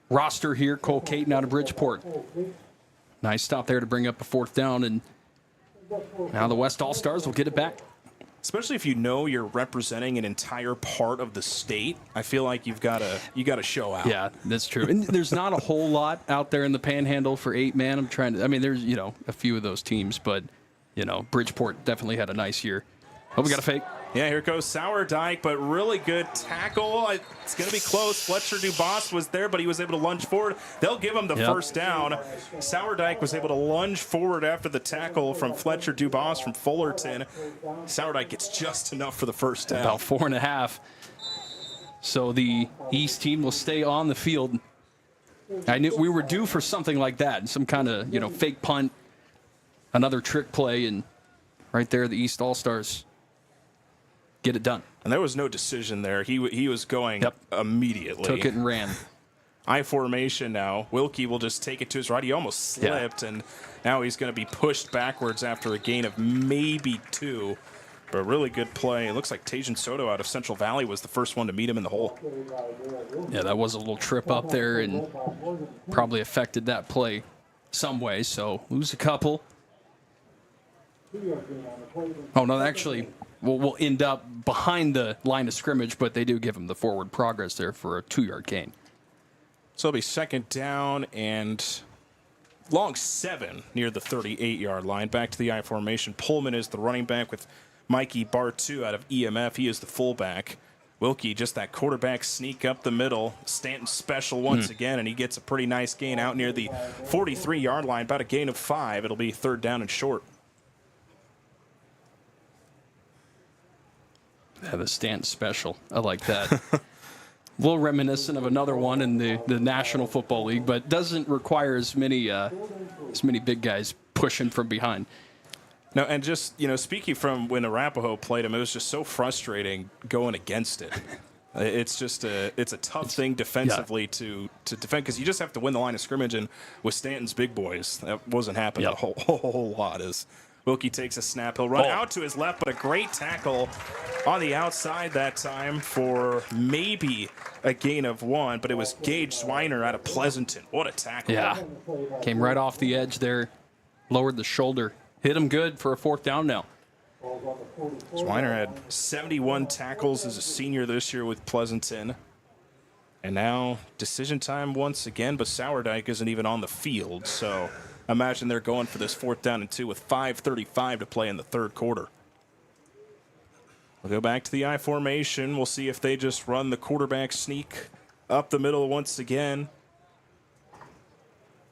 roster here, Cole Caton out of Bridgeport. Nice stop there to bring up a 4th down, and now the West All-Stars will get it back. Especially if you know you're representing an entire part of the state, I feel like you got to show out. Yeah, that's true. And there's not a whole lot out there in the Panhandle for 8-man. There's a few of those teams, but Bridgeport definitely had a nice year. Oh, we got a fake. Yeah, here goes Sourdike, but really good tackle. It's going to be close. Fletcher Dubas was there, but he was able to lunge forward. They'll give him the 1st down. Sourdike was able to lunge forward after the tackle from Fletcher Dubas from Fullerton. Sourdike gets just enough for the 1st down. About 4.5. So the East team will stay on the field. I knew we were due for something like that, some kind of fake punt, another trick play, and right there the East All-Stars get it done. And there was no decision there. He was going immediately. Took it and ran. I formation now. Wilkie will just take it to his right. He almost slipped, and now he's going to be pushed backwards after a gain of maybe 2. But a really good play. It looks like Tajan Soto out of Central Valley was the first one to meet him in the hole. Yeah, that was a little trip up there and probably affected that play some way. So lose a couple. Oh, no, actually, we'll end up behind the line of scrimmage, but they do give him the forward progress there for a 2-yard gain. So it'll be 2nd down and long 7 near the 38-yard line. Back to the I formation. Pullman is the running back with Mikey Bartu out of EMF. He is the fullback. Wilkie, just that quarterback sneak up the middle. Stanton special once again, and he gets a pretty nice gain out near the 43-yard line, about a gain of 5. It'll be 3rd down and short. Yeah, the Stanton special. I like that. A little reminiscent of another one in the National Football League, but doesn't require as many big guys pushing from behind. No, and just, speaking from when Arapahoe played him, it was just so frustrating going against it. It's just it's a tough thing defensively to defend, because you just have to win the line of scrimmage, and with Stanton's big boys, that wasn't happening a whole lot. As Wilkie takes a snap, he'll run out to his left, but a great tackle on the outside that time for maybe a gain of 1, but it was Gage Swiner out of Pleasanton. What a tackle. Yeah, came right off the edge there, lowered the shoulder. Hit him good for a 4th down now. Swiner had 71 tackles as a senior this year with Pleasanton. And now decision time once again, but Sourdike isn't even on the field. So imagine they're going for this 4th down and 2 with 5:35 to play in the 3rd quarter. We'll go back to the I formation. We'll see if they just run the quarterback sneak up the middle once again.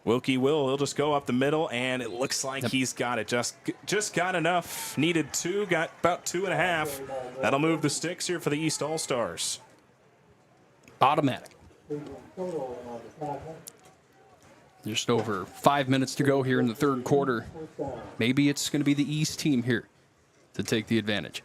Wilkie he'll just go up the middle, and it looks like he's got it. Just got enough. Needed 2, got about 2.5. That'll move the sticks here for the East All-Stars. Automatic. Just over 5 minutes to go here in the third quarter. Maybe it's going to be the East team here to take the advantage.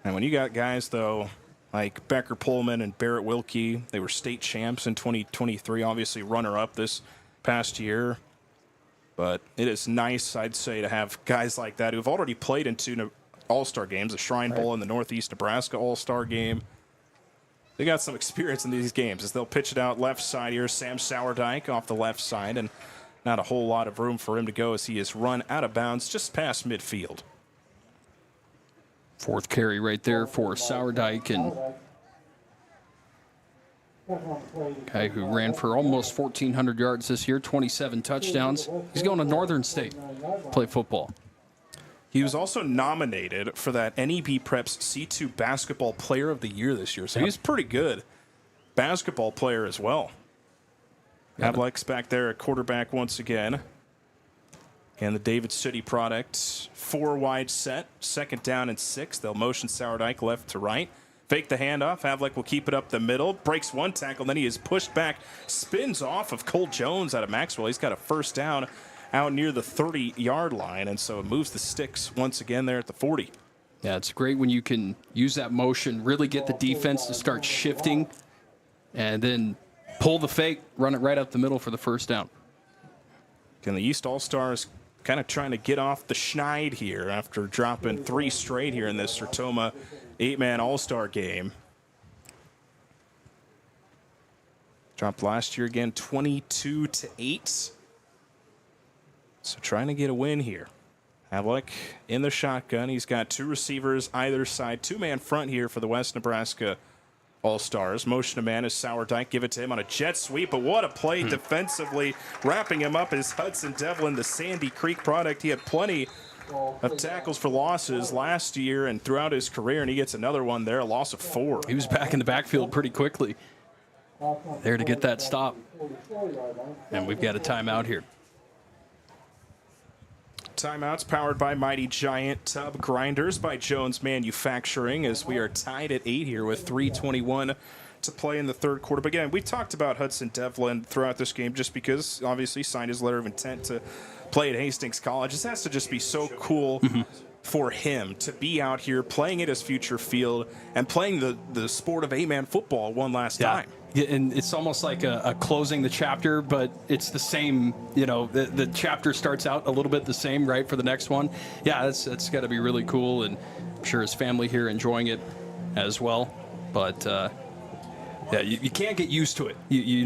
And when you got guys, though, like Becker Pullman and Barrett Wilkie, they were state champs in 2023, obviously runner-up this past year. But it is nice, I'd say, to have guys like that who've already played in 2 All-Star games, the Shrine Bowl and the Northeast Nebraska All-Star game. They got some experience in these games as they'll pitch it out left side here. Sam Sourdike off the left side, and not a whole lot of room for him to go as he is run out of bounds just past midfield. 4th carry right there for Sourdike, and guy who ran for almost 1,400 yards this year, 27 touchdowns. He's going to Northern State, play football. He was also nominated for that NEB Preps C2 Basketball Player of the Year this year, so he's pretty good basketball player as well. Havlic's back there at quarterback once again. And the David City product, 4 wide set, 2nd down and 6. They'll motion Sourdike left to right. Fake the handoff. Havlic will keep it up the middle. Breaks 1 tackle, then he is pushed back. Spins off of Cole Jones out of Maxwell. He's got a 1st down out near the 30-yard line, and so it moves the sticks once again there at the 40. Yeah, it's great when you can use that motion, really get the defense to start shifting, and then pull the fake, run it right up the middle for the 1st down. Can the East All-Stars kind of trying to get off the schneid here after dropping 3 straight here in this Sertoma 8-man All-Star game? Dropped last year again, 22-8. So trying to get a win here. Havlic in the shotgun. He's got 2 receivers either side. 2-man front here for the West Nebraska All-Stars. Motion to man is Sourdike. Give it to him on a jet sweep. But what a play defensively. Wrapping him up is Hudson Devlin, the Sandy Creek product. He had plenty of tackles for losses last year and throughout his career, and he gets another one there, a loss of 4. He was back in the backfield pretty quickly there to get that stop. And we've got a timeout here. Timeouts powered by Mighty Giant Tub Grinders by Jones Manufacturing, as we are tied at 8 here with 3:21 to play in the third quarter. But again, we talked about Hudson Devlin throughout this game just because obviously signed his letter of intent to play at Hastings College. This has to just be so cool for him to be out here playing at his future field and playing the sport of 8-man football one last time. Yeah, and it's almost like a closing the chapter, but it's the same, the chapter starts out a little bit the same, right, for the next one. Yeah, that's got to be really cool, and I'm sure his family here enjoying it as well. But, yeah, you can't get used to it. You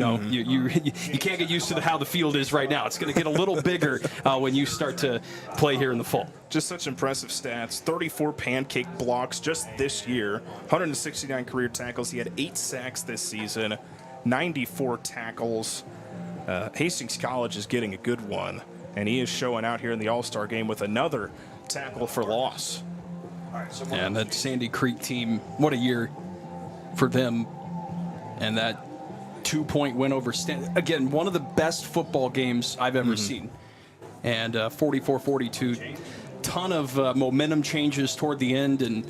can't get used to how the field is right now. It's going to get a little bigger when you start to play here in the fall. Just such impressive stats. 34 pancake blocks just this year. 169 career tackles. He had 8 sacks this season. 94 tackles. Hastings College is getting a good one, and he is showing out here in the All-Star game with another tackle for loss. And that Sandy Creek team, what a year for them. And that 2-point win over Stanton. Again, one of the best football games I've ever seen. And 44-42. Ton of momentum changes toward the end, and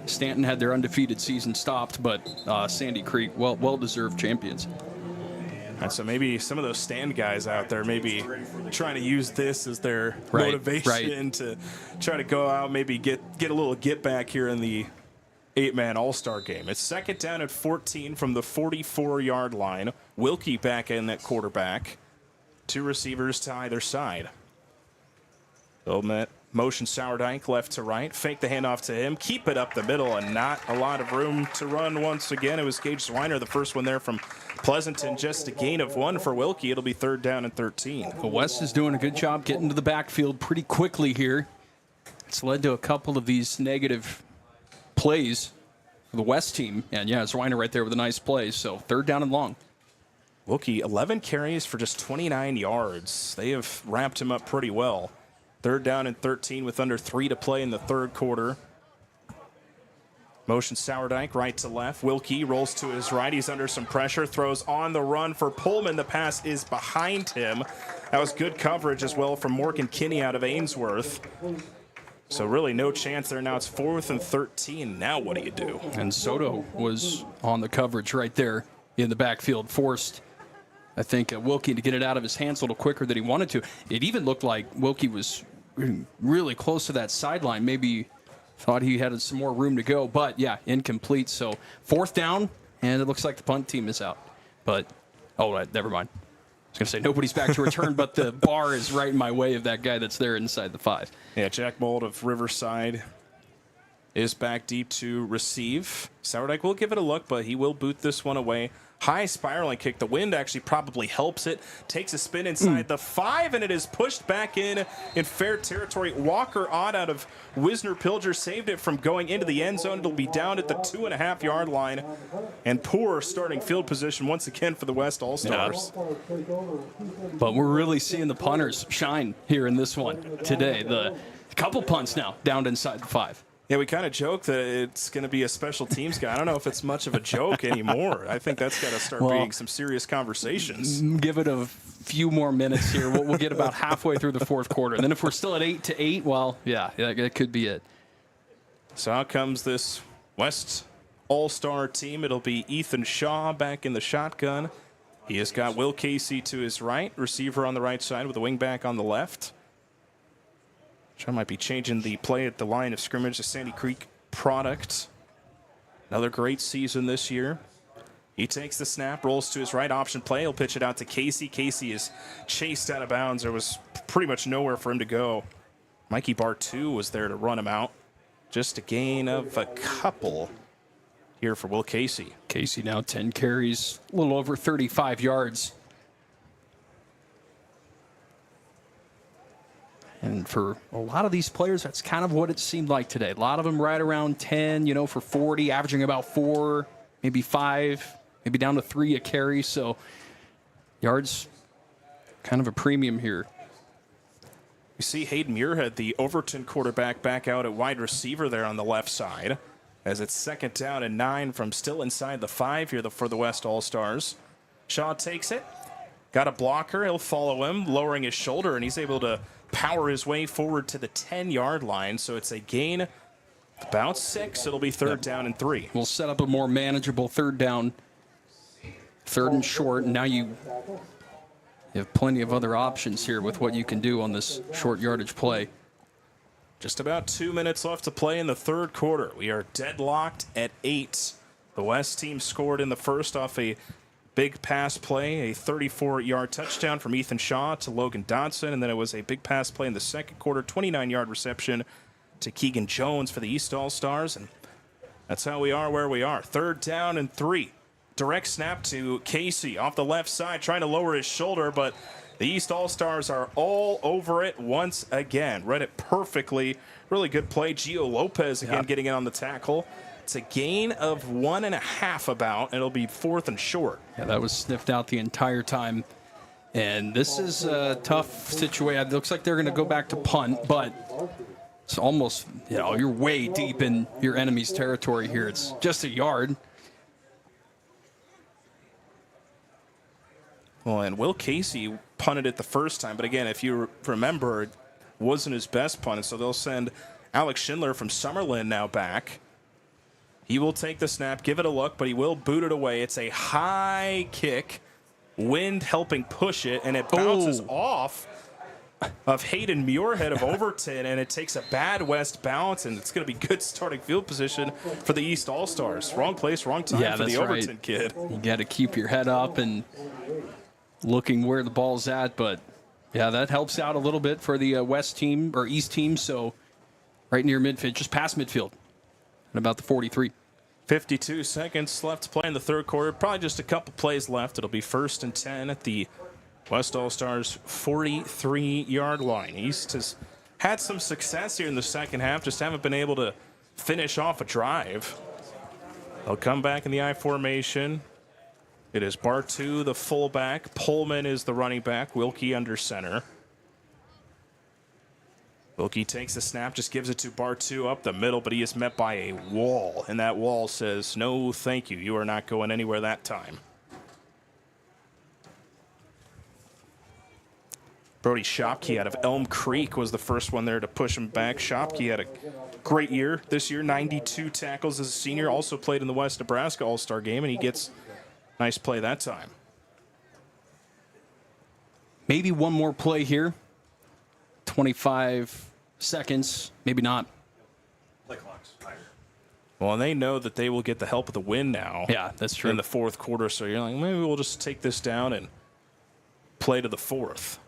Stanton had their undefeated season stopped, but Sandy Creek, well-deserved champions. And so maybe some of those stand guys out there maybe trying to use this as their motivation to try to go out, maybe get a little get back here in the 8-man All-Star game. It's 2nd down at 14 from the 44-yard line. Wilkie back in that quarterback. 2 receivers to either side. Motion Sourdike left to right. Fake the handoff to him. Keep it up the middle, and not a lot of room to run once again. It was Gage Zwiner, the first one there from Pleasanton. Just a gain of 1 for Wilkie. It'll be 3rd down and 13. Well, West is doing a good job getting to the backfield pretty quickly here. It's led to a couple of these negative plays for the West team. And, yeah, Zwiner right there with a nice play. So 3rd down and long. Wilkie, 11 carries for just 29 yards. They have wrapped him up pretty well. 3rd down and 13 with under 3 to play in the third quarter. Motion Sourdike right to left. Wilkie rolls to his right. He's under some pressure. Throws on the run for Pullman. The pass is behind him. That was good coverage as well from Morgan Kinney out of Ainsworth. So really no chance there. Now it's 4th and 13. Now what do you do? And Soto was on the coverage right there in the backfield. Forced, I think, Wilkie to get it out of his hands a little quicker than he wanted to. It even looked like Wilkie was really close to that sideline. Maybe thought he had some more room to go, but yeah, incomplete. So 4th down, and it looks like the punt team is out. But, never mind. I was going to say nobody's back to return, but the bar is right in my way of that guy that's there inside the 5. Yeah, Jack Mold of Riverside is back deep to receive. Sourdike will give it a look, but he will boot this one away. High spiraling kick. The wind actually probably helps it. Takes a spin inside the 5, and it is pushed back in fair territory. Walker Ott out of Wisner Pilger saved it from going into the end zone. It'll be down at the 2.5-yard line. And poor starting field position once again for the West All-Stars. But we're really seeing the punters shine here in this one today. The couple punts now down inside the 5. Yeah, we kind of joke that it's going to be a special teams guy. I don't know if it's much of a joke anymore. I think that's got to start being some serious conversations. Give it a few more minutes here. We'll get about halfway through the 4th quarter. And then if we're still at 8-8, well, yeah, that could be it. So out comes this West All-Star team. It'll be Ethan Shaw back in the shotgun. He has got Will Casey to his right, receiver on the right side with a wingback on the left. Shaw might be changing the play at the line of scrimmage, the Sandy Creek product. Another great season this year. He takes the snap, rolls to his right, option play. He'll pitch it out to Casey. Casey is chased out of bounds. There was pretty much nowhere for him to go. Mikey Bartu was there to run him out. Just a gain of a couple here for Will Casey. Casey now 10 carries, a little over 35 yards. And for a lot of these players, that's kind of what it seemed like today. A lot of them right around 10, for 40, averaging about 4, maybe 5, maybe down to 3 a carry. So yards, kind of a premium here. We see Hayden Muirhead, the Overton quarterback, back out at wide receiver there on the left side, as it's 2nd down and 9 from still inside the 5 here for the West All-Stars. Shaw takes it. Got a blocker. He'll follow him, lowering his shoulder, and he's able to power his way forward to the 10-yard line. So it's a gain about 6. It'll be 3rd down and 3. We'll set up a more manageable 3rd down, 3rd and short. And now you have plenty of other options here with what you can do on this short yardage play. Just about 2 minutes left to play in the 3rd quarter. We are deadlocked at 8. The West team scored in the first off a big pass play, a 34-yard touchdown from Ethan Shaw to Logan Dodson, and then it was a big pass play in the 2nd quarter, 29-yard reception to Keegan Jones for the East All-Stars, and that's how we are where we are. 3rd down and 3. Direct snap to Casey off the left side, trying to lower his shoulder, but the East All-Stars are all over it once again. Read it perfectly. Really good play. Gio Lopez again getting in on the tackle. It's a gain of 1.5 about, and it'll be 4th and short. Yeah, that was sniffed out the entire time. And this is a tough situation. It looks like they're going to go back to punt, but it's almost, you're way deep in your enemy's territory here. It's just a yard. Well, and Will Casey punted it the first time, but again, if you remember, it wasn't his best punt, and so they'll send Alex Schindler from Summerlin now back. He will take the snap, give it a look, but he will boot it away. It's a high kick, wind helping push it, and it bounces off of Hayden Muirhead of Overton, and it takes a bad West bounce, and it's going to be good starting field position for the East All-Stars. Wrong place, wrong time for the Overton kid. You got to keep your head up and looking where the ball's at, but yeah, that helps out a little bit for the West team or East team. So right near midfield, just past midfield, at about the 43. 52 seconds left to play in the 3rd quarter. Probably just a couple plays left. It'll be 1st and 10 at the West All-Stars 43-yard line. East has had some success here in the 2nd half, just haven't been able to finish off a drive. They'll come back in the I formation. It is Bartu, the fullback. Pullman is the running back. Wilkie under center. Wilkie takes the snap, just gives it to Bartu up the middle, but he is met by a wall, and that wall says, no, thank you. You are not going anywhere that time. Brody Shopke out of Elm Creek was the first one there to push him back. Shopke had a great year this year, 92 tackles as a senior, also played in the West Nebraska All-Star game, and he gets a nice play that time. Maybe one more play here. 25 seconds, maybe not. Play clock's higher. Well, and they know that they will get the help of the win now. Yeah, that's true. In the fourth quarter, so you're like, maybe we'll just take this down and play to the fourth.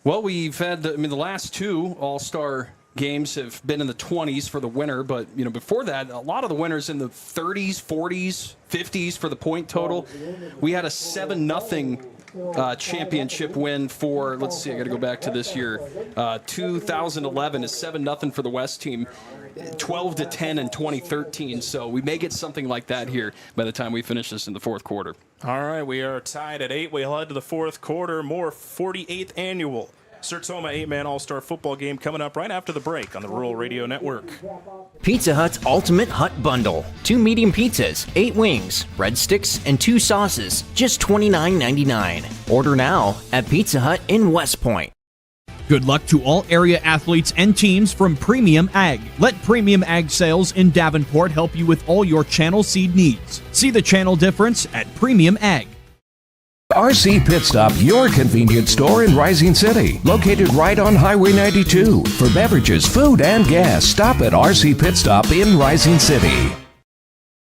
Well, we've had, the last two All-Star games have been in the 20s for the winner, but, before that, a lot of the winners in the 30s, 40s, 50s for the point total. We had a 7-0 championship win for, let's see, I got to go back to this year. 2011 is 7-0 for the West team, 12-10 in 2013. So we may get something like that here by the time we finish this in the fourth quarter. All right, we are tied at 8. We head to the fourth quarter. More 48th annual Sertoma 8-man All-Star football game coming up right after the break on the Rural Radio Network. Pizza Hut's Ultimate Hut Bundle. 2 medium pizzas, 8 wings, breadsticks, and 2 sauces. Just $29.99. Order now at Pizza Hut in West Point. Good luck to all area athletes and teams from Premium Ag. Let Premium Ag Sales in Davenport help you with all your channel seed needs. See the channel difference at Premium Ag. RC Pit Stop, your convenience store in Rising City, located right on Highway 92. For beverages, food, and gas, stop at RC Pit Stop in Rising City.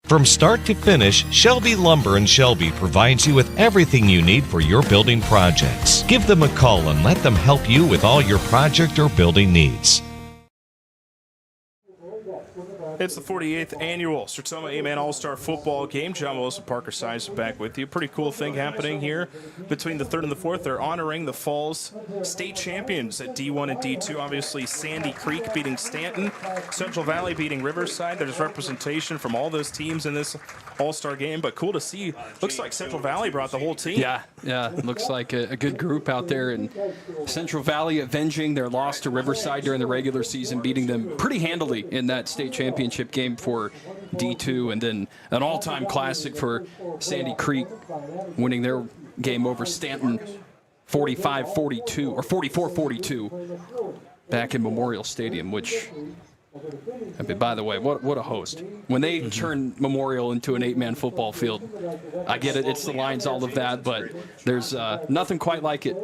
From start to finish, Shelby Lumber in Shelby provides you with everything you need for your building projects. Give them a call and let them help you with all your project or building needs. It's the 48th annual Sertoma 8-man All-Star football game. John Wilson, Parker Size back with you. Pretty cool thing happening here between the third and the fourth. They're honoring the Falls state champions at D1 and D2. Obviously, Sandy Creek beating Stanton, Central Valley beating Riverside. There's representation from all those teams in this All-Star game, but cool to see. Looks like Central Valley brought the whole team. Yeah, it looks like a good group out there. And Central Valley avenging their loss to Riverside during the regular season, beating them pretty handily in that state championship game for D2, and then an all-time classic for Sandy Creek, winning their game over Stanton 45-42 or 44-42 back in Memorial Stadium, which, I mean, by the way, what a host. When they turn Memorial into an 8-man football field, I get it, it's the lines, all of that, but there's nothing quite like it.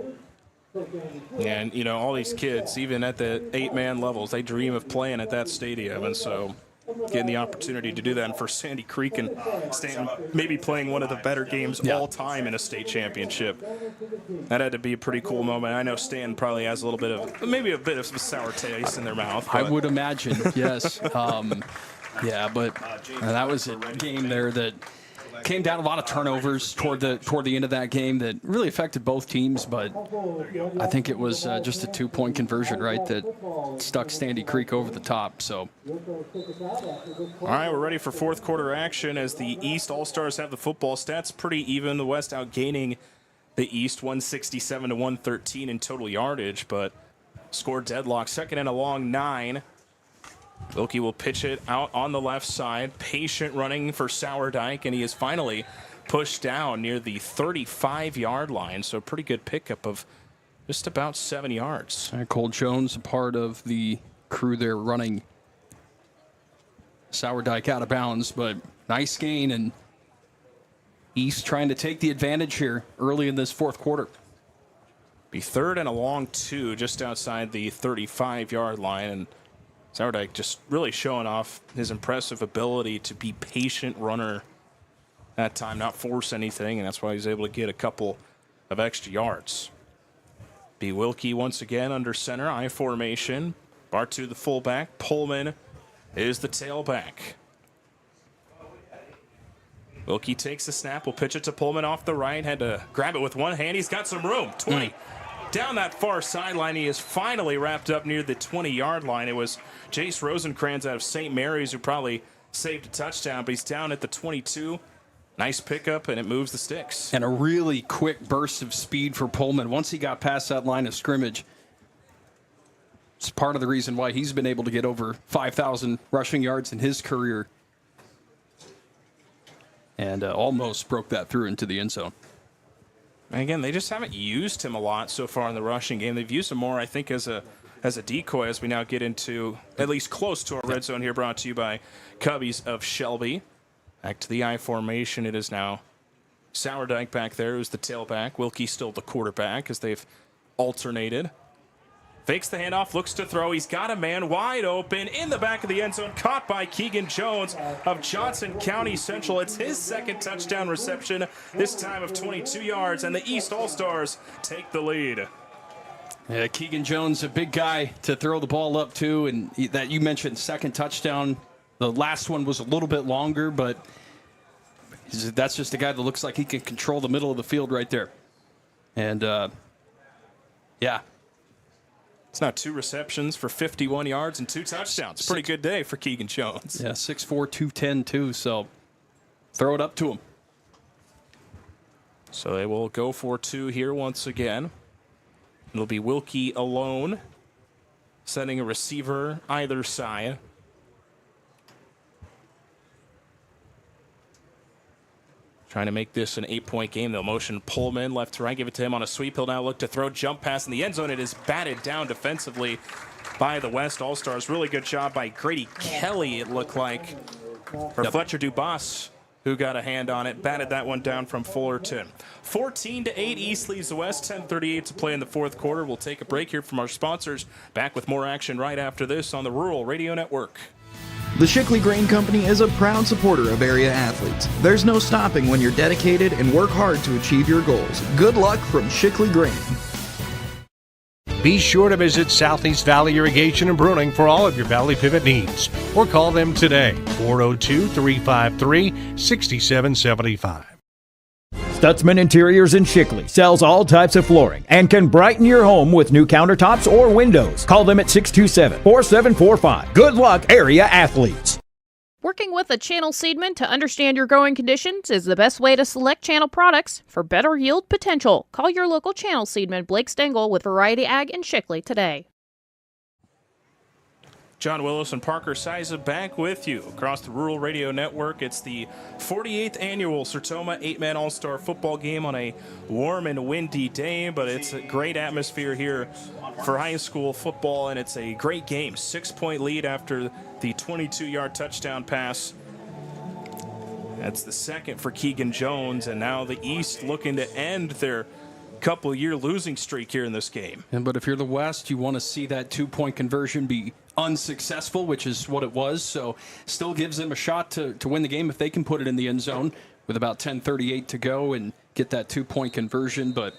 And, all these kids, even at the 8-man levels, they dream of playing at that stadium, and so getting the opportunity to do that, and for Sandy Creek and Stanton maybe playing one of the better games all time in a state championship, that had to be a pretty cool moment. I know Stanton probably has a bit of a sour taste in their mouth. I would imagine, yes. But that was a game there that came down a lot of turnovers toward the end of that game that really affected both teams, but I think it was just a 2-point conversion, right, that stuck Sandy Creek over the top. So, all right, we're ready for fourth quarter action as the East All-Stars have the football. Stats pretty even. The West outgaining the East 167-113 in total yardage, but score deadlock. Second and a long 9. Wilkie will pitch it out on the left side. Patient running for Sourdike, and he is finally pushed down near the 35-yard line. So pretty good pickup of just about 7 yards. Cole Jones, a part of the crew there running Sourdike out of bounds, but nice gain, and East trying to take the advantage here early in this fourth quarter. Be third and a long 2 just outside the 35-yard line, and Sourdike just really showing off his impressive ability to be patient runner that time, not force anything, and that's why he's able to get a couple of extra yards. B. Wilkie once again under center, I formation. Bartu the fullback. Pullman is the tailback. Wilkie takes the snap, will pitch it to Pullman off the right, had to grab it with one hand. He's got some room, 20. Down that far sideline, he is finally wrapped up near the 20-yard line. It was Jace Rosencrantz out of St. Mary's who probably saved a touchdown, but he's down at the 22. Nice pickup, and it moves the sticks. And a really quick burst of speed for Pullman once he got past that line of scrimmage. It's part of the reason why he's been able to get over 5,000 rushing yards in his career. And almost broke that through into the end zone. And again, they just haven't used him a lot so far in the rushing game. They've used him more, I think, as a decoy as we now get into at least close to our red zone here, brought to you by Cubbies of Shelby. Back to the I formation. It is now Sourdike back there, who's the tailback. Wilkie still the quarterback as they've alternated. Fakes the handoff, looks to throw. He's got a man wide open in the back of the end zone, caught by Keegan Jones of Johnson County Central. It's his second touchdown reception, this time of 22 yards, and the East All-Stars take the lead. Yeah, Keegan Jones, a big guy to throw the ball up to, and that you mentioned second touchdown. The last one was a little bit longer, but that's just a guy that looks like he can control the middle of the field right there. And, yeah. It's now 2 receptions for 51 yards and 2 touchdowns. Pretty good day for Keegan Jones. Yeah, 6'4", 210 too, so throw it up to him. So they will go for 2 here once again. It'll be Wilkie alone, sending a receiver either side. Trying to make this an 8-point game. They'll motion Pullman left to right, give it to him on a sweep. He'll now look to throw, jump pass in the end zone. It is batted down defensively by the West All-Stars. Really good job by Grady Kelly, it looked like. Or Fletcher Dubas, who got a hand on it, batted that one down from Fullerton. 14-8, East leads the West. 10:38 to play in the fourth quarter. We'll take a break here from our sponsors. Back with more action right after this on the Rural Radio Network. The Shickley Grain Company is a proud supporter of area athletes. There's no stopping when you're dedicated and work hard to achieve your goals. Good luck from Shickley Grain. Be sure to visit Southeast Valley Irrigation and Pruning for all of your Valley Pivot needs. Or call them today, 402-353-6775. Stutzman Interiors in Shickley sells all types of flooring and can brighten your home with new countertops or windows. Call them at 627-4745. Good luck, area athletes. Working with a channel seedman to understand your growing conditions is the best way to select channel products for better yield potential. Call your local channel seedman, Blake Stengel, with Variety Ag in Shickley today. John Willis and Parker Siza back with you across the Rural Radio Network. It's the 48th annual Sertoma 8-Man All-Star football game on a warm and windy day, but it's a great atmosphere here for high school football, and it's a great game. 6-point lead after the 22-yard touchdown pass. That's the second for Keegan Jones, and now the East looking to end their couple-year losing streak here in this game. But if you're the West, you want to see that 2-point conversion be unsuccessful, which is what it was. So still gives them a shot to win the game if they can put it in the end zone with about 10:38 to go and get that 2-point conversion. But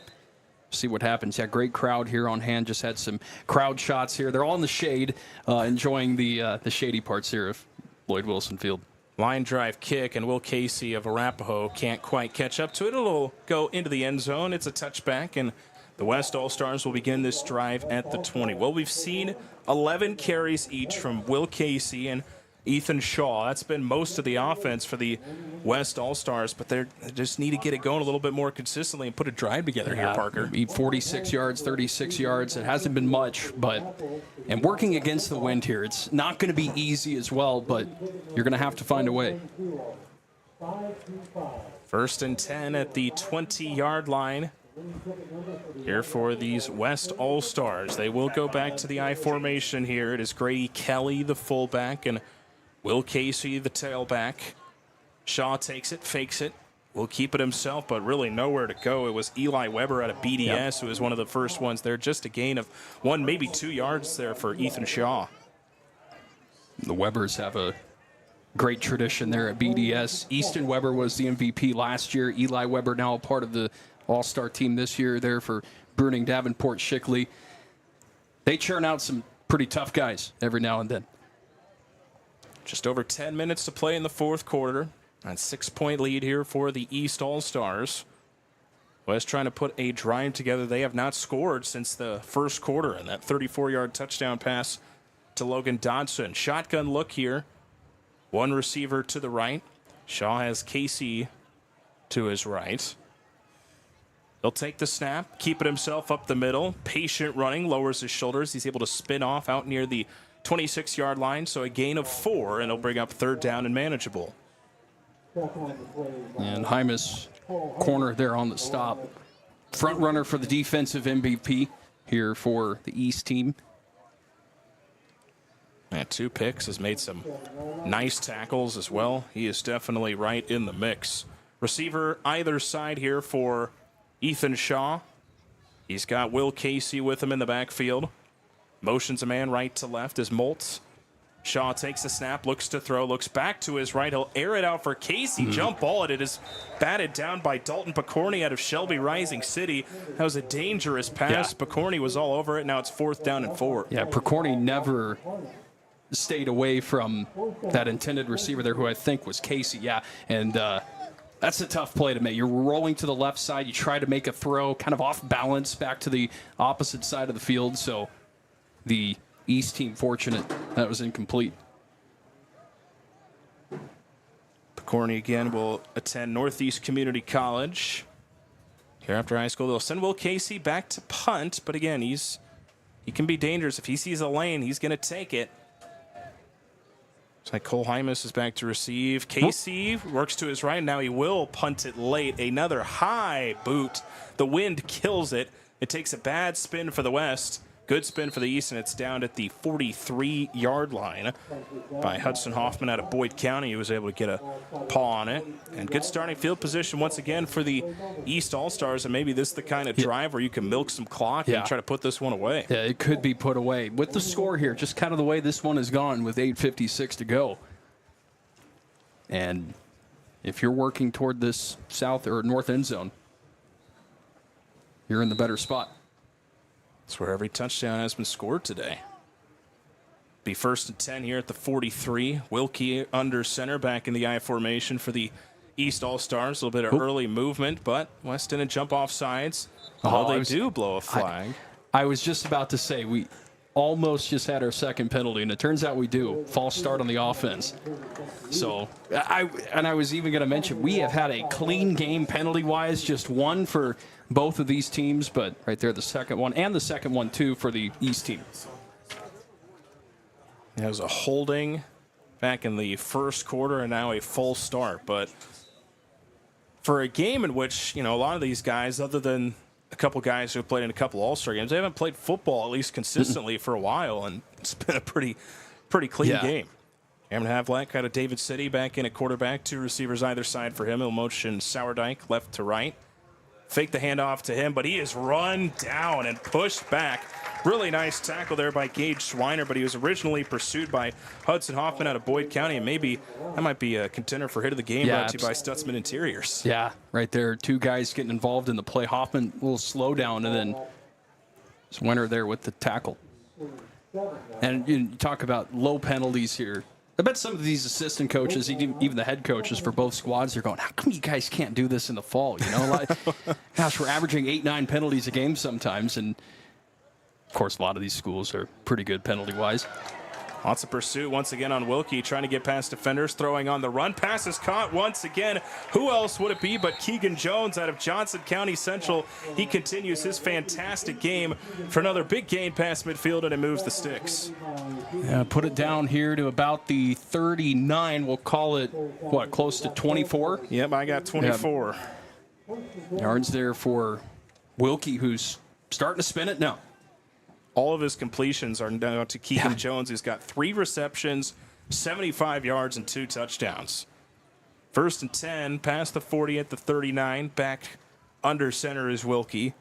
see what happens. Yeah, great crowd here on hand. Just had some crowd shots here. They're all in the shade, enjoying the shady parts here of Lloyd Wilson Field. Line drive kick, and Will Casey of Arapahoe can't quite catch up to it. It'll go into the end zone. It's a touchback, and the West All-Stars will begin this drive at the 20. Well, we've seen 11 carries each from Will Casey and Ethan Shaw. That's been most of the offense for the West All-Stars, but they just need to get it going a little bit more consistently and put a drive together here, Parker. 46 yards, 36 yards. It hasn't been much, and working against the wind here, it's not going to be easy as well, but you're going to have to find a way. 1st and 10 at the 20-yard line here for these West All-Stars. They will go back to the I formation here. It is Grady Kelly, the fullback, and Will Casey, the tailback. Shaw takes it, fakes it, will keep it himself, but really nowhere to go. It was Eli Weber out of BDS who was one of the first ones there. Just a gain of 1, maybe 2 yards there for Ethan Shaw. The Webers have a great tradition there at BDS. Easton Weber was the MVP last year. Eli Weber now a part of the All-Star team this year there for Bruning, Davenport, Shickley. They churn out some pretty tough guys every now and then. Just over 10 minutes to play in the fourth quarter. A 6-point lead here for the East All-Stars. West trying to put a drive together. They have not scored since the first quarter, and that 34-yard touchdown pass to Logan Dodson. Shotgun look here. One receiver to the right. Shaw has Casey to his right. He'll take the snap, keep it himself up the middle. Patient running, lowers his shoulders. He's able to spin off out near the 26-yard line, so a gain of 4, and he'll bring up 3rd down and manageable. And Hymas, corner there on the stop. Front runner for the defensive MVP here for the East team. And 2 picks, has made some nice tackles as well. He is definitely right in the mix. Receiver either side here for Ethan Shaw. He's got Will Casey with him in the backfield. Motions a man right to left as Moltz. Shaw takes the snap, looks to throw, looks back to his right. He'll air it out for Casey. Jump ball. It is batted down by Dalton Picorni out of Shelby Rising City. That was a dangerous pass. Yeah. Picorni was all over it. Now it's 4th down and 4. Yeah, Picorni never stayed away from that intended receiver there, who I think was Casey. Yeah, and that's a tough play to make. You're rolling to the left side. You try to make a throw, kind of off balance, back to the opposite side of the field. So the East team fortunate that was incomplete. Picorni again will attend Northeast Community College. Here after high school, they'll send Will Casey back to punt, but again, he can be dangerous. If he sees a lane, he's going to take it. It's like Cole Hymas is back to receive. Casey works to his right. Now he will punt it late. Another high boot. The wind kills it. It takes a bad spin for the West. Good spin for the East, and it's down at the 43-yard line by Hudson Hoffman out of Boyd County. He was able to get a paw on it. And good starting field position once again for the East All-Stars, and maybe this is the kind of drive where you can milk some clock and try to put this one away. Yeah, it could be put away. With the score here, just kind of the way this one has gone with 8:56 to go. And if you're working toward this south or north end zone, you're in the better spot. That's where every touchdown has been scored today. Be 1st and 10 here at the 43. Wilkie under center back in the I formation for the East All-Stars. A little bit of early movement, but West didn't jump off sides. They do blow a flag. I was just about to say, we almost just had our second penalty, and it turns out we do. False start on the offense. So, I was even going to mention, we have had a clean game penalty-wise, just one for both of these teams, but right there, the second one, and the second one, too, for the East team. It was a holding back in the first quarter, and now a full start. But for a game in which, a lot of these guys, other than a couple guys who have played in a couple All-Star games, they haven't played football, at least consistently, for a while, and it's been a pretty clean game. Cameron Havlack out of David City back in at quarterback. 2 receivers either side for him. He'll motion Sourdyke left to right. Fake the handoff to him, but he is run down and pushed back. Really nice tackle there by Gage Schweiner, but he was originally pursued by Hudson Hoffman out of Boyd County, and maybe that might be a contender for hit of the game brought to you by Stutzman Interiors. Yeah, right there. 2 guys getting involved in the play. Hoffman, a little slow down, and then Schweiner there with the tackle. And you talk about low penalties here. I bet some of these assistant coaches, even the head coaches for both squads, they're going, how come you guys can't do this in the fall? Gosh, we're averaging 8-9 penalties a game sometimes, and of course, a lot of these schools are pretty good penalty-wise. Lots of pursuit once again on Wilkie, trying to get past defenders, throwing on the run. Pass is caught once again. Who else would it be but Keegan Jones out of Johnson County Central? He continues his fantastic game for another big gain past midfield, and it moves the sticks. Yeah, put it down here to about the 39. We'll call it, close to 24? Yep, I got 24. Yards there for Wilkie, who's starting to spin it now. All of his completions are now to Keegan Jones. He's got 3 receptions, 75 yards, and 2 touchdowns. 1st and 10, past the 40 at the 39. Back under center is Wilkie.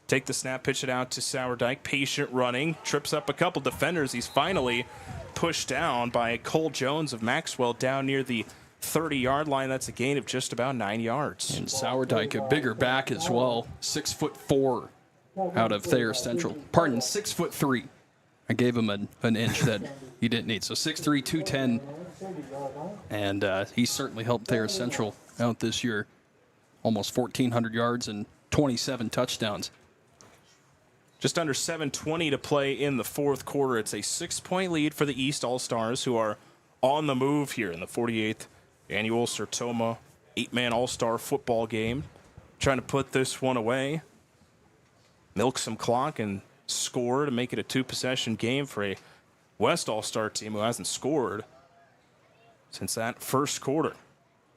Take the snap, pitch it out to Sourdyke. Patient running, trips up a couple defenders. He's finally pushed down by Cole Jones of Maxwell down near the 30-yard line. That's a gain of just about 9 yards. And Sourdyke, a bigger back as well, 6'4". Out of Thayer Central. 6'3". I gave him an inch that he didn't need. So 6'3", 210. And he certainly helped Thayer Central out this year. Almost 1,400 yards and 27 touchdowns. Just under 7:20 to play in the fourth quarter. It's a 6-point lead for the East All-Stars, who are on the move here in the 48th annual Sertoma 8-man All-Star football game. trying to put this one away, milk some clock, and score to make it a 2-possession game for a West All-Star team who hasn't scored since that first quarter.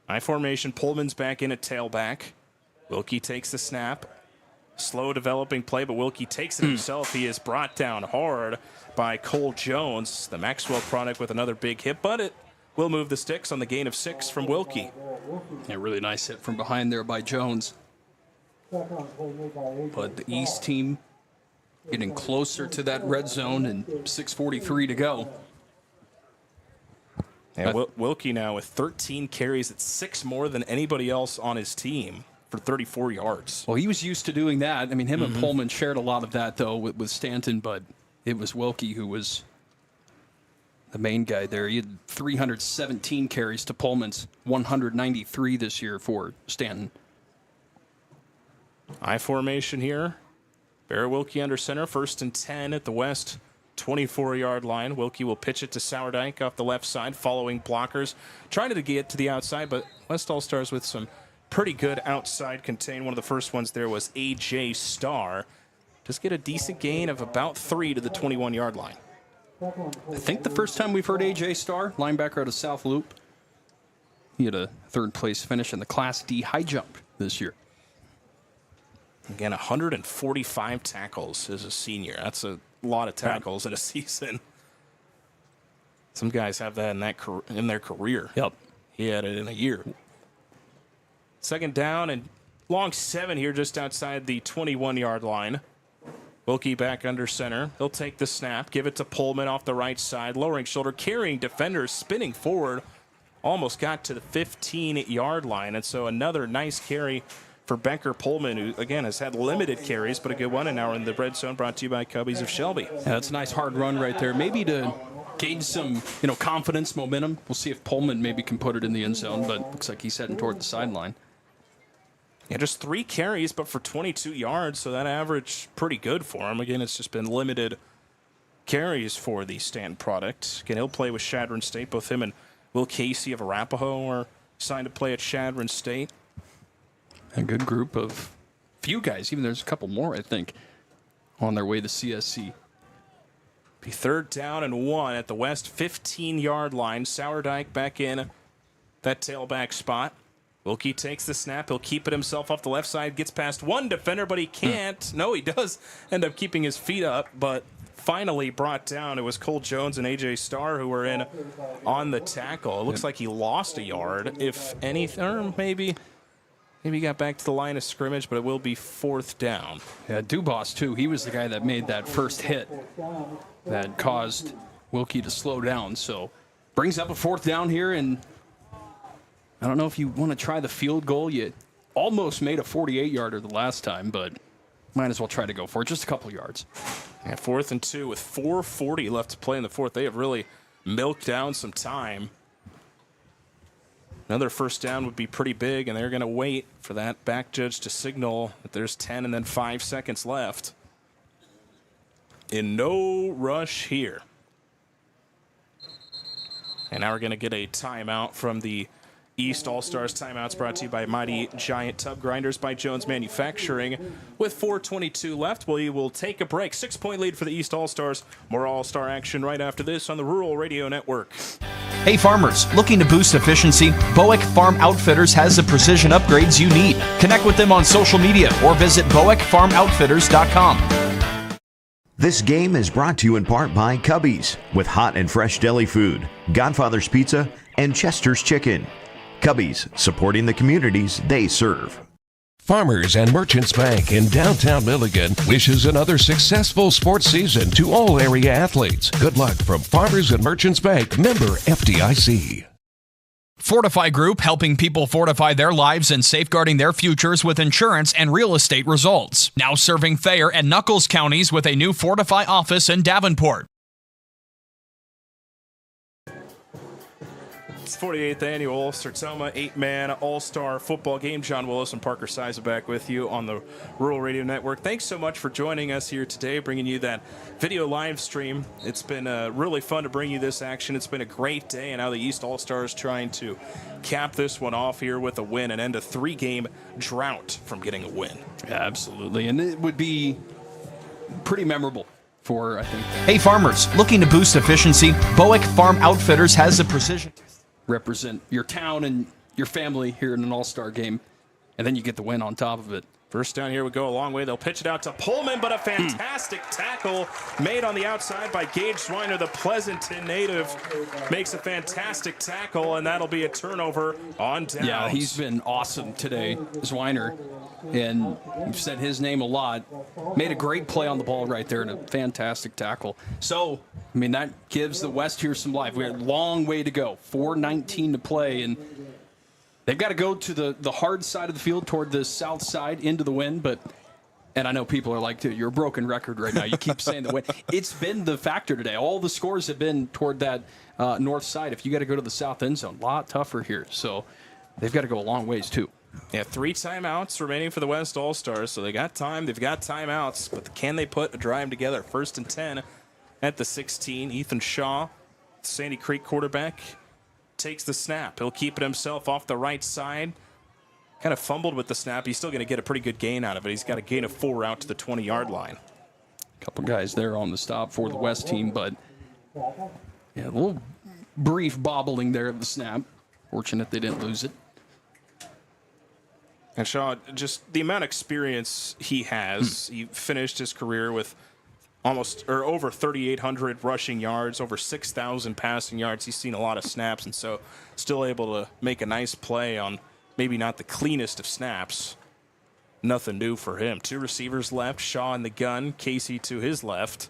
I formation, Pullman's back in at tailback. Wilkie takes the snap. Slow developing play, but Wilkie takes it himself. He is brought down hard by Cole Jones, the Maxwell product, with another big hit, but it will move the sticks on the gain of 6 from Wilkie. Yeah, really nice hit from behind there by Jones. But the East team getting closer to that red zone and 6:43 to go. And Wilkie now with 13 carries. It's 6 more than anybody else on his team for 34 yards. Well, he was used to doing that. I mean, him and Pullman shared a lot of that, though, with Stanton, but it was Wilkie who was the main guy there. He had 317 carries to Pullman's 193 this year for Stanton. I formation here. Bear Wilkie under center, 1st and 10 at the West 24-yard line. Wilkie will pitch it to Sourdike off the left side, following blockers, trying to get to the outside, but West All-Stars with some pretty good outside contain. One of the first ones there was A.J. Starr. Just get a decent gain of about 3 to the 21-yard line. I think the first time we've heard A.J. Starr, linebacker out of South Loop. He had a 3rd-place finish in the Class D high jump this year. Again, 145 tackles as a senior. That's a lot of tackles in a season. Some guys have that in their career. Yep. He had it in a year. 2nd down and long 7 here just outside the 21-yard line. Wilkie back under center. He'll take the snap, give it to Pullman off the right side, lowering shoulder, carrying defenders, spinning forward. Almost got to the 15-yard line, and so another nice carry for Becker Pullman, who, again, has had limited carries, but a good one, and now we're in the red zone, brought to you by Cubbies of Shelby. Yeah, that's a nice hard run right there. Maybe to gauge some, confidence, momentum. We'll see if Pullman maybe can put it in the end zone, but looks like he's heading toward the sideline. Yeah, just 3 carries, but for 22 yards, so that average pretty good for him. Again, it's just been limited carries for the Stanton product. Again, he'll play with Chadron State. Both him and Will Casey of Arapahoe are signed to play at Chadron State. A good group of few guys. Even there's a couple more, I think, on their way to CSC. Be 3rd down and 1 at the West 15-yard line. Sourdike back in that tailback spot. Wilkie takes the snap. He'll keep it himself off the left side. Gets past one defender, but he can't. No, he does end up keeping his feet up, but finally brought down. It was Cole Jones and A.J. Starr who were in on the tackle. It looks like he lost a yard, if anything, or maybe he got back to the line of scrimmage, but it will be 4th down. Yeah, Dubas, too. He was the guy that made that first hit that caused Wilkie to slow down. So brings up a 4th down here, and I don't know if you want to try the field goal. You almost made a 48-yarder the last time, but might as well try to go for it. Just a couple yards. Yeah, 4th and 2 with 4:40 left to play in the 4th. They have really milked down some time. Another 1st down would be pretty big, and they're going to wait for that back judge to signal that there's 10 and then 5 seconds left. In no rush here. And now we're going to get a timeout from the East All-Stars. Timeouts brought to you by Mighty Giant Tub Grinders by Jones Manufacturing. With 4:22 left, we will take a break. 6-point lead for the East All-Stars. More All-Star action right after this on the Rural Radio Network. Hey farmers, looking to boost efficiency? Boeck Farm Outfitters has the precision upgrades you need. Connect with them on social media or visit BoeckFarmOutfitters.com. This game is brought to you in part by Cubbies, with hot and fresh deli food, Godfather's Pizza, and Chester's Chicken. Cubbies, supporting the communities they serve. Farmers and Merchants Bank in downtown Milligan wishes another successful sports season to all area athletes. Good luck from Farmers and Merchants Bank, member FDIC. Fortify Group, helping people fortify their lives and safeguarding their futures with insurance and real estate results. Now serving Thayer and Nuckolls counties with a new Fortify office in Davenport. It's 48th annual Sertoma 8-man All-Star football game. John Willis and Parker Siza back with you on the Rural Radio Network. Thanks so much for joining us here today, bringing you that video live stream. It's been really fun to bring you this action. It's been a great day, and now the East All-Stars trying to cap this one off here with a win and end a 3-game drought from getting a win. Yeah, absolutely, and it would be pretty memorable for, I think. Hey farmers, looking to boost efficiency? Boeck Farm Outfitters has the precision. Represent your town and your family here in an all-star game, and then you get the win on top of it. First down here would go a long way. They'll pitch it out to Pullman, but a fantastic tackle made on the outside by Gage Zwiner, the Pleasanton native. Makes a fantastic tackle, and that'll be a turnover on downs. Yeah, he's been awesome today, Zwiner, and we've said his name a lot. Made a great play on the ball right there and a fantastic tackle. So, I mean, that gives the West here some life. We had a long way to go, 4:19 to play, and they've got to go to the hard side of the field toward the south side into the wind, and I know people are like, dude, you're a broken record right now. You keep saying the wind. It's been the factor today. All the scores have been toward that north side. If you got to go to the south end zone, a lot tougher here. So they've got to go a long ways too. Yeah, 3 timeouts remaining for the West All-Stars, so they got time. They've got timeouts, but can they put a drive together? 1st and 10 at the 16. Ethan Shaw, Sandy Creek quarterback, takes the snap. He'll keep it himself off the right side. Kind of fumbled with the snap. He's still going to get a pretty good gain out of it. He's got a gain of 4 out to the 20-yard line. A couple guys there on the stop for the West team, but yeah, a little brief bobbling there of the snap. Fortunate they didn't lose it. And Shaw, just the amount of experience he has, he finished his career with over 3,800 rushing yards, over 6,000 passing yards. He's seen a lot of snaps, and so still able to make a nice play on maybe not the cleanest of snaps. Nothing new for him. 2 receivers left, Shaw in the gun, Casey to his left.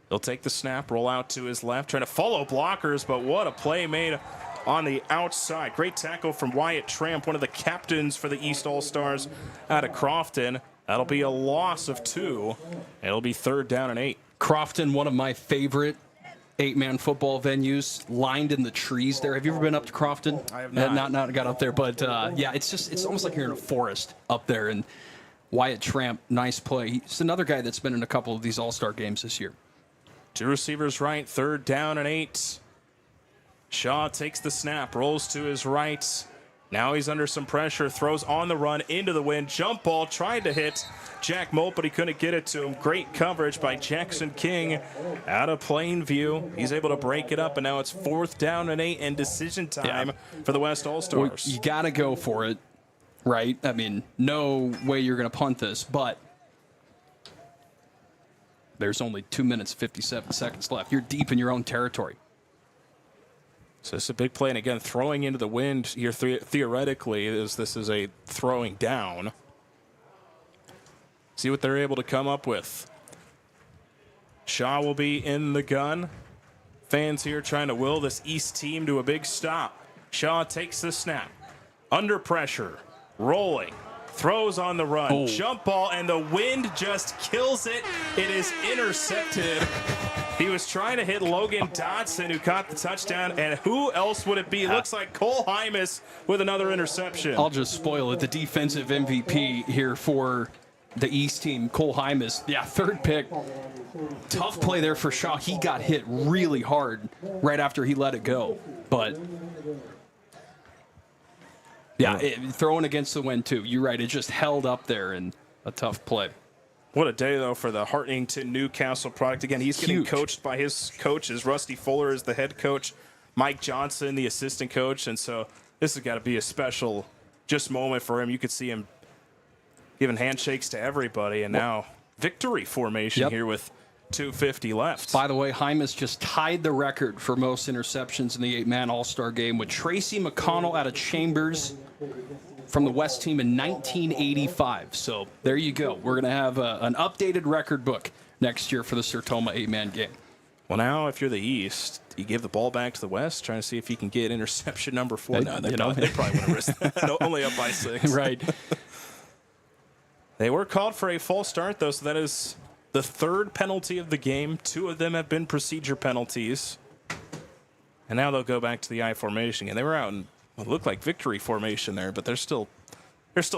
He'll take the snap, roll out to his left, trying to follow blockers, but what a play made on the outside. Great tackle from Wyatt Tramp, one of the captains for the East All-Stars out of Crofton. That'll be a loss of 2. It'll be 3rd down and 8. Crofton, one of my favorite 8-man football venues, lined in the trees there. Have you ever been up to Crofton? I have not. Not got up there, but yeah, it's almost like you're in a forest up there. And Wyatt Tramp, nice play. He's another guy that's been in a couple of these all-star games this year. 2 receivers right, 3rd down and 8. Shaw takes the snap, rolls to his right. Now he's under some pressure, throws on the run into the wind. Jump ball, tried to hit Jack Moult, but he couldn't get it to him. Great coverage by Jackson King out of Plainview. He's able to break it up, and now it's 4th down and 8 and decision time for the West All-Stars. Well, you got to go for it, right? I mean, no way you're going to punt this, but there's only 2 minutes, 57 seconds left. You're deep in your own territory. So it's a big play, and again, throwing into the wind here theoretically this is a throwing down. See what they're able to come up with. Shaw will be in the gun. Fans here trying to will this East team to a big stop. Shaw takes the snap. Under pressure. Rolling. Throws on the run. Oh. Jump ball, and the wind just kills it. It is intercepted. He was trying to hit Logan Dodson, who caught the touchdown, and who else would it be? It looks like Cole Hymas with another interception. I'll just spoil it. The defensive MVP here for the East team, Cole Hymas. Yeah, 3rd pick. Tough play there for Shaw. He got hit really hard right after he let it go. But, yeah, throwing against the wind, too. You're right. It just held up there, and a tough play. What a day, though, for the Hartington Newcastle product. Again, he's getting coached by his coaches. Rusty Fuller is the head coach, Mike Johnson, the assistant coach. And so this has got to be a special just moment for him. You could see him giving handshakes to everybody. And now victory formation here with 2:50 left. By the way, Hymas just tied the record for most interceptions in the 8-man All-Star game with Tracy McConnell out of Chambers from the West team in 1985. So there you go. We're going to have an updated record book next year for the Sertoma 8-man game. Well, now if you're the East, you give the ball back to the West, trying to see if you can get interception number 4. No, they probably wouldn't risk that. Only up by 6. Right. They were called for a false start, though, so that is the 3rd penalty of the game. 2 of them have been procedure penalties. And now they'll go back to the I formation. And they were out in what looked like victory formation there, but there's still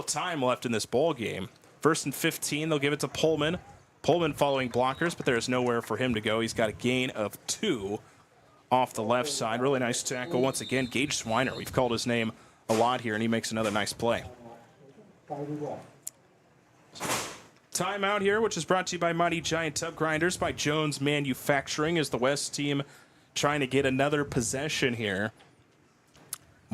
time left in this ball game. 1st and 15, they'll give it to Pullman. Pullman following blockers, but there's nowhere for him to go. He's got a gain of 2 off the left side. Really nice tackle. Once again, Gage Swiner. We've called his name a lot here, and he makes another nice play. Timeout here, which is brought to you by Mighty Giant Tub Grinders by Jones Manufacturing, as the West team trying to get another possession here.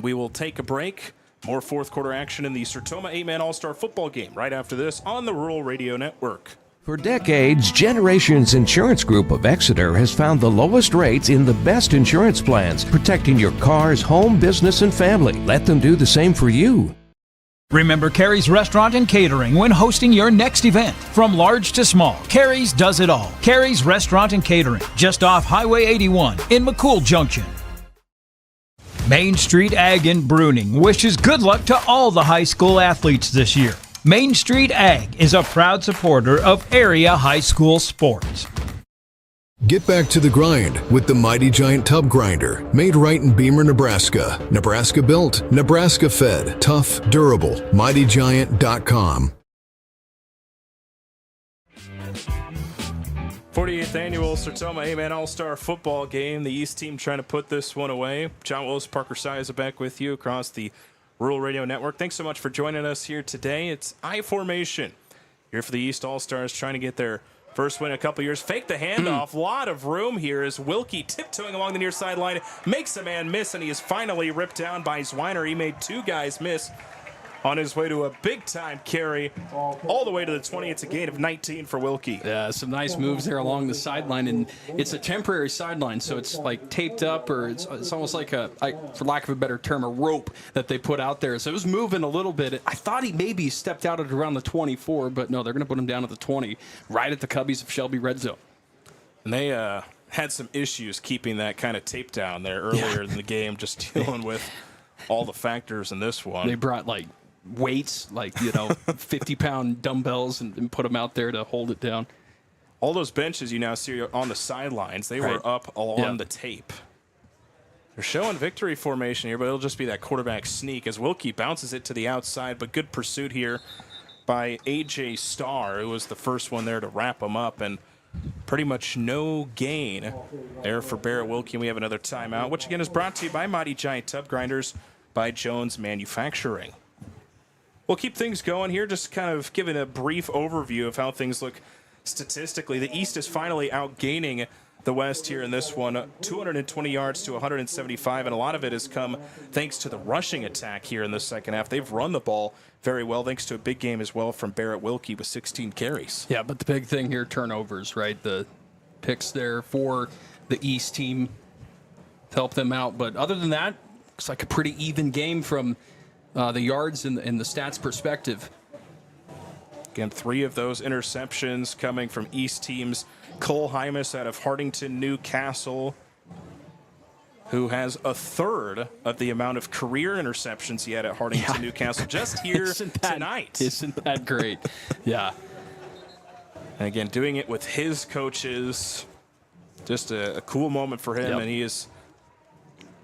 We will take a break. More fourth quarter action in the Sertoma 8-man All-Star football game right after this on the Rural Radio Network. For decades, Generations Insurance Group of Exeter has found the lowest rates in the best insurance plans, protecting your cars, home, business, and family. Let them do the same for you. Remember Carrie's Restaurant and Catering when hosting your next event. From large to small, Carrie's does it all. Carrie's Restaurant and Catering, just off Highway 81 in McCool Junction. Main Street Ag in Bruning wishes good luck to all the high school athletes this year. Main Street Ag is a proud supporter of area high school sports. Get back to the grind with the Mighty Giant Tub Grinder, made right in Beamer, Nebraska. Nebraska built, Nebraska fed, tough, durable. MightyGiant.com. 48th annual Sertoma 8-man All-Star football game. The East team trying to put this one away. John Willis, Parker Siza back with you across the Rural Radio Network. Thanks so much for joining us here today. It's I formation here for the East All-Stars, trying to get their first win in a couple years. Fake the handoff. Lot of room here as Wilkie tiptoeing along the near sideline makes a man miss, and he is finally ripped down by Zwiner. He made 2 guys miss on his way to a big-time carry all the way to the 20. It's a gain of 19 for Wilkie. Yeah, some nice moves there along the sideline, and it's a temporary sideline, so it's like taped up, or it's almost like for lack of a better term, a rope that they put out there. So it was moving a little bit. I thought he maybe stepped out at around the 24, but no, they're going to put him down at the 20, right at the Cubbies of Shelby red zone. And they had some issues keeping that kind of tape down there earlier in the game, just dealing with all the factors in this one. They brought weights, 50-pound dumbbells, and put them out there to hold it down. All those benches you now see on the sidelines, they were up on the tape. They're showing victory formation here, but it'll just be that quarterback sneak as Wilkie bounces it to the outside, but good pursuit here by A.J. Starr, who was the first one there to wrap him up, and pretty much no gain there for Barrett Wilkie. And we have another timeout, which again is brought to you by Mighty Giant Tub Grinders by Jones Manufacturing. We'll keep things going here, just kind of giving a brief overview of how things look statistically. The East is finally outgaining the West here in this one, 220 yards to 175, and a lot of it has come thanks to the rushing attack here in the second half. They've run the ball very well, thanks to a big game as well from Barrett Wilkie with 16 carries. Yeah, but the big thing here, turnovers, right? The picks there for the East team to help them out. But other than that, looks like a pretty even game from the yards and the stats perspective. Again, 3 of those interceptions coming from East teams. Cole Hymas out of Hartington, Newcastle, who has a third of the amount of career interceptions he had at Hartington, Newcastle just here tonight. Isn't that great? Yeah. And again, doing it with his coaches, just a cool moment for him, and he is.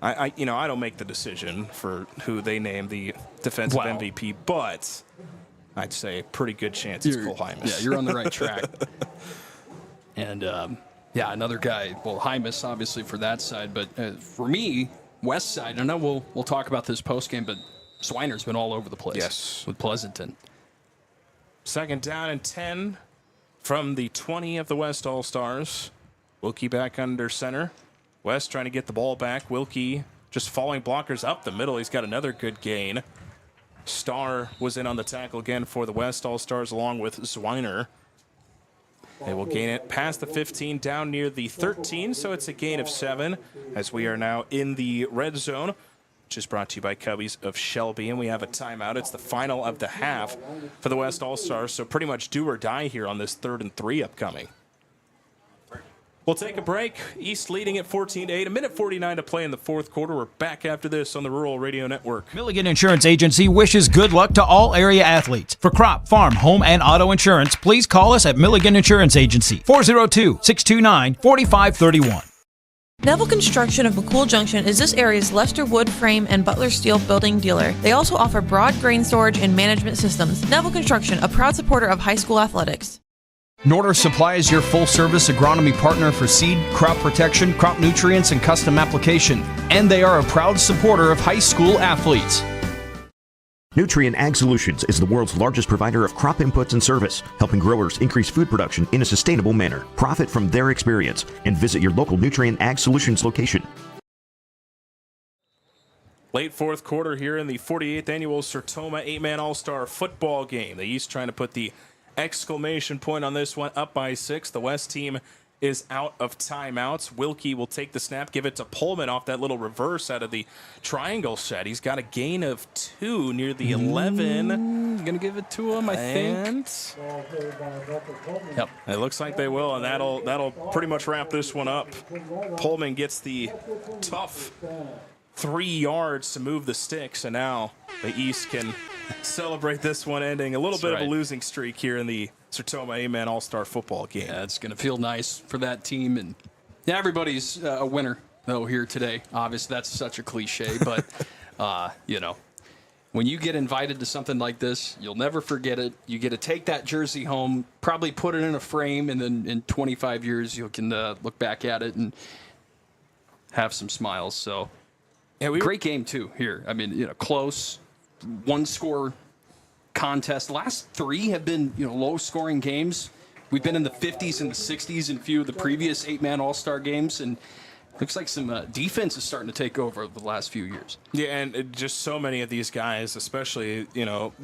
I don't make the decision for who they name the defensive MVP, but I'd say pretty good chance it's Cole Hymas. Yeah, you're on the right track. And, another guy, Hymas obviously for that side, but for me, West side, I know we'll talk about this postgame, but Swiner's been all over the place with Pleasanton. Second down and 10 from the 20 of the West All-Stars. Wilkie back under center. West trying to get the ball back. Wilkie just following blockers up the middle. He's got another good gain. Starr was in on the tackle again for the West All-Stars along with Zwiner. They will gain it past the 15, down near the 13, so it's a gain of 7 as we are now in the red zone, which is brought to you by Cubbies of Shelby, and we have a timeout. It's the final of the half for the West All-Stars, so pretty much do or die here on this 3rd and 3 upcoming. We'll take a break. East leading at 14-8. A minute 49 to play in the fourth quarter. We're back after this on the Rural Radio Network. Milligan Insurance Agency wishes good luck to all area athletes. For crop, farm, home, and auto insurance, please call us at Milligan Insurance Agency, 402-629-4531. Neville Construction of McCool Junction is this area's Lester Wood Frame and Butler Steel building dealer. They also offer broad grain storage and management systems. Neville Construction, a proud supporter of high school athletics. Norder Supply is your full-service agronomy partner for seed, crop protection, crop nutrients, and custom application. And they are a proud supporter of high school athletes. Nutrien Ag Solutions is the world's largest provider of crop inputs and service, helping growers increase food production in a sustainable manner. Profit from their experience and visit your local Nutrien Ag Solutions location. Late fourth quarter here in the 48th annual Sertoma 8-man All-Star football game. The East trying to put the exclamation point on this one, up by 6. The West team is out of timeouts. Wilkie will take the snap, give it to Pullman off that little reverse out of the triangle set. He's got a gain of 2 near the 11. Gonna give it to him, I think. Yep. It looks like they will, and that'll pretty much wrap this one up. Pullman gets the tough 3 yards to move the sticks, and now the East can celebrate this one ending a little bit of a losing streak here in the Sertoma 8-man All-Star football game. Yeah, it's going to feel nice for that team. And yeah, everybody's a winner, though, here today. Obviously, that's such a cliche, but, when you get invited to something like this, you'll never forget it. You get to take that jersey home, probably put it in a frame, and then in 25 years, you can look back at it and have some smiles. So, yeah, great game, too, here. I mean, close, one-score contest. The last 3 have been, low-scoring games. We've been in the 50s and the 60s in a few of the previous 8-man All-Star games, and looks like some defense is starting to take over the last few years. Yeah, and just so many of these guys, especially,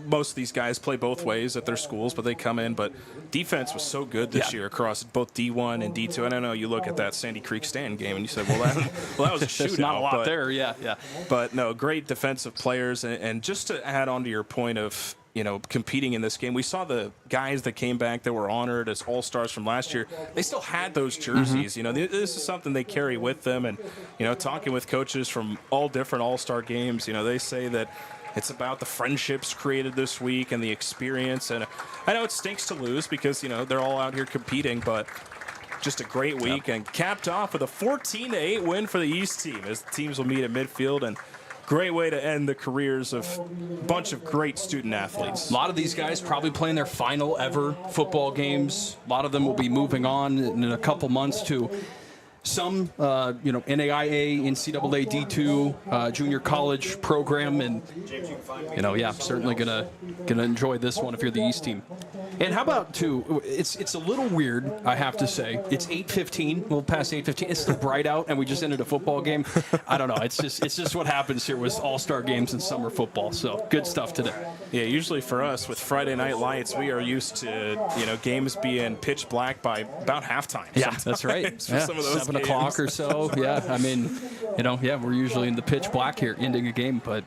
most of these guys play both ways at their schools, but they come in. But defense was so good this year across both D1 and D2. And I know you look at that Sandy Creek Stand game and you said, well, that was a shootout. There's not a lot there, yeah. But no, great defensive players. And just to add on to your point of, competing in this game. We saw the guys that came back that were honored as All-Stars from last year. They still had those jerseys. This is something they carry with them. And, talking with coaches from all different All-Star games, they say that it's about the friendships created this week and the experience. And I know it stinks to lose because, they're all out here competing, but just a great week and capped off with a 14-8 win for the East team as the teams will meet at midfield. And great way to end the careers of a bunch of great student athletes. A lot of these guys probably playing their final ever football games. A lot of them will be moving on in a couple months to some, NAIA, NCAA D2, junior college program, and certainly gonna enjoy this one if you're the East team. And how about too? It's a little weird, I have to say. It's 8:15. We'll pass 8:15. It's still bright out, and we just ended a football game. I don't know. It's just what happens here with All-Star games and summer football. So good stuff today. Yeah, usually for us with Friday night lights, we are used to games being pitch black by about halftime. Yeah, that's right. Some of those 7 o'clock or so. Yeah, I mean, we're usually in the pitch black here, ending a game, but.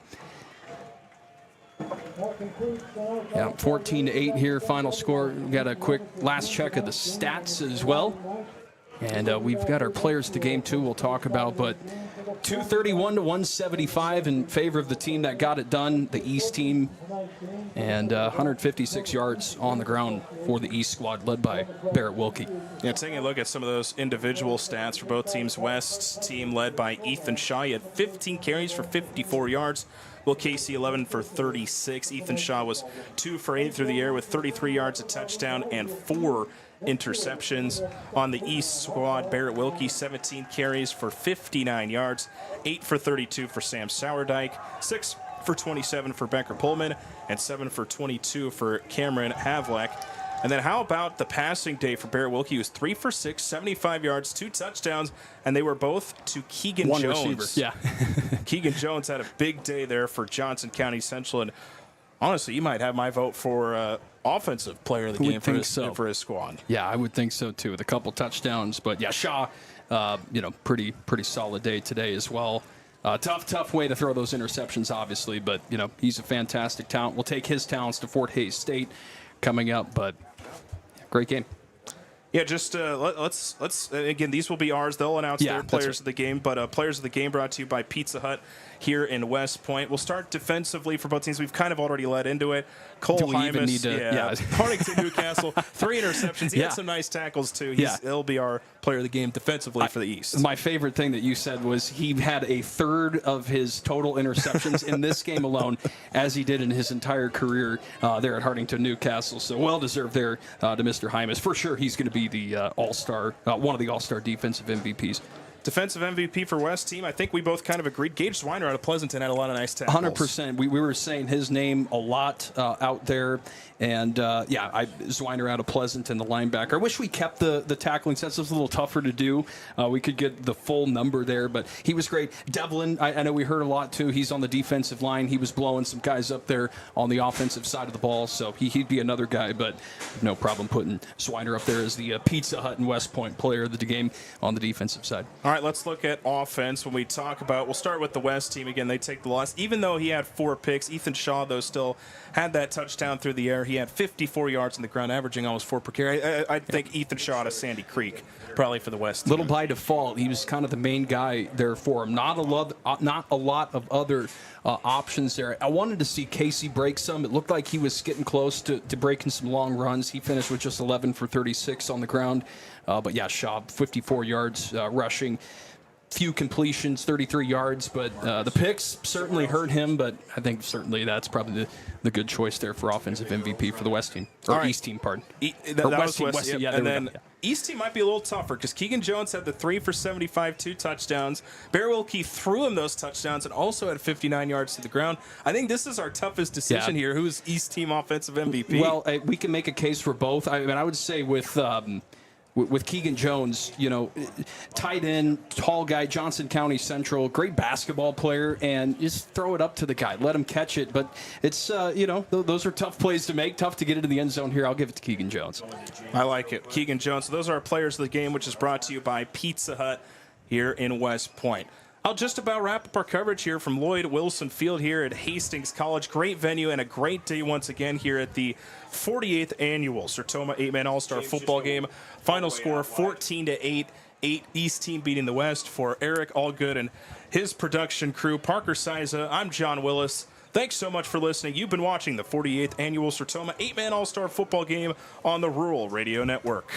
Yeah, 14-8 here, final score. We got a quick last check of the stats as well. And we've got our players to game too we'll talk about, but 231 to 175 in favor of the team that got it done, the East team, and 156 yards on the ground for the East squad led by Barrett Wilkie. Yeah, taking a look at some of those individual stats for both teams. West team led by Ethan Shaw. He had 15 carries for 54 yards. Will Casey 11 for 36. Ethan Shaw was 2 for 8 through the air with 33 yards, a touchdown, and 4 interceptions. On the East squad, Barrett Wilkie 17 carries for 59 yards, 8 for 32 for Sam Sourdike, 6 for 27 for Becker Pullman, and 7 for 22 for Cameron Havlack. And then how about the passing day for Barrett Wilkie? He was 3 for 6, 75 yards, 2 touchdowns, and they were both to Keegan One Jones. receiver, yeah. Keegan Jones had a big day there for Johnson County Central, and honestly, you might have my vote for offensive player of the game for his squad. Yeah, I would think so too, with a couple touchdowns. But yeah, Shaw, pretty solid day today as well. Tough way to throw those interceptions, obviously, but he's a fantastic talent. We'll take his talents to Fort Hays State coming up, but great game. Yeah, just let's again, these will be ours. They'll announce their players of the game, but players of the game brought to you by Pizza Hut here in West Point. We'll start defensively for both teams. We've kind of already led into it. Cole Do we even Hymas, need to- yeah. Hardington Newcastle, 3 interceptions. He Yeah. had some nice tackles, too. Yeah. He'll be our player of the game defensively for the East. My favorite thing that you said was he had a third of his total interceptions in this game alone, as he did in his entire career there at Hardington Newcastle. So well-deserved there to Mr. Hymas. For sure, he's going to be the all-star, one of the all-star defensive MVPs. Defensive MVP for West team, I think we both kind of agreed. Gage Zwiner out of Pleasanton had a lot of nice tackles. 100%. We were saying his name a lot out there. And, Zwiner out of Pleasanton, the linebacker. I wish we kept the tackling sets. It was a little tougher to do. We could get the full number there, but he was great. Devlin, I know we heard a lot, too. He's on the defensive line. He was blowing some guys up there on the offensive side of the ball, so he'd be another guy, but no problem putting Zwiner up there as the Pizza Hut and West Point player of the game on the defensive side. All right, let's look at offense when we talk about, we'll start with the West team. Again, they take the loss. Even though he had 4 picks, Ethan Shaw, though, still had that touchdown through the air. He had 54 yards on the ground, averaging almost 4 per carry. I think Ethan Shaw to Sandy Creek, probably for the West team. Little by default, he was kind of the main guy there for him. Not a lot of other options there. I wanted to see Casey break some. It looked like he was getting close to breaking some long runs. He finished with just 11 for 36 on the ground. But yeah, Shaw, 54 yards rushing. Few completions, 33 yards, but the picks certainly hurt him, but I think certainly that's probably the good choice there for offensive MVP for the West team, or All right. East team, pardon. That Or was West, team, yep. yeah, And there we then go. East team might be a little tougher because Keegan Jones had the 3 for 75, 2 touchdowns. Bear Wilkie threw him those touchdowns and also had 59 yards to the ground. I think this is our toughest decision here. Who's East team offensive MVP? Well, we can make a case for both. I mean, I would say with Keegan Jones, tight end, tall guy, Johnson County Central, great basketball player, and just throw it up to the guy, let him catch it. But it's, those are tough plays to make, tough to get into the end zone here. I'll give it to Keegan Jones. I like it. Keegan Jones. So those are our players of the game, which is brought to you by Pizza Hut here in West Point. I'll just about wrap up our coverage here from Lloyd Wilson Field here at Hastings College. Great venue and a great day once again here at the 48th annual Sertoma 8-Man All-Star Football Game. Final score 14-8. 8 East team beating the West. For Eric Allgood and his production crew, Parker Siza, I'm John Willis. Thanks so much for listening. You've been watching the 48th annual Sertoma 8-Man All-Star Football Game on the Rural Radio Network.